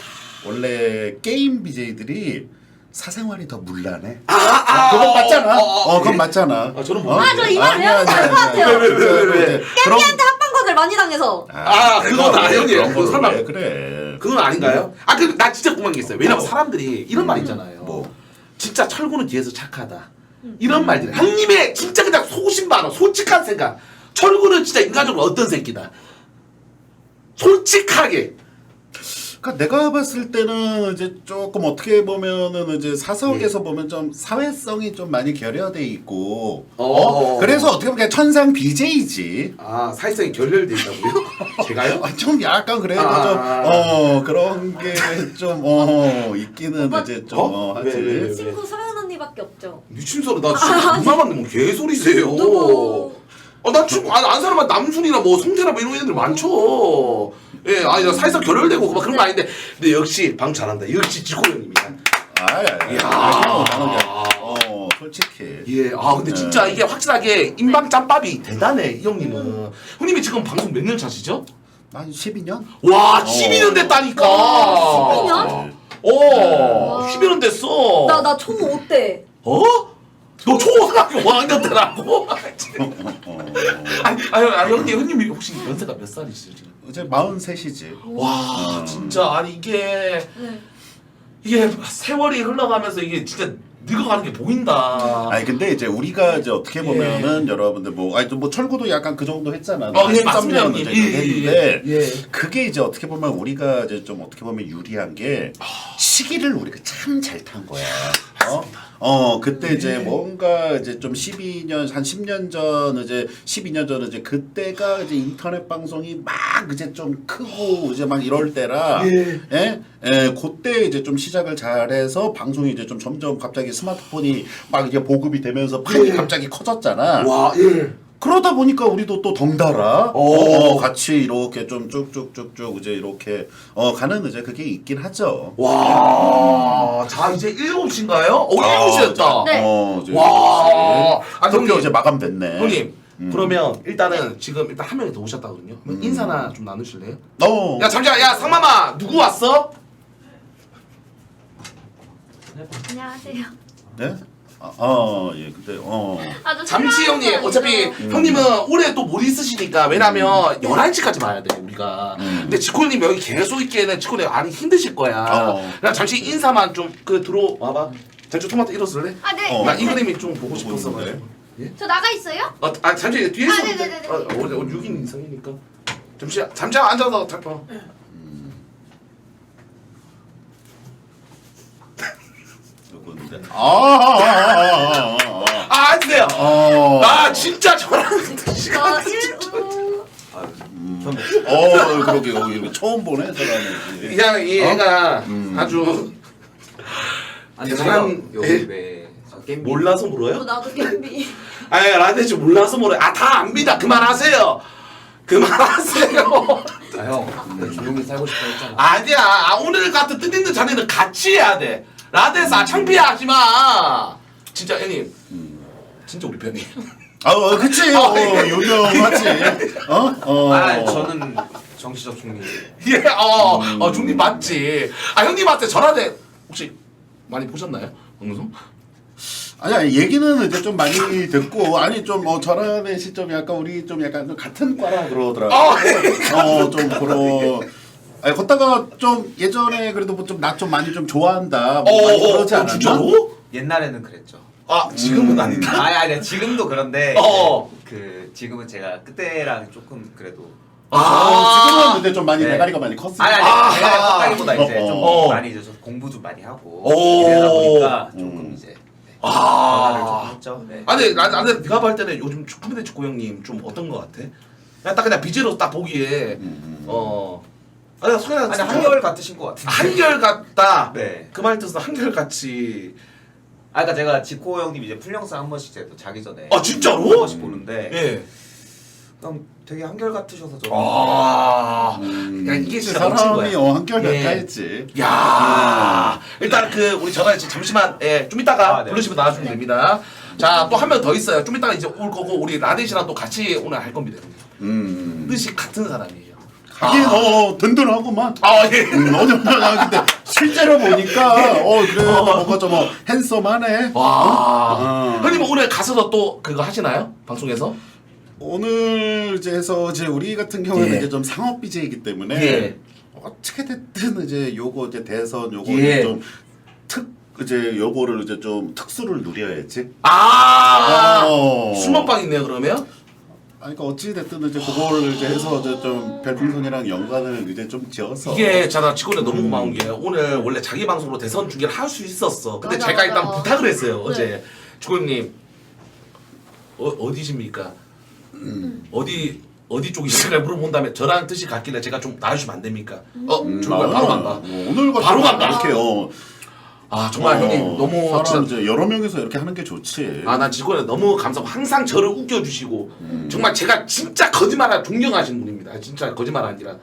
원래 게임 BJ들이 사생활이 더 문란해. 그건 맞잖아. 그건 맞잖아.
저는
저 이 말 외워서 알 것 같아요.
왜?
깹이한테 합방거들 많이 당해서.
그건 형님.
그런
그건 설마
왜 그래.
그건 아닌가요? 나 진짜 궁금한 게 있어요. 왜냐면 사람들이 이런 말 있잖아요.
뭐.
진짜 철구는 뒤에서 착하다. 이런 말들. 형님의 진짜 그냥 소신 발언, 솔직한 생각. 철구는 진짜 인간적으로 어떤 새끼다. 솔직하게.
그러니까 내가 봤을 때는 이제 조금 어떻게 보면은 이제 사석에서 보면 좀 사회성이 좀 많이 결여돼 있고. 그래서 어떻게 보면 그냥 천상 BJ지.
사회성이 결렬돼 있다고요? 제가요?
좀 약간 그래도 좀 그런 게 좀 있기는 이제 좀 하지.
왜?
친구 서연 언니밖에 없죠.
미친 소리 나 진짜 누나만 뭐 개소리세요.
누구?
난 친구 안 사람은 남순이나 뭐 송태나 뭐 이런 애들 많죠. 예, 나 사회성 결혈되고 막 그런 거 아닌데, 근데 역시 방 잘한다. 역시 지코 형님이다.
솔직히.
예, 근데 진짜 이게 확실하게 인방 짬밥이 대단해 이 형님은. 형님이 지금 방송 몇 년 차시죠?
한 12년?
와, 12년 됐다니까.
12년?
12년 됐어.
나 초5 때.
너 초등학교 5학년 때라고? 형님이 혹시 연세가 몇 살이시죠 지금?
이제 43이지.
와, 진짜 이게 세월이 흘러가면서 이게 진짜 늙어가는 게 보인다.
근데 이제 우리가 이제 어떻게 보면은 여러분들 뭐 철구도 약간 그 정도 했잖아.
예, 맞습니다, 형님.
했는데
예.
그게 이제 어떻게 보면 우리가 이제 좀 어떻게 보면 유리한 게 시기를 우리가 참 잘 탄 거야. 그때 이제 뭔가 이제 좀 12년 한 10년 전 이제 12년 전 이제 그때가 이제 인터넷 방송이 막 이제 좀 크고 이제 막 이럴 때라 그때 이제 좀 시작을 잘해서 방송이 이제 좀 점점 갑자기 스마트폰이 막 이제 보급이 되면서 판이 갑자기 커졌잖아.
와, 예.
그러다 보니까 우리도 또 덩달아 같이 이렇게 좀 쭉쭉쭉쭉 이제 이렇게 가는 이제 그게 있긴 하죠.
와, 자 이제 7시인가요? 7시였다.
네.
이제
와, 아
드디어
형님,
이제 마감됐네.
형님. 그러면 일단은 지금 일단 한 명이 더 오셨다거든요. 그럼 인사나 좀 나누실래요? 야 잠시만, 야 상마마 누구 왔어?
안녕하세요.
네? 예, 근데
아, 저
잠시
촬영하는
형님
거
어차피
아니죠?
형님은 올해 또 못 있으시니까 왜냐면 11시까지 봐야 돼 우리가. 근데 지코님 여기 계속 있기에는 지코님 많이 힘드실 거야. 그냥 잠시 인사만 좀 들어와봐. 잠시 토마토 일어설래?
아, 네.
나
네,
이
네.
그림이 좀 보고 싶었어 가지고.
저 나가 있어요?
잠시 뒤에서.
아, 네네네네.
원래 6인 이상이니까. 잠시만 앉아서 앉으세요. 아 진짜 저랑
저 1우.
그러게 이렇게 처음 보네 사람이.
그냥 이 애가 아주
아니
대단한
제가 여기 왜 게임
몰라서 물어요?
나도 겜비.
아니 라데지 몰라서 물어요. 다 압니다. 그만하세요.
아형 조용히 살고 싶어 했잖아.
아니야. 오늘 같은 뜻있는 자리는 같이 해야 돼. 라데사 창피하지 마. 진짜 형님. 진짜 우리 편이에요.
그치. 유명하지.
저는 정치적 중립.
예, 중립 맞지. 형님한테 전화대 혹시 많이 보셨나요? 방송?
아니야 얘기는 이제 좀 많이 듣고 좀 전화의 시점이 약간 우리 좀 약간 좀 같은 과라 그러더라고. 좀 그런. 걷다가 좀 예전에 그래도 뭐 좀 나 좀 많이 좀 좋아한다. 뭐 많이 그러지 않았나?
진짜로?
옛날에는 그랬죠.
지금은 아니다.
아니 지금도 그런데 지금은 제가 그때랑 조금 그래도
지금은 근데 좀 많이
네.
대가리가 많이 컸으니까.
아니 제가 컸다기보다 이제 좀 많이 이제 좀 공부 좀 많이 하고 이러다 보니까 조금 이제 전화를 좀 했죠. 네.
아니 나는 네가 볼 때는 요즘 축구대 축구 형님 좀 어떤 거 같아? 그냥 비즈로 딱 보기에 아니 소개나
아니 한결 같으신 것 같은데.
한결 같다.
네.
그 말 뜻은 한결 같이.
그러니까 제가 지코 형님 이제 풀영상 한 번씩 제가 또 자기 전에
진짜로?
한 번씩 보는데
예.
그냥 되게 한결 같으셔서 좀.
야 이게 진짜 멋진
사람이
거야.
한결
예.
가까이지.
야 일단 우리 전화 잠시만 좀 이따가
네.
부르시면 나와주면 됩니다. 자 또 한 명 더 있어요. 좀 이따가 이제 올 거고 우리 라데시랑 또 같이 오늘 할 겁니다. 뜻이 같은 사람이에요.
하긴 든든하구만.
예.
근데 실제로 보니까 그래 뭔가 좀 핸섬하네.
와. 형님 오늘 가서도 또 그거 하시나요? 방송에서?
오늘 이제 해서 이제 우리 같은 경우는
예.
이제 좀 상업 BJ이기 때문에
예.
어떻게 됐든 이제 요거 이제 대선 요거
예.
좀 이제 요거를 이제 좀 특수를 누려야지.
술 먹방 있네요 그러면?
그러니까 어찌 됐든 이제 그거를 이제 해서 이제 좀 별풍선이랑 연관을 이제 좀 지어서
이게 나 직원에 너무 고마운 게 오늘 원래 자기 방송으로 대선 중계를 할 수 있었어. 근데
맞아,
제가 일단
맞아.
부탁을 했어요 어제.
네.
직원님 어디십니까? 어디 쪽이신가 물어본 다음에 저랑 뜻이 같길래 제가 좀 나와주시면 안 됩니까? 정말 바로 간다.
오늘 같은
바로 간다.
이렇게
정말 형님 너무
사람
진짜
이제 여러 명이서 이렇게 하는 게 좋지.
난 직원에 너무 감사하고 항상 저를 웃겨주시고 정말 제가 진짜 거짓말을 존경하시는 분입니다. 진짜 거짓말 아니라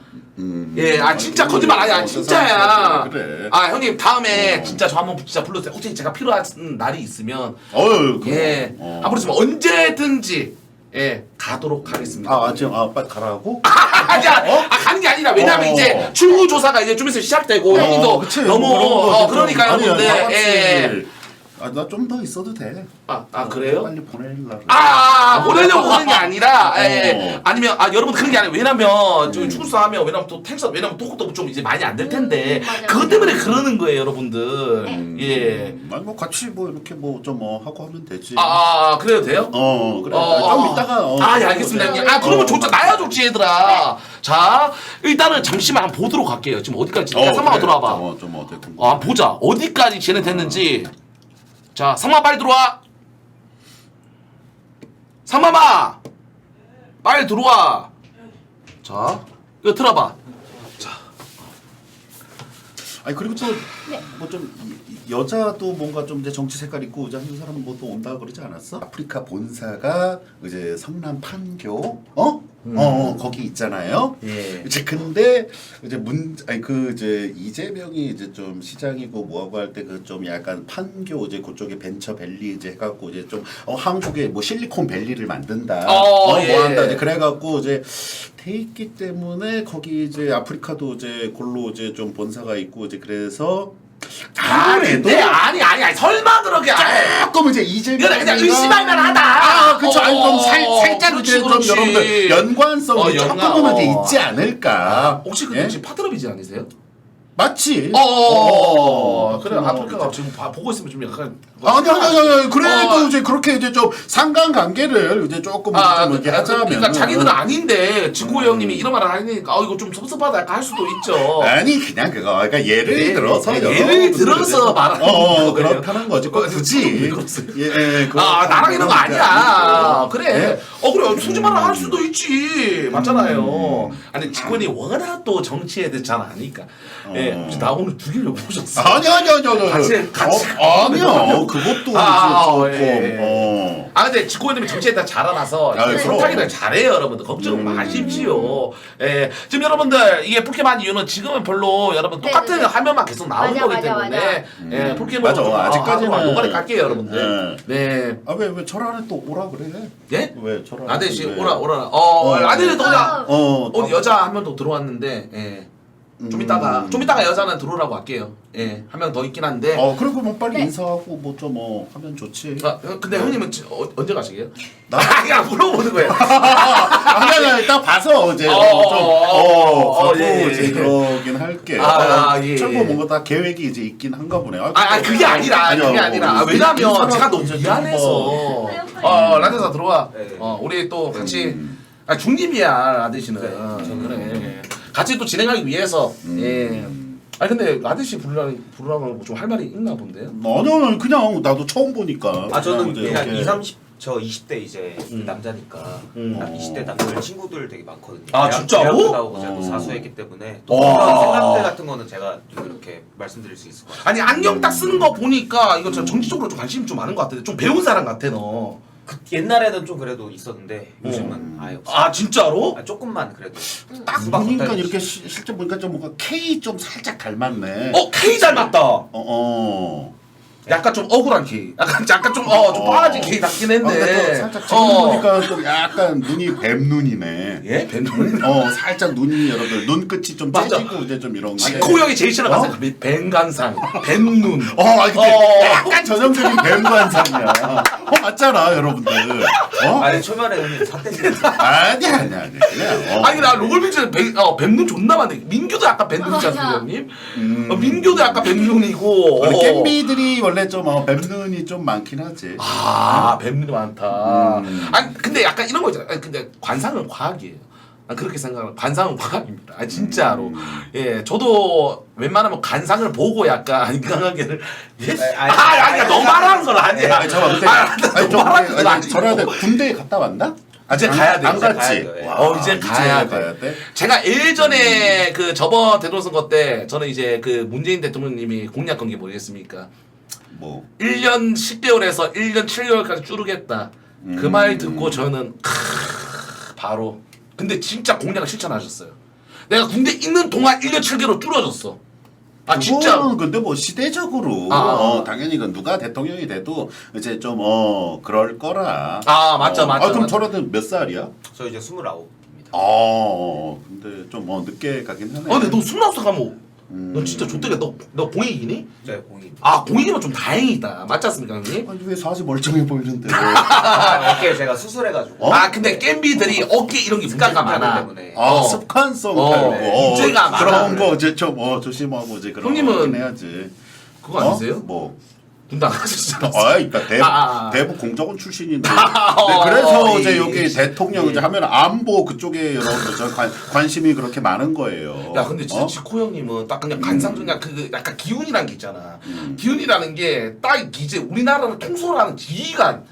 진짜 거짓말 아니야 진짜야.
그래.
형님 다음에 진짜 저 한번 진짜 불러주세요. 혹시 제가 필요한 날이 있으면 부르시면 언제든지 가도록 하겠습니다.
지금 빨리 가라고?
가는 게 아니라 왜냐면 이제 출구 조사가 이제 좀 있으면 시작되고 형님도
그치.
너무 그러니까 여러분들
나 좀 더 있어도 돼.
그래요?
빨리 보내려고.
보내려고 그런 게 아니라 아니면 여러분 그런 게 아니라 왜냐면 저기 출구조사하면 왜냐면 또 텐션 왜냐면 또도 좀 이제 많이 안 될 텐데
맞아요.
그것 때문에 그러는 거예요 여러분들.
아니 뭐 같이 뭐 이렇게 뭐 좀 하고 하면 되지.
그래도 돼요?
그래. 좀 이따가.
예, 알겠습니다, 형님. 그러면 좋죠. 나야 좋지, 얘들아. 자, 일단은 잠시만 한번 보도록 할게요. 지금 어디까지? 야, 상마가 돌아와봐.
좀 어쨌든.
보자. 어디까지 진행됐는지. 자, 상마 빨리 들어와. 상마마 빨리 들어와. 자, 이거 들어봐.
아니 그리고 또 뭐 좀 여자도 뭔가 좀 이제 정치 색깔 있고 이제 하는 사람은 뭐 또 온다 그러지 않았어? 아프리카 본사가 이제 성남 판교 거기 있잖아요.
예.
이제 근데 이제 아니 그 이제 이재명이 이제 좀 시장이고 뭐하고 할 때 그 좀 약간 판교 이제 그쪽에 벤처밸리 이제 해갖고 이제 좀 한국에 뭐 실리콘밸리를 만든다. 뭐
예.
한다 이제 그래갖고 이제 돼 있기 때문에 거기 이제 아프리카도 이제 골로 이제 좀 본사가 있고 이제 그래서 아무래도
아니 설마 그렇게
조금 이제 이재명
그냥 의심할 만하다.
아 그렇죠. 아니 좀 살짝
그렇지,
이제 좀
그렇지.
여러분들 연관성이 조금은 이제 있지
아,
않을까.
혹시 근데
예?
지금 파트너비지 아니세요?
맞지?
그래 아프리카가 지금 보고 있으면 좀 약간
아니 그래도 이제 그렇게 이제 좀 상관관계를 이제 조금 좀 이렇게 하자면
그러니까 자기들은 아닌데 지코 형님이 이런 말을 하니까 이거 좀 섭섭하다 약간 할 수도 있죠.
아니 그냥 그거 그러니까 예를 들어서
예를 들어서 말하는 거예요.
그렇다는 거지. 굳이
나랑 이런 거 아니야. 그래. 그래. 솔직히 말을 할 수도 있지. 맞잖아요. 아니 지코 형이 워낙 또 정치에 대해 잘 아니까. 예, 혹시 나 오늘 죽이려고 오셨어.
아니
같이
아니요 그것도 조금
근데 지코 형님이 정치에 대해 잘 알아서 선택이를 잘해요 여러분들 걱정 마십시오. 예, 지금 여러분들 이게 포켓몬 이유는 지금은 별로 여러분 똑같은
네네네.
화면만 계속 나오는
맞아,
거기
맞아,
때문에
맞아.
예, 포켓몬
맞아. 아직까지는
노가리 깔게요 여러분들. 네.
아왜 철안에 또 오라 그래?
예?
왜 철안?
아저씨 오라. 아저씨도 그냥 어디 여자 한 명 더 들어왔는데 예. 좀 이따가 여자는 들어오라고 할게요. 예, 한 명 더 있긴 한데.
그리고 뭐 빨리
네.
인사하고 뭐 좀 하면 좋지.
근데 형님은 언제 가시게요?
나?
그냥 물어보는 거예요.
아니 딱 봐서 어제 가고 이제 그러긴 할게.
예.
참고 뭔가 다 계획이 이제 있긴 한가 보네.
그게 아니라 왜냐면 제가 너무
뭐.
미안해서. 라데사 들어와.
네.
우리 또 같이 중님이야 라데시는. 그래. 같이 또 진행하기 위해서. 예. 근데 라데시 부르라고 좀 할 말이 있나 본데요?
아니요 그냥 나도 처음 보니까.
저는
이제
그냥
이렇게
20, 30, 저 20대 이제 남자니까 20대 남들 친구들 되게 많거든요.
진짜로?
대학교 나오고 제가 또 사수했기 때문에 또 그런 생각들 같은 거는 제가 좀 이렇게 말씀드릴 수 있을 것 같아요.
아니 안경 딱 쓰는 거 보니까 이거 저 정치적으로 좀 관심이 좀 많은 것 같아. 좀 배운 사람 같아 너.
옛날에는 좀 그래도 있었는데 요즘은 아예 없어요.
진짜로?
조금만 그래도
딱 보니까 이렇게 실제 보니까 좀 뭔가 K 좀 살짝 닮았네.
K 닮았다.
약간
좀 억울한 K. 약간 좀 빠진 K 같긴 했네.
근데 또 살짝 지금 보니까 좀 약간 눈이 뱀 눈이네.
예? 뱀 눈?
살짝 눈이 여러분들 눈끝이 좀
맞아.
째지고 이제 좀 이런 게.
지코 형이 제일 싫어하는 뱀간상, 뱀눈.
근데 약간 전형적인 뱀 관상이야. 맞잖아 여러분들.
아니 초면에 형님 사태지.
아니야. 그냥.
아니 나 로골민지는 뱀눈 존나 많네. 민규도 약간 뱀눈이지 않습니까 형님? 민규도 약간 뱀눈이고.
겜비들이 원래 좀 뱀눈이 좀 많긴 하지.
뱀눈이 많다. 근데 약간 이런 거 있잖아. 근데 관상은 과학이에요. 그렇게 생각하면 관상은 과학입니다. 진짜로. 예, 저도 웬만하면 관상을 보고 약간 인간관계를 너무 말하는 건 아니야. 너무 말하는 건 아니고.
저한테 군대에 갔다 왔나?
이제 가야 돼.
안 갔지.
이제 가야 돼. 제가 예전에 그 저번 대통령 선거 때 저는 이제 그 문재인 대통령님이 공약 건 게 뭐겠습니까?
뭐
1년 10개월에서 1년 7개월까지 줄이겠다. 그 말 듣고 저는 바로. 근데 진짜 공약을 실천하셨어요. 내가 군대 있는 동안 1년 7개월 줄어졌어. 진짜.
그거는 근데 뭐 시대적으로 당연히 그 누가 대통령이 돼도 이제 좀 그럴 거라.
맞죠.
그럼 저라도 몇 살이야?
저 이제 29입니다.
근데 좀 늦게 가긴 하네.
근데 너 29살 가면 너 진짜 좋대게. 너 공익이니?
네, 공익.
공익이면 좀 다행이다. 맞지 않습니까 형님?
아니 왜 사지 멀쩡해 보이는데?
어깨 제가 수술해가지고.
근데 겜비들이 어깨 이런 게 문제가 많아.
때문에.
습관성 탈구.
문제가
그런
많아.
거 이제 좀 조심하고 이제 그런
형님은
거 해야지.
그거 아니세요?
뭐
분당하셨잖아요.
그러니까 대북 공작원 출신인데. 네, 그래서 이제 여기 대통령 이제 하면 안보 그쪽에 여러분들 저 관심이 그렇게 많은 거예요.
야 근데 진짜 지코 형님은 딱 그냥 관상적 그냥 그 약간 기운이라는 게 있잖아. 기운이라는 게 딱 이제 우리나라를 통솔하는 지휘관.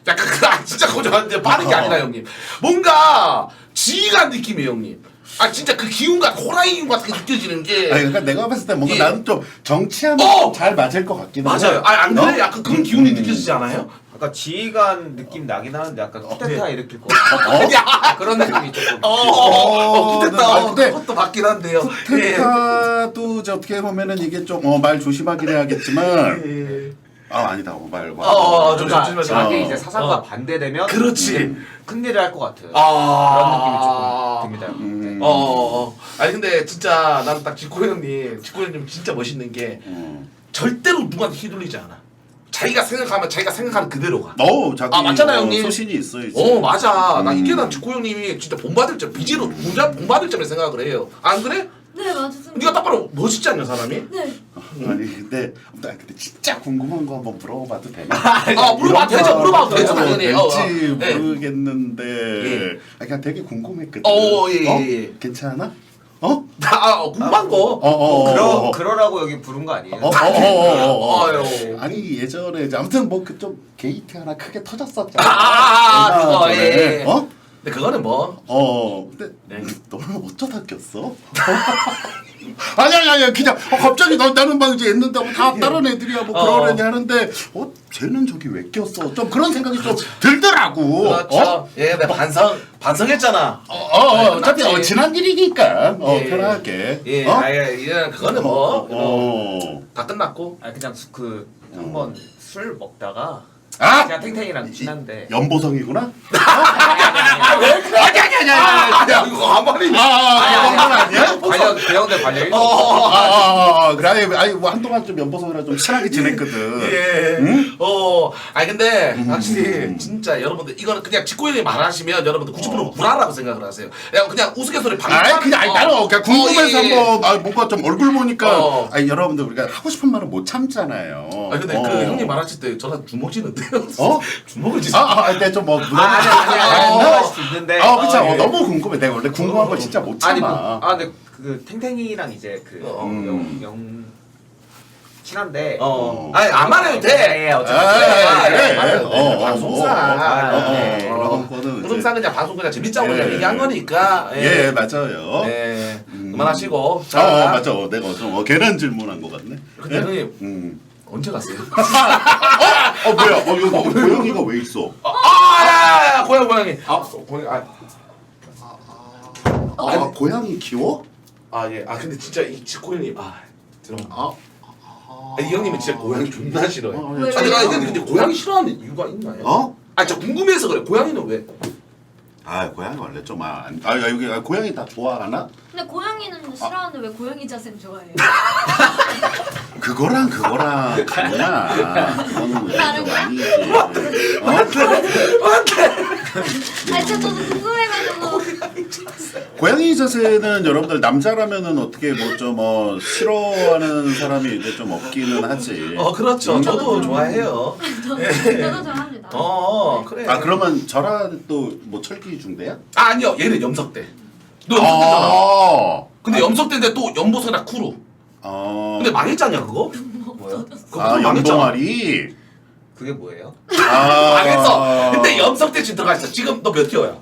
약간 그 진짜 고정한데 빠른 게 아니라 형님. 뭔가 지휘관 느낌이에요 형님. 아 진짜 그 기운과 호랑이 기운 같은 게 느껴지는 게.
아니 그러니까 내가 봤을 때 뭔가
예.
나는 좀 정치하면 잘 맞을 것 같긴 한데.
맞아요. 아니 안 그래? 약간 그런 기운이 느껴지지 않아요?
아까 지휘관 느낌 나긴 하는데 약간 쿠데타
네.
일으킬 것 같아.
야!
그런 느낌이 조금.
됐다.
근데
그것도 맞긴 한데요.
쿠데타도 이제 어떻게 보면은 이게 좀 말 조심하긴 해야겠지만.
예.
아 아니다 말.
좀
그러니까
조심하자.
자기 이제 사상과 반대되면
그렇지.
큰일을 할 것 같은
아.
그런 느낌이 조금 듭니다.
아니 근데 진짜 나는 딱 지코 형님 진짜 멋있는 게 절대로 누구한테 휘둘리지 않아. 자기가 생각하면 자기가 생각하는 그대로 가.
자기
맞잖아요, 형님.
소신이 있어야지.
맞아. 나 이게 난 지코 형님이 진짜 본받을 점, 비지로 본받을 점에 생각을 해요. 안 그래?
네 맞습니다.
네가 딱 봐도 멋있지 않냐 사람이?
네.
아니 근데 진짜 궁금한 거 한번 물어봐도 되나?
물어봐도 되죠. 물어봐도 되죠 당연히.
될지
네.
모르겠는데
예.
그냥 되게 궁금했거든.
예.
괜찮아?
궁금한 거.
그러라고 여기 부른 거 아니에요?
아유.
아니 예전에 이제 아무튼 뭐 그 좀 게이트 하나 크게 터졌었잖아.
그거
전에.
예. 근데 그거는 뭐.
근데
네.
너는 어쩌다 꼈어? 아니 그냥 갑자기 나는 막 이제 했는데 다 다른 애들이야 뭐 그런 애들 하는데 쟤는 저기 왜 꼈어? 좀 그런 생각이 좀 들더라고.
그렇죠. 예, 내가 반성했잖아.
어차피
맞지.
지난 일이니까
예.
편하게.
예, 그거는 뭐. 다 끝났고.
아 그냥 한번 술 먹다가
아
그냥 탱탱이랑 친한데
연보성이구나.
왜 그래? 아니. 이거 가만히.
아니야?
관련 대형대 관련
그래 아니 뭐 한동안 좀 연보성이랑 좀 친하게 지냈거든.
예.
응?
아니 근데 확실히 진짜 여러분들 이거는 그냥 직구 형이 말하시면 여러분들 90% 불안하고 생각을 하세요. 그냥 우스갯소리
아니 그냥 나는 그냥 궁금해서
예.
한번 뭔가 좀 얼굴 보니까
어.
여러분들 우리가 하고 싶은 말은 못 참잖아요.
근데 그 형님 말하실 때 저랑 주먹 쥐는데요.
아,
주먹을 쥐세요.
근데 좀 뭐
아니 수 있는데
그쵸.
예.
너무 궁금해. 내가 원래 궁금한 거 진짜 못 참아.
아니 근데 그 탱탱이랑 이제 영 친한데
아니 안 말해도 돼.
그런 거는
흐름상 그냥 방송 그냥 재밌자고 그냥 얘기한 거니까.
예, 맞아요.
예. 그만하시고.
맞아. 내가 좀 괜한 질문한 것 같네.
근데 형님 언제 갔어요?
뭐야? 이거 고양이가 왜 있어?
야, 고양이. 고양이.
고양이 키워?
예. 근데 진짜 이 지코 형님 이 형님은 진짜 고양이 존나 싫어요.
왜요?
근데 고양이 싫어하는 이유가 있나요? 진짜 궁금해서 그래. 고양이는 왜?
고양이 원래 좀 여기 고양이 다 좋아하나?
근데 고양이는 싫어하는데 왜 고양이 자세는 좋아해요?
그거랑 달라. 그거는
다른
좀
거야?
아니지.
아니 저도 궁금해가지고.
고양이 자세는 여러분들 남자라면은 어떻게 싫어하는 사람이 이제 좀 없기는 하지.
그렇죠. 저도 좋아해요.
저도 좋아합니다.
그래.
그러면 저랑 또 뭐 철기 중대야?
아니요. 얘는 염석대. 너 염석대잖아. 근데
아.
염석대인데 또 연보성이랑 쿠루. 근데 망했잖냐 그거?
뭐요?
그거 망했잖아.
연동아리.
그게 뭐예요?
망했어. 근데 염석대 지금 들어가 있어. 지금 너 몇 티어야?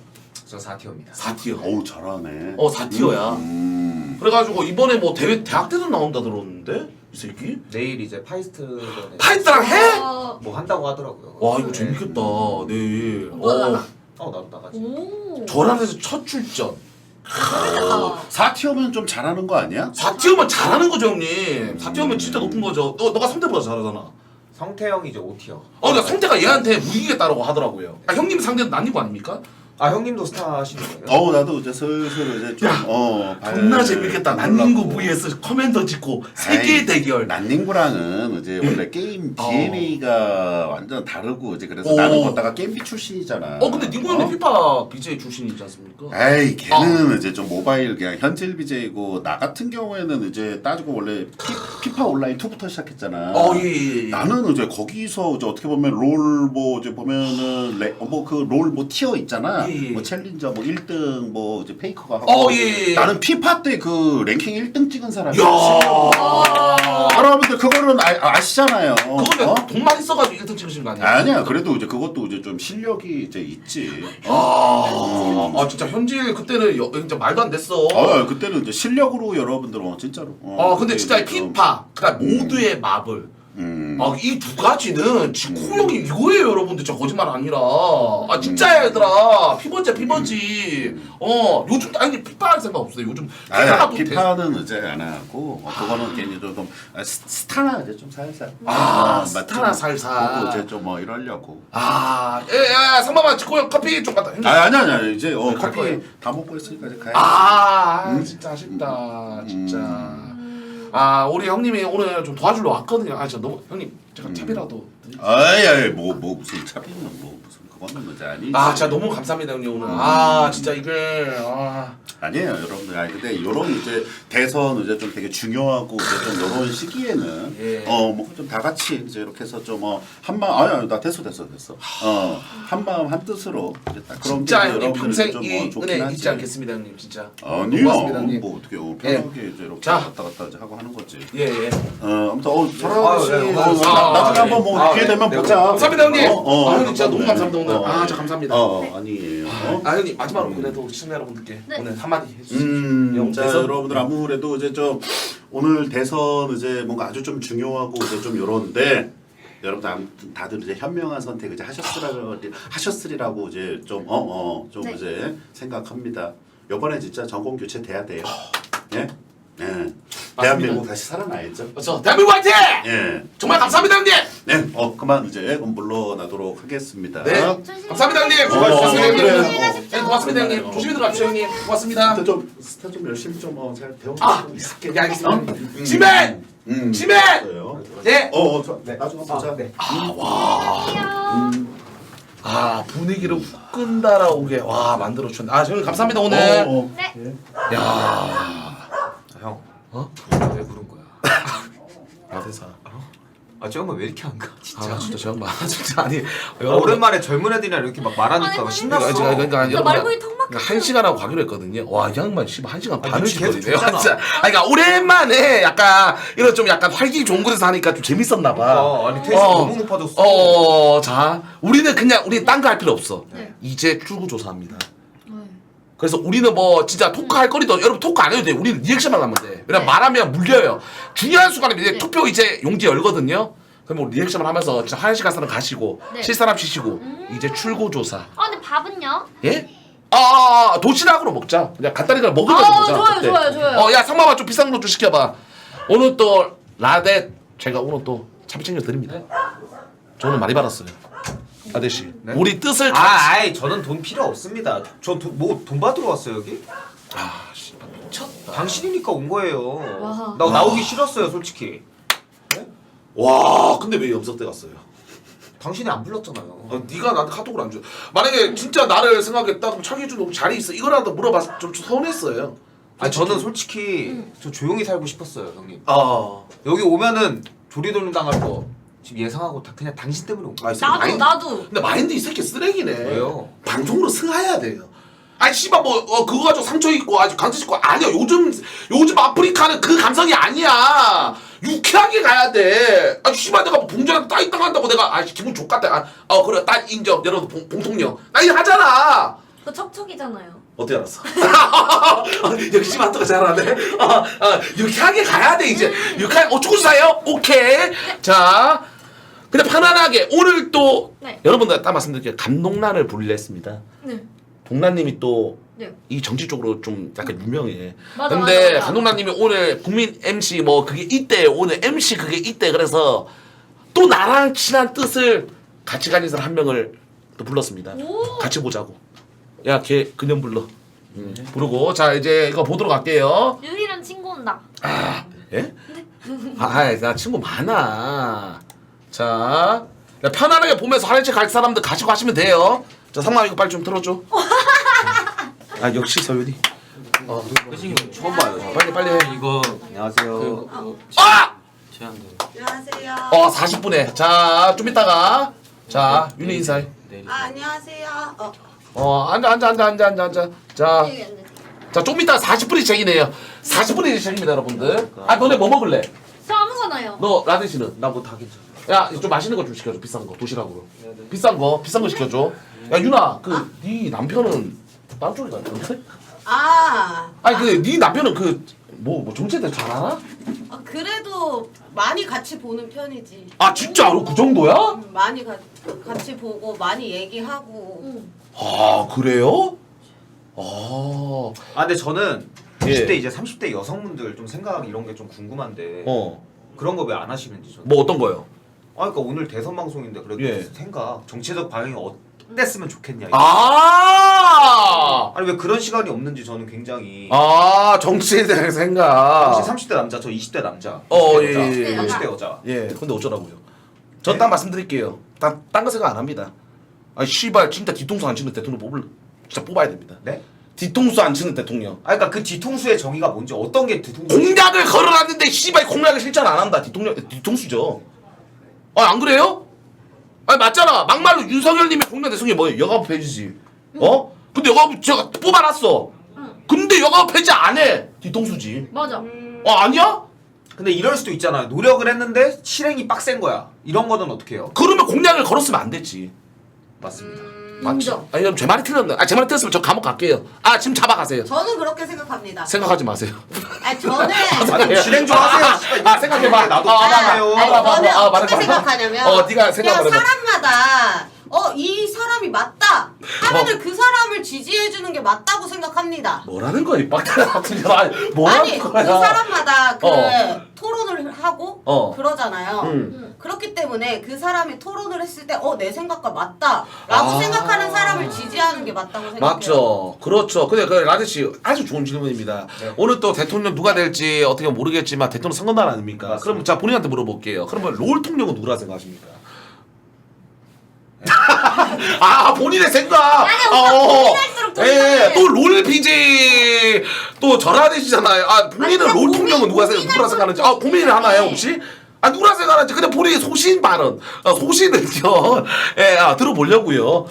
저 4티어입니다.
4티어.
어우 잘하네.
4티어야. 그래가지고 이번에 뭐 대학 때도 나온다 들었는데 이 새끼.
내일 이제 파이스트전에
파이트랑 해?
뭐 한다고 하더라고요.
와 이거 재밌겠다. 네.
너 나가?
나도 나가지.
오.
저란에서 첫 출전.
4티어면 좀 잘하는 거 아니야?
4티어면 잘하는 거죠 형님. 4티어면 진짜 높은 거죠. 너가 성대보다 잘하잖아.
성태형이 이제 5티어.
그러니까 성대가 얘한테 무기겠다라고 하더라고요. 형님 상대는 난이고 아닙니까?
아 형님도 스타 하시는 거예요?
나도 이제 슬슬 이제 좀
존나 재밌겠다. 난닝구 vs 커맨더 짓고 세계의 대결.
난닝구랑은 이제 원래 게임 DNA가 완전 다르고 이제 그래서
오.
나는 걷다가 게임비 출신이잖아.
근데 닝구 형님 피파 BJ 출신이지 않습니까?
에이 걔는 이제 좀 모바일 그냥 현질 BJ고 나 같은 경우에는 이제 따지고 원래 피파 온라인 2부터 시작했잖아.
예.
나는 이제 거기서 이제 어떻게 보면 롤 뭐 이제 보면은 뭐 그 롤 뭐 티어 있잖아.
예.
뭐 챌린저 뭐 1등 뭐 이제 페이커가 하고.
예.
나는 피파 때 그 랭킹 1등 찍은 사람이야.
야.
여러분들 그거는 아시잖아요.
그거는 돈 많이 써가지고 1등 찍으신 거 아니에요?
아니야. 그래도 이제 그것도 이제 좀 실력이 이제 있지.
진짜 현질 그때는 진짜 말도 안 됐어.
그때는 이제 실력으로 여러분들은 진짜로.
근데 진짜
이제 좀,
피파, 그다음 모두의 마블. 이 두 가지는 지코 형이 이거예요, 여러분들. 저 거짓말 아니라. 진짜야, 얘들아. 피버지. 요즘 아니 피파 할 생각 없어요. 요즘
아니, 피파는 이제 안 하고 그거는 괜히 좀 스타나 이제 좀 살살.
스타나 살살.
이제 좀 뭐 이러려고.
상마만 지코 형 커피 좀 갖다.
아니야 이제
갈
커피
거예요?
다 먹고 있으니까 이제 가야지.
진짜 아쉽다. 진짜. 우리 형님이 오늘 좀 도와주러 왔거든요. 진짜 너무 형님 제가 차비라도.
아이 뭐 무슨 차비는 뭐 무슨 그거는 이제 아니지.
진짜 너무 감사합니다 형님 오늘. 진짜 이게
아니에요 여러분들. 근데 요런 이제 대선 이제 좀 되게 중요하고 이제 좀 요런 시기에는 뭐 좀 다 같이 이제 이렇게 해서 좀 한마음 나 됐어. 한마음 한 뜻으로 이제 딱 그런
진짜
게
형님 평생
좀
이
좋긴
은혜
하지.
잊지 않겠습니다 형님 진짜.
아니요.
고맙습니다, 형님.
뭐 어떻게 편하게 이제 이렇게
자.
왔다 갔다 이제 하고 하는 거지.
예.
아무튼 설아 씨
고맙습니다.
나중에 한번 뭐 기회 되면 보자.
감사합니다 형님.
형님
진짜 너무 감사합니다 오늘. 진짜 감사합니다.
아니에요.
형님 마지막으로 그래도 시청자 여러분들께 오늘 한마디 해주세요.
자 여러분들 아무래도 이제 좀 오늘 대선 이제 뭔가 아주 좀 중요하고 이제 좀 요런데 여러분들 아무튼 다들 이제 현명한 선택 이제 하셨으리라고 이제 좀 이제 생각합니다. 이번에 진짜 정권 교체 돼야 돼요. 예? 대한민국 다시 살아나야죠.
그렇죠. 대한민국 화이팅!
예.
정말 감사합니다 형님.
네. 그만 이제 물러나도록 하겠습니다.
네. 감사합니다 형님. 고맙습니다 형님. 네, 고맙습니다 형님. 조심히 들어가십시오 형님. 고맙습니다.
스타 좀 열심히 좀 잘 배워.
있을게. 네, 알겠습니다. 지맨! 네.
나중에 보자. 네.
분위기를 훅 끈달아오게 만들어 주셨네. 형님 감사합니다 오늘.
네.
형. 왜 부른 거야?
대사.
저 형만 왜 이렇게 안 가? 진짜.
진짜 저 양반 진짜 아니.
오랜만에 젊은 애들이랑 이렇게 막 말하니까
아니,
신났어.
그러니까
나 말문이 턱 막혀.
1시간 하고 가기로 했거든요. 이 양반 씨발 1시간 반을
눈치 계속
쉬거든요.
줬잖아.
진짜. 그러니까 오랜만에 약간 이런 좀 약간 활기 좋은 곳에서 하니까 좀 재밌었나 봐.
아니 텐션 너무 높아졌어.
자, 우리는 딴 거 할 필요 없어.
네.
이제 출구 조사합니다. 그래서 우리는 뭐 진짜 토크 할 거리도 여러분 토크 안 해도 돼. 우리는 리액션만 하면 돼. 왜냐면 말하면 물려요. 중요한 순간에 이제 투표 이제 용지 열거든요. 그럼 뭐 리액션을 하면서 진짜 1시간 사람 가시고 쉴 사람 쉬시고 이제 출구 조사.
근데 밥은요?
예? 도시락으로 먹자. 그냥 간단히 그냥 먹으면서 보자.
좋아요.
야 상마마 좀 비싼 거 좀 시켜봐. 오늘 또 라데 제가 오늘 또 차비 챙겨 드립니다. 저는 많이 받았어요. 아저씨,
네?
우리 뜻을
아이 저는 돈 필요 없습니다. 저 돈 받으러 왔어요 여기?
씨발 미쳤다.
당신이니까 온 거예요.
와.
나 나오기 싫었어요 솔직히.
와, 근데 왜 염석대 갔어요?
당신이 안 불렀잖아요.
네가 나한테 카톡을 안 줘. 만약에 진짜 나를 생각했다 그럼 차기준 너무 자리 있어. 이거라도 물어봤 좀 서운했어요.
아니 저는 솔직히 저 조용히 살고 싶었어요 형님.
아,
여기 오면은 조리돌림 당할 거 지금 예상하고 그냥 당신 때문에 온 거야.
나도.
근데 마인드 이 새끼 쓰레기네.
왜요?
방송으로 승하해야 돼요. 아니 씨발 뭐 그거 가지고 상처 있고 아주 강제 있고 아니야. 요즘 아프리카는 그 감성이 아니야. 유쾌하게 가야 돼. 아니 씨발 내가 뭐 봉준한테 따위 당한다고 내가 기분 족같다. 그래 딸 인정. 여러분 봉통령. 나 이거 하잖아.
그 척척이잖아요.
어떻게 알았어? 역시 마트가 잘하네. 유쾌하게 가야 돼 이제. 유쾌하게 축구 사요? 오케이. 자, 그냥 편안하게 오늘 또 여러분들 딱 말씀드릴게요. 감독란을 분리했습니다.
네.
동란님이 또 이
네.
정치 쪽으로 좀 약간 유명해.
맞아,
근데
맞아.
감독란님이 오늘 국민 MC 뭐 그게 있대. 오늘 MC 그게 있대. 그래서 또 나랑 친한 뜻을 같이 가는 사람 한 명을 또 불렀습니다.
오.
같이 보자고. 야 걔 그년 불러. 부르고 자 이제 이거 보도록 할게요.
유희랑 친구 온다.
예? 나 친구 많아. 자 편안하게 보면서 화장실 갈 사람들 가시고 하시면 돼요. 자 상마 이거 빨리 좀 틀어줘. 아 역시 서윤이.
끝인
처음 봐요.
빨리 해.
이거
안녕하세요.
아!
제한돼.
안녕하세요.
40분에 자 좀 이따가 자 윤희 인사해.
안녕하세요.
앉아. 자 좀 이따 40분이 시작이네요. 40분이 시작입니다 여러분들. 아 너네 뭐 먹을래?
저 아무거나요.
너 라드 씨는?
나 뭐 다 괜찮아.
야 좀 맛있는 거 좀 시켜줘. 비싼 거 도시락으로. 비싼 거 시켜줘. 야 윤아 네 남편은 다른 쪽에 갔는데? 아니 네 남편은 뭐 정체들 잘 알아?
그래도 많이 같이 보는 편이지.
아 진짜로 그 정도야?
많이 같이 보고 많이 얘기하고.
아 그래요?
근데 저는
예.
20대 이제 30대 여성분들 좀 생각 이런 게 좀 궁금한데 그런 거 왜 안 하시는지 저는.
뭐 어떤 거요?
그러니까 오늘 대선 방송인데 그래도
예.
생각 정치적 방향이 어땠으면 좋겠냐.
아
아니 왜 그런 시간이 없는지 저는 굉장히.
정치에 대한 생각.
당시 30대 남자, 저 20대 남자.
예.
30대 여자.
예, 근데 어쩌라고요? 전 딱 말씀드릴게요. 딴 거 생각 안 합니다. 아니 씨발 진짜 뒤통수 안 치는 대통령 진짜 뽑아야 됩니다.
네?
뒤통수 안 치는 대통령.
그러니까 그 뒤통수의 정의가 뭔지 어떤 게 뒤통수?
공약을 걸어놨는데 씨발 공약을 실천 안 한다. 뒤통수죠. 안 그래요? 아니 맞잖아. 막말로 윤석열님의 공약 대통령이 뭐예요? 여가부 폐지지. 근데 여가부 제가 뽑아놨어. 근데 여가부 폐지 안 해. 뒤통수지.
맞아.
아니야?
근데 이럴 수도 있잖아요. 노력을 했는데 실행이 빡센 거야. 이런 거는 어떻게 해요?
그러면 공약을 걸었으면 안 됐지.
맞습니다.
맞지? 아니 그럼 제 말이 틀렸네. 제 말이 틀렸으면 저 감옥 갈게요. 지금 잡아가세요.
저는 그렇게 생각합니다.
생각하지 마세요.
저는
좀 진행 좀 하세요.
생각해봐.
나도
말해요.
저는 어떻게
말해봐.
생각하냐면
네가 생각을
그냥
해봐.
사람마다 이 사람이 맞다 하면은 그 사람을 지지해주는 게 맞다고 생각합니다.
뭐라는 거야 이 빡대가 같은 거. 뭐라는
아니
거야.
그 사람마다 토론을 하고 그러잖아요. 그렇기 때문에 그 사람이 토론을 했을 때 내 생각과 맞다라고 생각하는 사람을 지지하는 게 맞다고 생각해요.
맞죠. 그렇죠. 근데 라드 씨 아주 좋은 질문입니다.
네.
오늘 또 대통령 누가 될지 어떻게 모르겠지만 대통령 선거날 아닙니까?
맞습니다.
그럼 자 본인한테 물어볼게요. 그러면 롤 통령은 누구라 생각하십니까? 본인의 생각.
고민할수록 더 이상해.
또 롤 BJ 또 절하되시잖아요. 본인은
아니,
롤 통령은 누구라 생각하는지. 고민을 하나요 혹시? 누구라 생각하는지 그냥 본인의 소신 발언, 소신 의견 들어보려고요.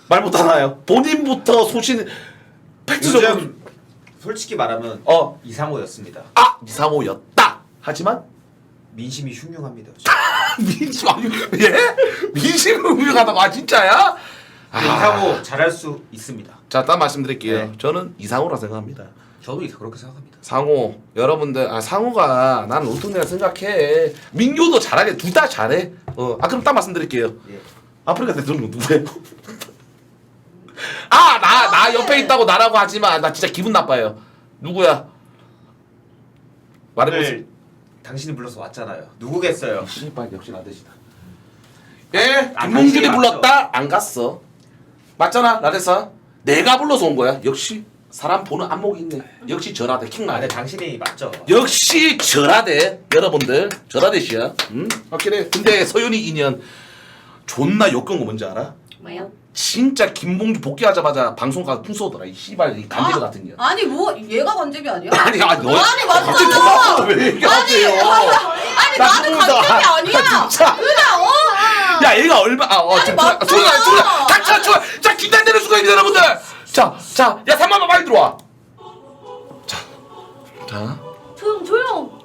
말 못하나요? 본인부터 소신 팩트적으로.
요즘 솔직히 말하면 이상호였습니다.
이상호였다. 하지만
민심이 흉흉합니다.
민심 민심이 흉흉하다고. 진짜야?
이상호 잘할 수 있습니다.
자, 딱 말씀드릴게요.
네.
저는 이상호라 생각합니다.
저도 그렇게 생각합니다.
상호 여러분들 상호가 나는 롤통이라 생각해. 민규도 잘하게 둘 다 잘해. 그럼 딱 말씀드릴게요.
예.
아프리카 대통령 누구예요? 나 옆에 있다고 나라고 하지만 나 진짜 기분 나빠요. 누구야? 말해보세요.
오늘 당신이 불러서 왔잖아요. 누구겠어요?
씨발 역시 라데시다. 예,
당신이
김몽준이
맞죠?
불렀다. 안 갔어. 맞잖아, 라데사. 내가 불러서 온 거야. 역시 사람 보는 안목이 있네. 역시 절하대 킹라데.
당신이 맞죠.
역시 절하대. 여러분들 절하대시야. 확실해. 근데 서윤이 인연 존나 역겨운 거 뭔지 알아?
뭐요?
진짜 김봉주 복귀하자마자 방송 가서 풍 쏘더라. 이 씨발 이 간제비 같은 년.
아니 뭐 얘가 관제비 아니야?
너
아니
갑자기
맞잖아.
도망가 왜 얘기하세요?
아니
나
나는
죽는다.
관제비 아니야.
진짜.
그냥
야 얘가 얼마 지금
맞잖아.
소리가 자 긴장되는 순간입니다 여러분들. 자 3만원 빨리 들어와. 자
조용.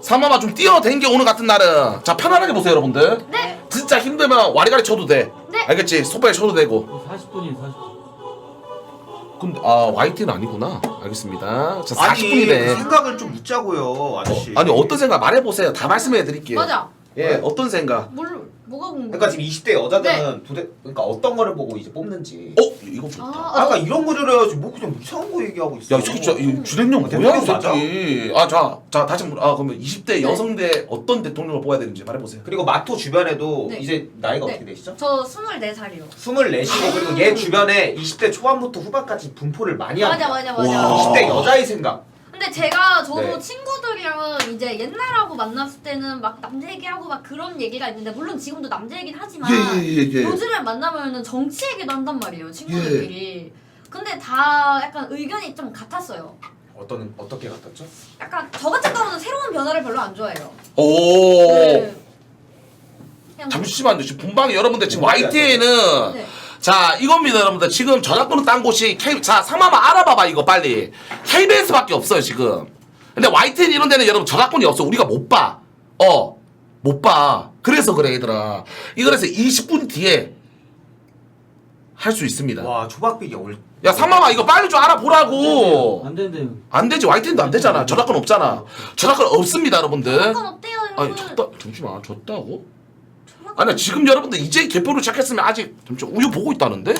3만원 좀 뛰어댕겨 오늘 같은 날은. 자 편안하게 보세요 여러분들.
네.
진짜 힘들면 와리가리 쳐도 돼.
네.
알겠지? 속발에 쳐도 되고.
40분이 40분.
근데 YT는 아니구나. 알겠습니다. 자 40분이네.
그 생각을 좀 묻자고요, 아저씨.
아니 어떤 생각 말해보세요. 다 말씀해 드릴게요.
맞아.
예 어떤 생각?
뭐가 궁금해?
그러니까 지금 20대 여자들은 그러니까 어떤 거를 보고 이제 뽑는지.
이거 좋다.
아까 이런 거를 해야지 뭐 그냥 이상한 거 얘기하고 있어.
야, 이 새끼 진짜 이 주댕령 뭐야, 이
대통령 맞아?
새끼. 자, 다시 그러면 20대 여성대 어떤 대통령을 뽑아야 되는지 말해보세요.
그리고 마토 주변에도
네.
이제 나이가
네.
어떻게 되시죠?
저 24살이요.
24시고 그리고 얘 주변에 20대 초반부터 후반까지 분포를 많이 합니다.
맞아.
20대 여자의 생각.
근데 저도
네.
친구들이랑 이제 옛날하고 만났을 때는 막 남자 얘기하고 막 그런 얘기가 있는데 물론 지금도 남자 얘기는 하지만
예.
요즘에 만나면은 정치 얘기도 한단 말이에요 친구들끼리. 근데 다 약간 의견이 좀 같았어요.
어떻게 같았죠?
약간 저 같은 경우는 새로운 변화를 별로 안 좋아해요.
오.
네. 그냥
잠시만요. 지금 분방에 여러분들 지금 YTN은
네.
자 이겁니다 여러분들. 지금 저작권은 딴 곳이 자 상마마 알아봐봐 이거 빨리. KBS밖에 없어요 지금. 근데 YTN 이런 데는 여러분 저작권이 없어. 우리가 못 봐. 못 봐. 그래서 그래 얘들아. 이거 그래서 20분 뒤에 할 수 있습니다.
와 초박비기
야 상마마 이거 빨리 좀 알아보라고.
안 되는데.
안 되지. YTN도 안 되잖아. 저작권 없잖아. 저작권 없습니다 여러분들.
저작권 없대요
아니
여러분.
잠시만 졌다고? 아니 지금 여러분들 이제 개표를 시작했으면 아직 잠시 우유 보고 있다는데?